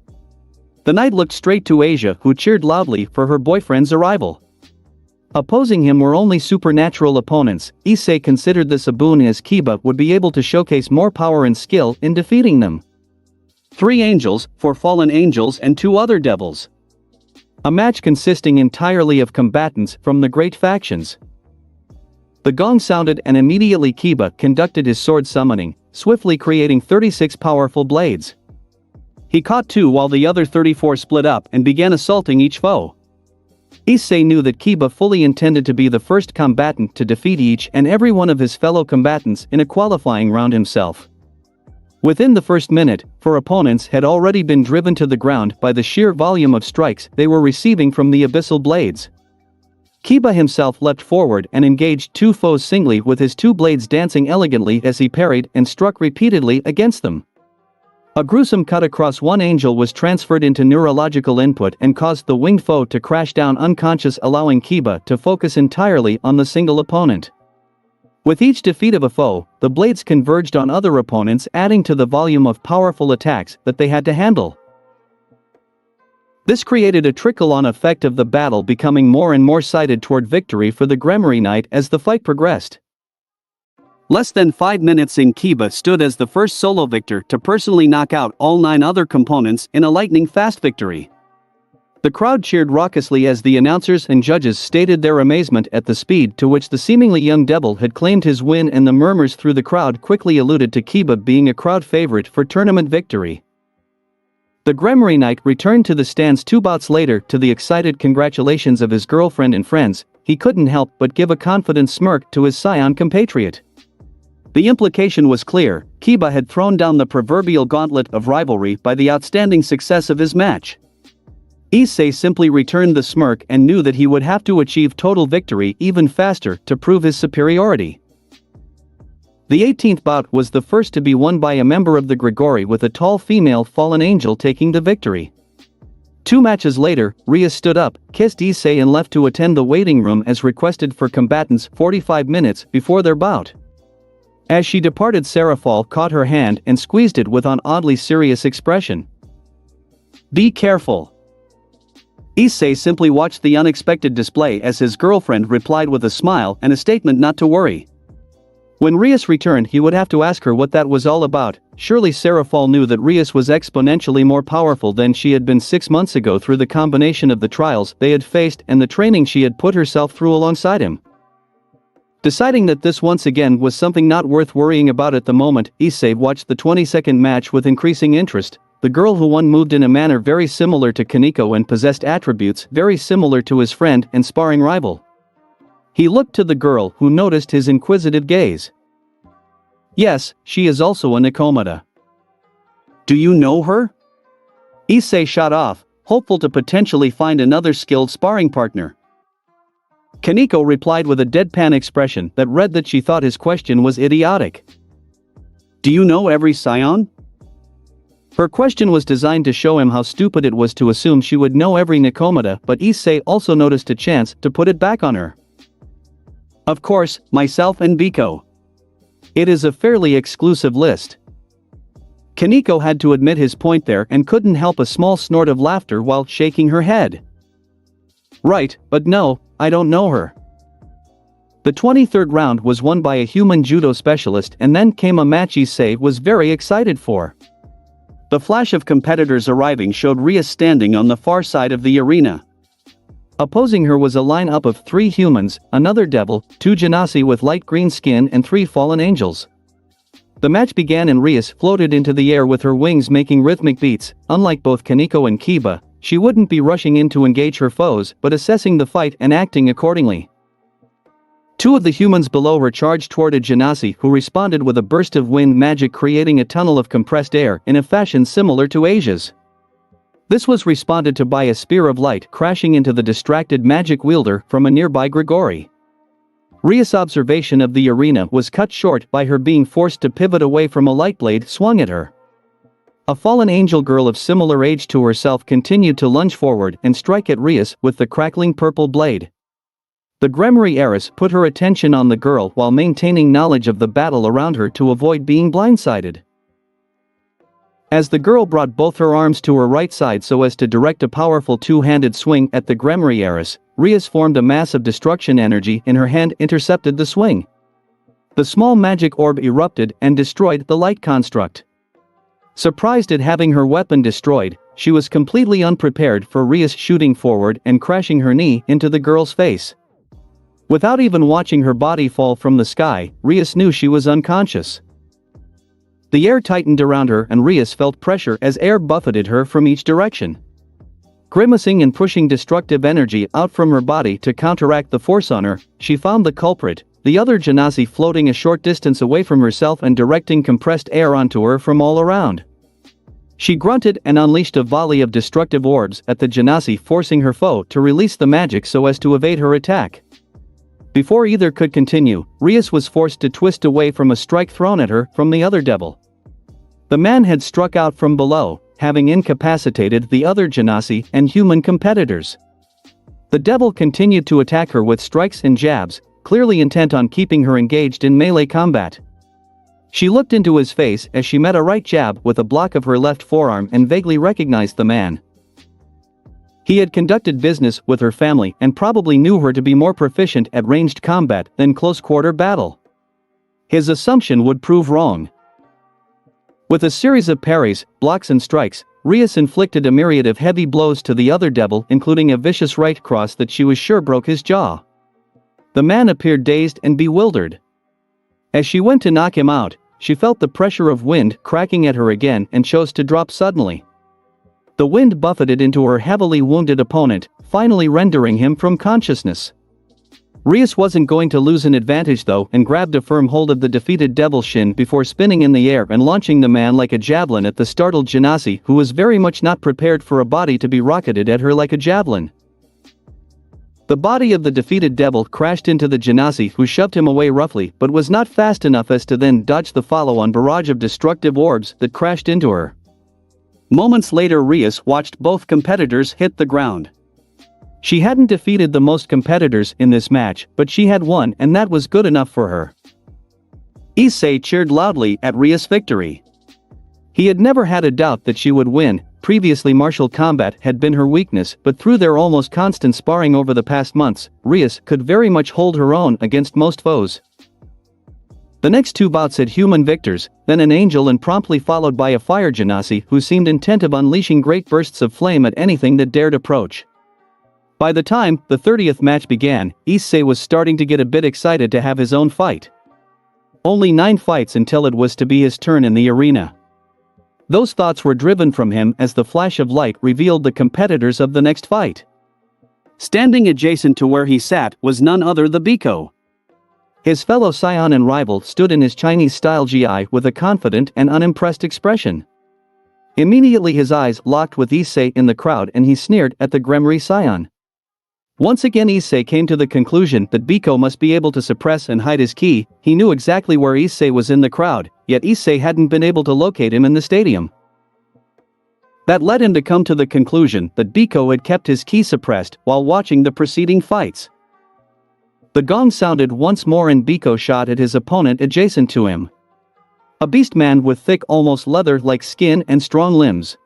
S1: The knight looked straight to Asia, who cheered loudly for her boyfriend's arrival. Opposing him were only supernatural opponents. Issei considered this a boon as Kiba would be able to showcase more power and skill in defeating them. 3 angels, 4 fallen angels and 2 other devils. A match consisting entirely of combatants from the great factions. The gong sounded and immediately Kiba conducted his sword summoning, swiftly creating 36 powerful blades. He caught 2 while the other 34 split up and began assaulting each foe. Issei knew that Kiba fully intended to be the first combatant to defeat each and every one of his fellow combatants in a qualifying round himself. Within the first minute, 4 opponents had already been driven to the ground by the sheer volume of strikes they were receiving from the abyssal blades. Kiba himself leapt forward and engaged 2 foes singly with his 2 blades dancing elegantly as he parried and struck repeatedly against them. A gruesome cut across one angel was transferred into neurological input and caused the winged foe to crash down unconscious, allowing Kiba to focus entirely on the single opponent. With each defeat of a foe, the blades converged on other opponents, adding to the volume of powerful attacks that they had to handle. This created a trickle-on effect of the battle becoming more and more sided toward victory for the Gremory Knight as the fight progressed. Less than 5 minutes in, Kiba stood as the first solo victor to personally knock out all 9 other components in a lightning-fast victory. The crowd cheered raucously as the announcers and judges stated their amazement at the speed to which the seemingly young devil had claimed his win, and the murmurs through the crowd quickly alluded to Kiba being a crowd favorite for tournament victory. The Gremory Knight returned to the stands 2 bouts later. To the excited congratulations of his girlfriend and friends, he couldn't help but give a confident smirk to his saiyan compatriot. The implication was clear: Kiba had thrown down the proverbial gauntlet of rivalry by the outstanding success of his match. Issei simply returned the smirk and knew that he would have to achieve total victory even faster to prove his superiority. The 18th bout was the first to be won by a member of the Gregory, with a tall female fallen angel taking the victory. 2 matches later, Ria stood up, kissed Issei and left to attend the waiting room as requested for combatants 45 minutes before their bout. As she departed, Serafal caught her hand and squeezed it with an oddly serious expression. "Be careful." Issei simply watched the unexpected display as his girlfriend replied with a smile and a statement not to worry. When Rias returned, he would have to ask her what that was all about. Surely Serafal knew that Rias was exponentially more powerful than she had been 6 months ago through the combination of the trials they had faced and the training she had put herself through alongside him. Deciding that this once again was something not worth worrying about at the moment, Issei watched the 22nd match with increasing interest. The girl who won moved in a manner very similar to Kaneko and possessed attributes very similar to his friend and sparring rival. He looked to the girl, who noticed his inquisitive gaze. "Yes, she is also a Nikomata." "Do you know her?" Issei shot off, hopeful to potentially find another skilled sparring partner. Kaneko replied with a deadpan expression that read that she thought his question was idiotic. "Do you know every scion?" Her question was designed to show him how stupid it was to assume she would know every Nikomata, but Issei also noticed a chance to put it back on her. "Of course, myself and Biko. It is a fairly exclusive list." Kaneko had to admit his point there and couldn't help a small snort of laughter while shaking her head. "Right, but no, I don't know her." The 23rd round was won by a human judo specialist, and then came a match Issei was very excited for. The flash of competitors arriving showed Ria standing on the far side of the arena. Opposing her was a lineup of 3 humans, another devil, 2 genasi with light green skin and 3 fallen angels. The match began and Rias floated into the air with her wings making rhythmic beats. Unlike both Kaneko and Kiba, she wouldn't be rushing in to engage her foes but assessing the fight and acting accordingly. 2 of the humans below her charged toward a genasi, who responded with a burst of wind magic, creating a tunnel of compressed air in a fashion similar to Asia's. This was responded to by a spear of light crashing into the distracted magic wielder from a nearby Gregory. Ria's observation of the arena was cut short by her being forced to pivot away from a light blade swung at her. A fallen angel girl of similar age to herself continued to lunge forward and strike at Rias with the crackling purple blade. The Gremory heiress put her attention on the girl while maintaining knowledge of the battle around her to avoid being blindsided. As the girl brought both her arms to her right side so as to direct a powerful two-handed swing at the Gremry heiress, Rias formed a mass of destruction energy in her hand intercepted the swing. The small magic orb erupted and destroyed the light construct. Surprised at having her weapon destroyed, she was completely unprepared for Rias shooting forward and crashing her knee into the girl's face. Without even watching her body fall from the sky, Rias knew she was unconscious. The air tightened around her and Rias felt pressure as air buffeted her from each direction. Grimacing and pushing destructive energy out from her body to counteract the force on her, she found the culprit, the other genasi floating a short distance away from herself and directing compressed air onto her from all around. She grunted and unleashed a volley of destructive orbs at the genasi, forcing her foe to release the magic so as to evade her attack. Before either could continue, Rias was forced to twist away from a strike thrown at her from the other devil. The man had struck out from below, having incapacitated the other genasi and human competitors. The devil continued to attack her with strikes and jabs, clearly intent on keeping her engaged in melee combat. She looked into his face as she met a right jab with a block of her left forearm and vaguely recognized the man. He had conducted business with her family and probably knew her to be more proficient at ranged combat than close-quarter battle. His assumption would prove wrong. With a series of parries, blocks and strikes, Rias inflicted a myriad of heavy blows to the other devil, including a vicious right cross that she was sure broke his jaw. The man appeared dazed and bewildered. As she went to knock him out, she felt the pressure of wind cracking at her again and chose to drop suddenly. The wind buffeted into her heavily wounded opponent, finally rendering him from consciousness. Rias wasn't going to lose an advantage though and grabbed a firm hold of the defeated devil's shin before spinning in the air and launching the man like a javelin at the startled genasi, who was very much not prepared for a body to be rocketed at her like a javelin. The body of the defeated devil crashed into the genasi, who shoved him away roughly but was not fast enough as to then dodge the follow-on barrage of destructive orbs that crashed into her. Moments later, Rias watched both competitors hit the ground. She hadn't defeated the most competitors in this match, but she had won and that was good enough for her. Issei cheered loudly at Rias' victory. He had never had a doubt that she would win. Previously martial combat had been her weakness, but through their almost constant sparring over the past months, Rias could very much hold her own against most foes. The next two bouts had human victors, then an angel and promptly followed by a fire genasi who seemed intent of unleashing great bursts of flame at anything that dared approach. By the time the 30th match began, Issei was starting to get a bit excited to have his own fight. Only 9 fights until it was to be his turn in the arena. Those thoughts were driven from him as the flash of light revealed the competitors of the next fight. Standing adjacent to where he sat was none other than Biko. His fellow saiyan and rival stood in his Chinese-style gi with a confident and unimpressed expression. Immediately his eyes locked with Issei in the crowd and he sneered at the Gremry saiyan. Once again Issei came to the conclusion that Biko must be able to suppress and hide his ki. He knew exactly where Issei was in the crowd, yet Issei hadn't been able to locate him in the stadium. That led him to come to the conclusion that Biko had kept his ki suppressed while watching the preceding fights. The gong sounded once more and Biko shot at his opponent adjacent to him. A beast man with thick, almost leather-like skin and strong limbs.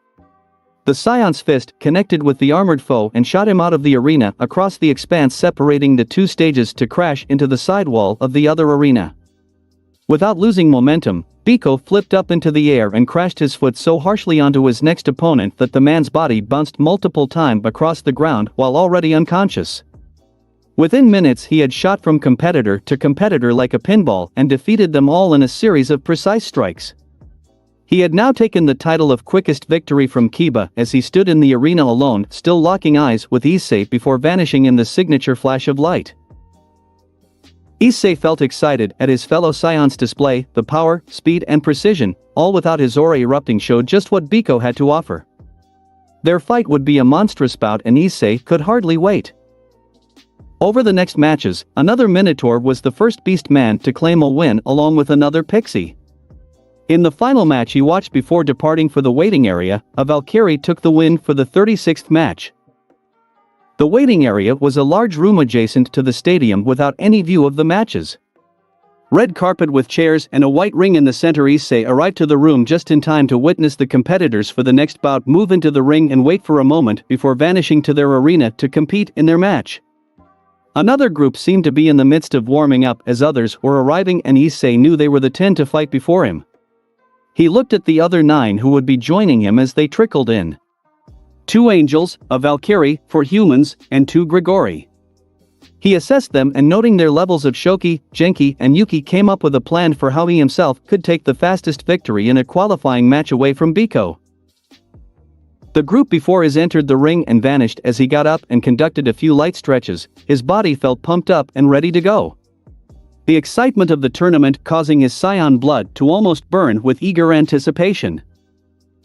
S1: The scion's fist connected with the armored foe and shot him out of the arena across the expanse separating the two stages to crash into the side wall of the other arena. Without losing momentum, Biko flipped up into the air and crashed his foot so harshly onto his next opponent that the man's body bounced multiple times across the ground while already unconscious. Within minutes he had shot from competitor to competitor like a pinball and defeated them all in a series of precise strikes. He had now taken the title of quickest victory from Kiba as he stood in the arena alone, still locking eyes with Issei before vanishing in the signature flash of light. Issei felt excited at his fellow scion's display. The power, speed and precision, all without his aura erupting, showed just what Biko had to offer. Their fight would be a monstrous bout and Issei could hardly wait. Over the next matches, another Minotaur was the first beast man to claim a win along with another pixie. In the final match he watched before departing for the waiting area, a Valkyrie took the win for the 36th match. The waiting area was a large room adjacent to the stadium without any view of the matches. Red carpet with chairs and a white ring in the center. Issei arrived to the room just in time to witness the competitors for the next bout move into the ring and wait for a moment before vanishing to their arena to compete in their match. Another group seemed to be in the midst of warming up as others were arriving, and Issei knew they were the 10 to fight before him. He looked at the other 9 who would be joining him as they trickled in. 2 angels, a Valkyrie, for humans, and 2 Grigori. He assessed them and, noting their levels of Shoki, Genki and Yuki, came up with a plan for how he himself could take the fastest victory in a qualifying match away from Biko. The group before his entered the ring and vanished as he got up and conducted a few light stretches. His body felt pumped up and ready to go. The excitement of the tournament causing his saiyan blood to almost burn with eager anticipation.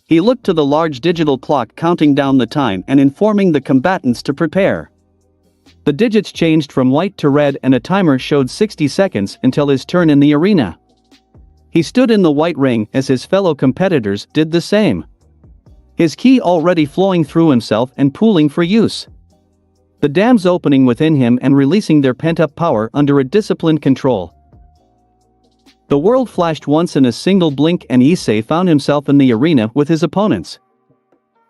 S1: He looked to the large digital clock counting down the time and informing the combatants to prepare. The digits changed from white to red and a timer showed 60 seconds until his turn in the arena. He stood in the white ring as his fellow competitors did the same. His ki already flowing through himself and pooling for use. The dams opening within him and releasing their pent-up power under a disciplined control. The world flashed once in a single blink and Issei found himself in the arena with his opponents.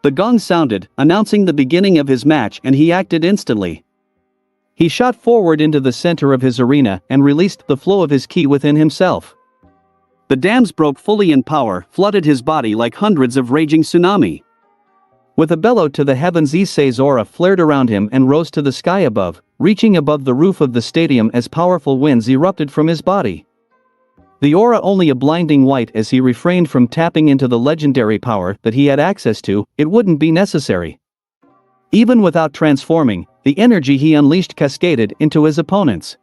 S1: The gong sounded, announcing the beginning of his match, and he acted instantly. He shot forward into the center of his arena and released the flow of his ki within himself. The dams broke fully in power, flooded his body like hundreds of raging tsunami. With a bellow to the heavens, Issei's aura flared around him and rose to the sky above, reaching above the roof of the stadium as powerful winds erupted from his body. The aura only a blinding white as he refrained from tapping into the legendary power that he had access to. It wouldn't be necessary. Even without transforming, the energy he unleashed cascaded into his opponents.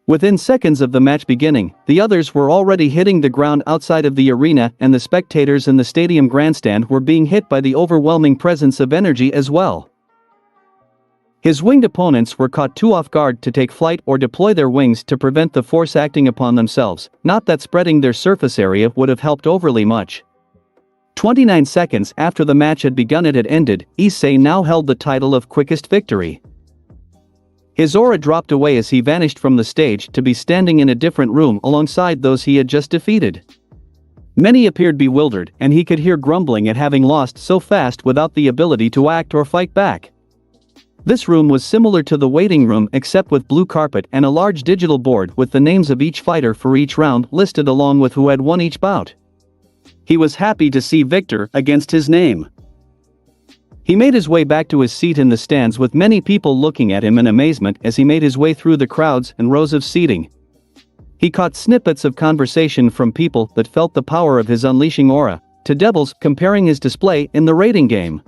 S1: Within seconds of the match beginning, the others were already hitting the ground outside of the arena, and the spectators in the stadium grandstand were being hit by the overwhelming presence of energy as well. His winged opponents were caught too off guard to take flight or deploy their wings to prevent the force acting upon themselves, not that spreading their surface area would have helped overly much. 29 seconds after the match had begun, it had ended. Issei now held the title of quickest victory. His aura dropped away as he vanished from the stage to be standing in a different room alongside those he had just defeated. Many appeared bewildered, and he could hear grumbling at having lost so fast without the ability to act or fight back. This room was similar to the waiting room except with blue carpet and a large digital board with the names of each fighter for each round listed along with who had won each bout. He was happy to see Victor against his name. He made his way back to his seat in the stands with many people looking at him in amazement as he made his way through the crowds and rows of seating. He caught snippets of conversation from people that felt the power of his unleashing aura, to devils comparing his display in the rating game.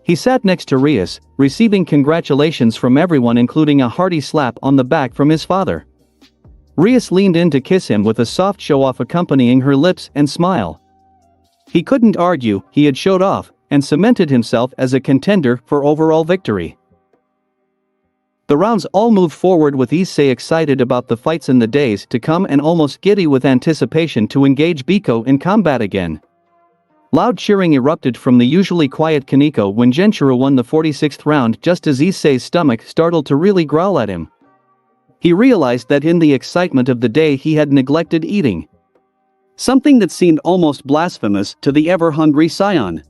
S1: He sat next to Rias, receiving congratulations from everyone, including a hearty slap on the back from his father. Rias leaned in to kiss him with a soft show-off accompanying her lips and smile. He couldn't argue, he had showed off and cemented himself as a contender for overall victory. The rounds all moved forward with Issei excited about the fights in the days to come and almost giddy with anticipation to engage Biko in combat again. Loud cheering erupted from the usually quiet Kaneko when Genshiro won the 46th round, just as Issei's stomach started to really growl at him. He realized that in the excitement of the day he had neglected eating. Something that seemed almost blasphemous to the ever-hungry saiyan.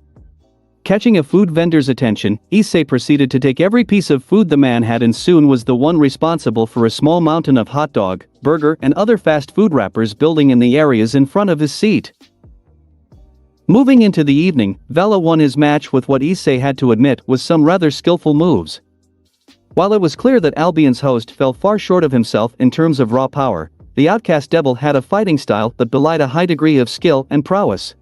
S1: Catching a food vendor's attention, Issei proceeded to take every piece of food the man had and soon was the one responsible for a small mountain of hot dog, burger and other fast food wrappers building in the areas in front of his seat. Moving into the evening, Vela won his match with what Issei had to admit was some rather skillful moves. While it was clear that Albion's host fell far short of himself in terms of raw power, the outcast devil had a fighting style that belied a high degree of skill and prowess.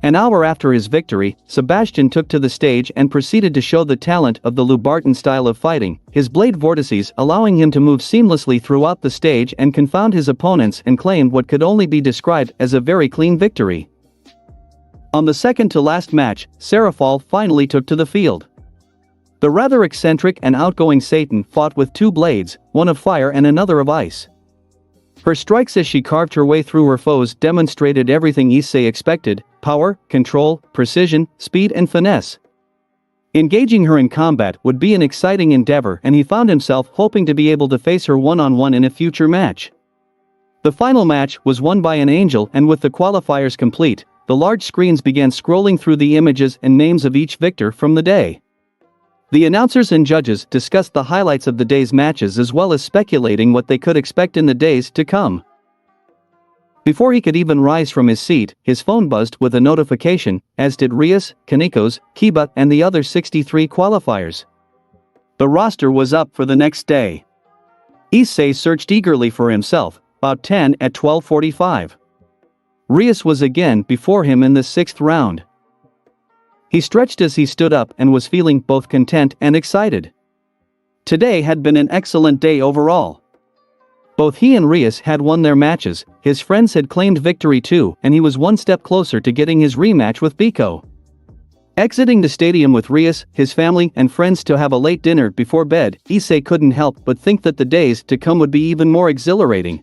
S1: An hour after his victory, Sebastian took to the stage and proceeded to show the talent of the Lubartan style of fighting, his blade vortices allowing him to move seamlessly throughout the stage and confound his opponents, and claimed what could only be described as a very clean victory. On the second-to-last match, Seraphal finally took to the field. The rather eccentric and outgoing Satan fought with 2 blades, one of fire and another of ice. Her strikes as she carved her way through her foes demonstrated everything Issei expected: power, control, precision, speed and finesse. Engaging her in combat would be an exciting endeavor, and he found himself hoping to be able to face her one-on-one in a future match. The final match was won by an angel, and with the qualifiers complete, the large screens began scrolling through the images and names of each victor from the day. The announcers and judges discussed the highlights of the day's matches as well as speculating what they could expect in the days to come. Before he could even rise from his seat, his phone buzzed with a notification, as did Rias, Kaniko's, Kiba, and the other 63 qualifiers. The roster was up for the next day. Issei searched eagerly for himself, about 10 at 12:45. Rias was again before him in the 6th round. He stretched as he stood up and was feeling both content and excited. Today had been an excellent day overall. Both he and Rias had won their matches, his friends had claimed victory too, and he was one step closer to getting his rematch with Biko. Exiting the stadium with Rias, his family, and friends to have a late dinner before bed, Issei couldn't help but think that the days to come would be even more exhilarating.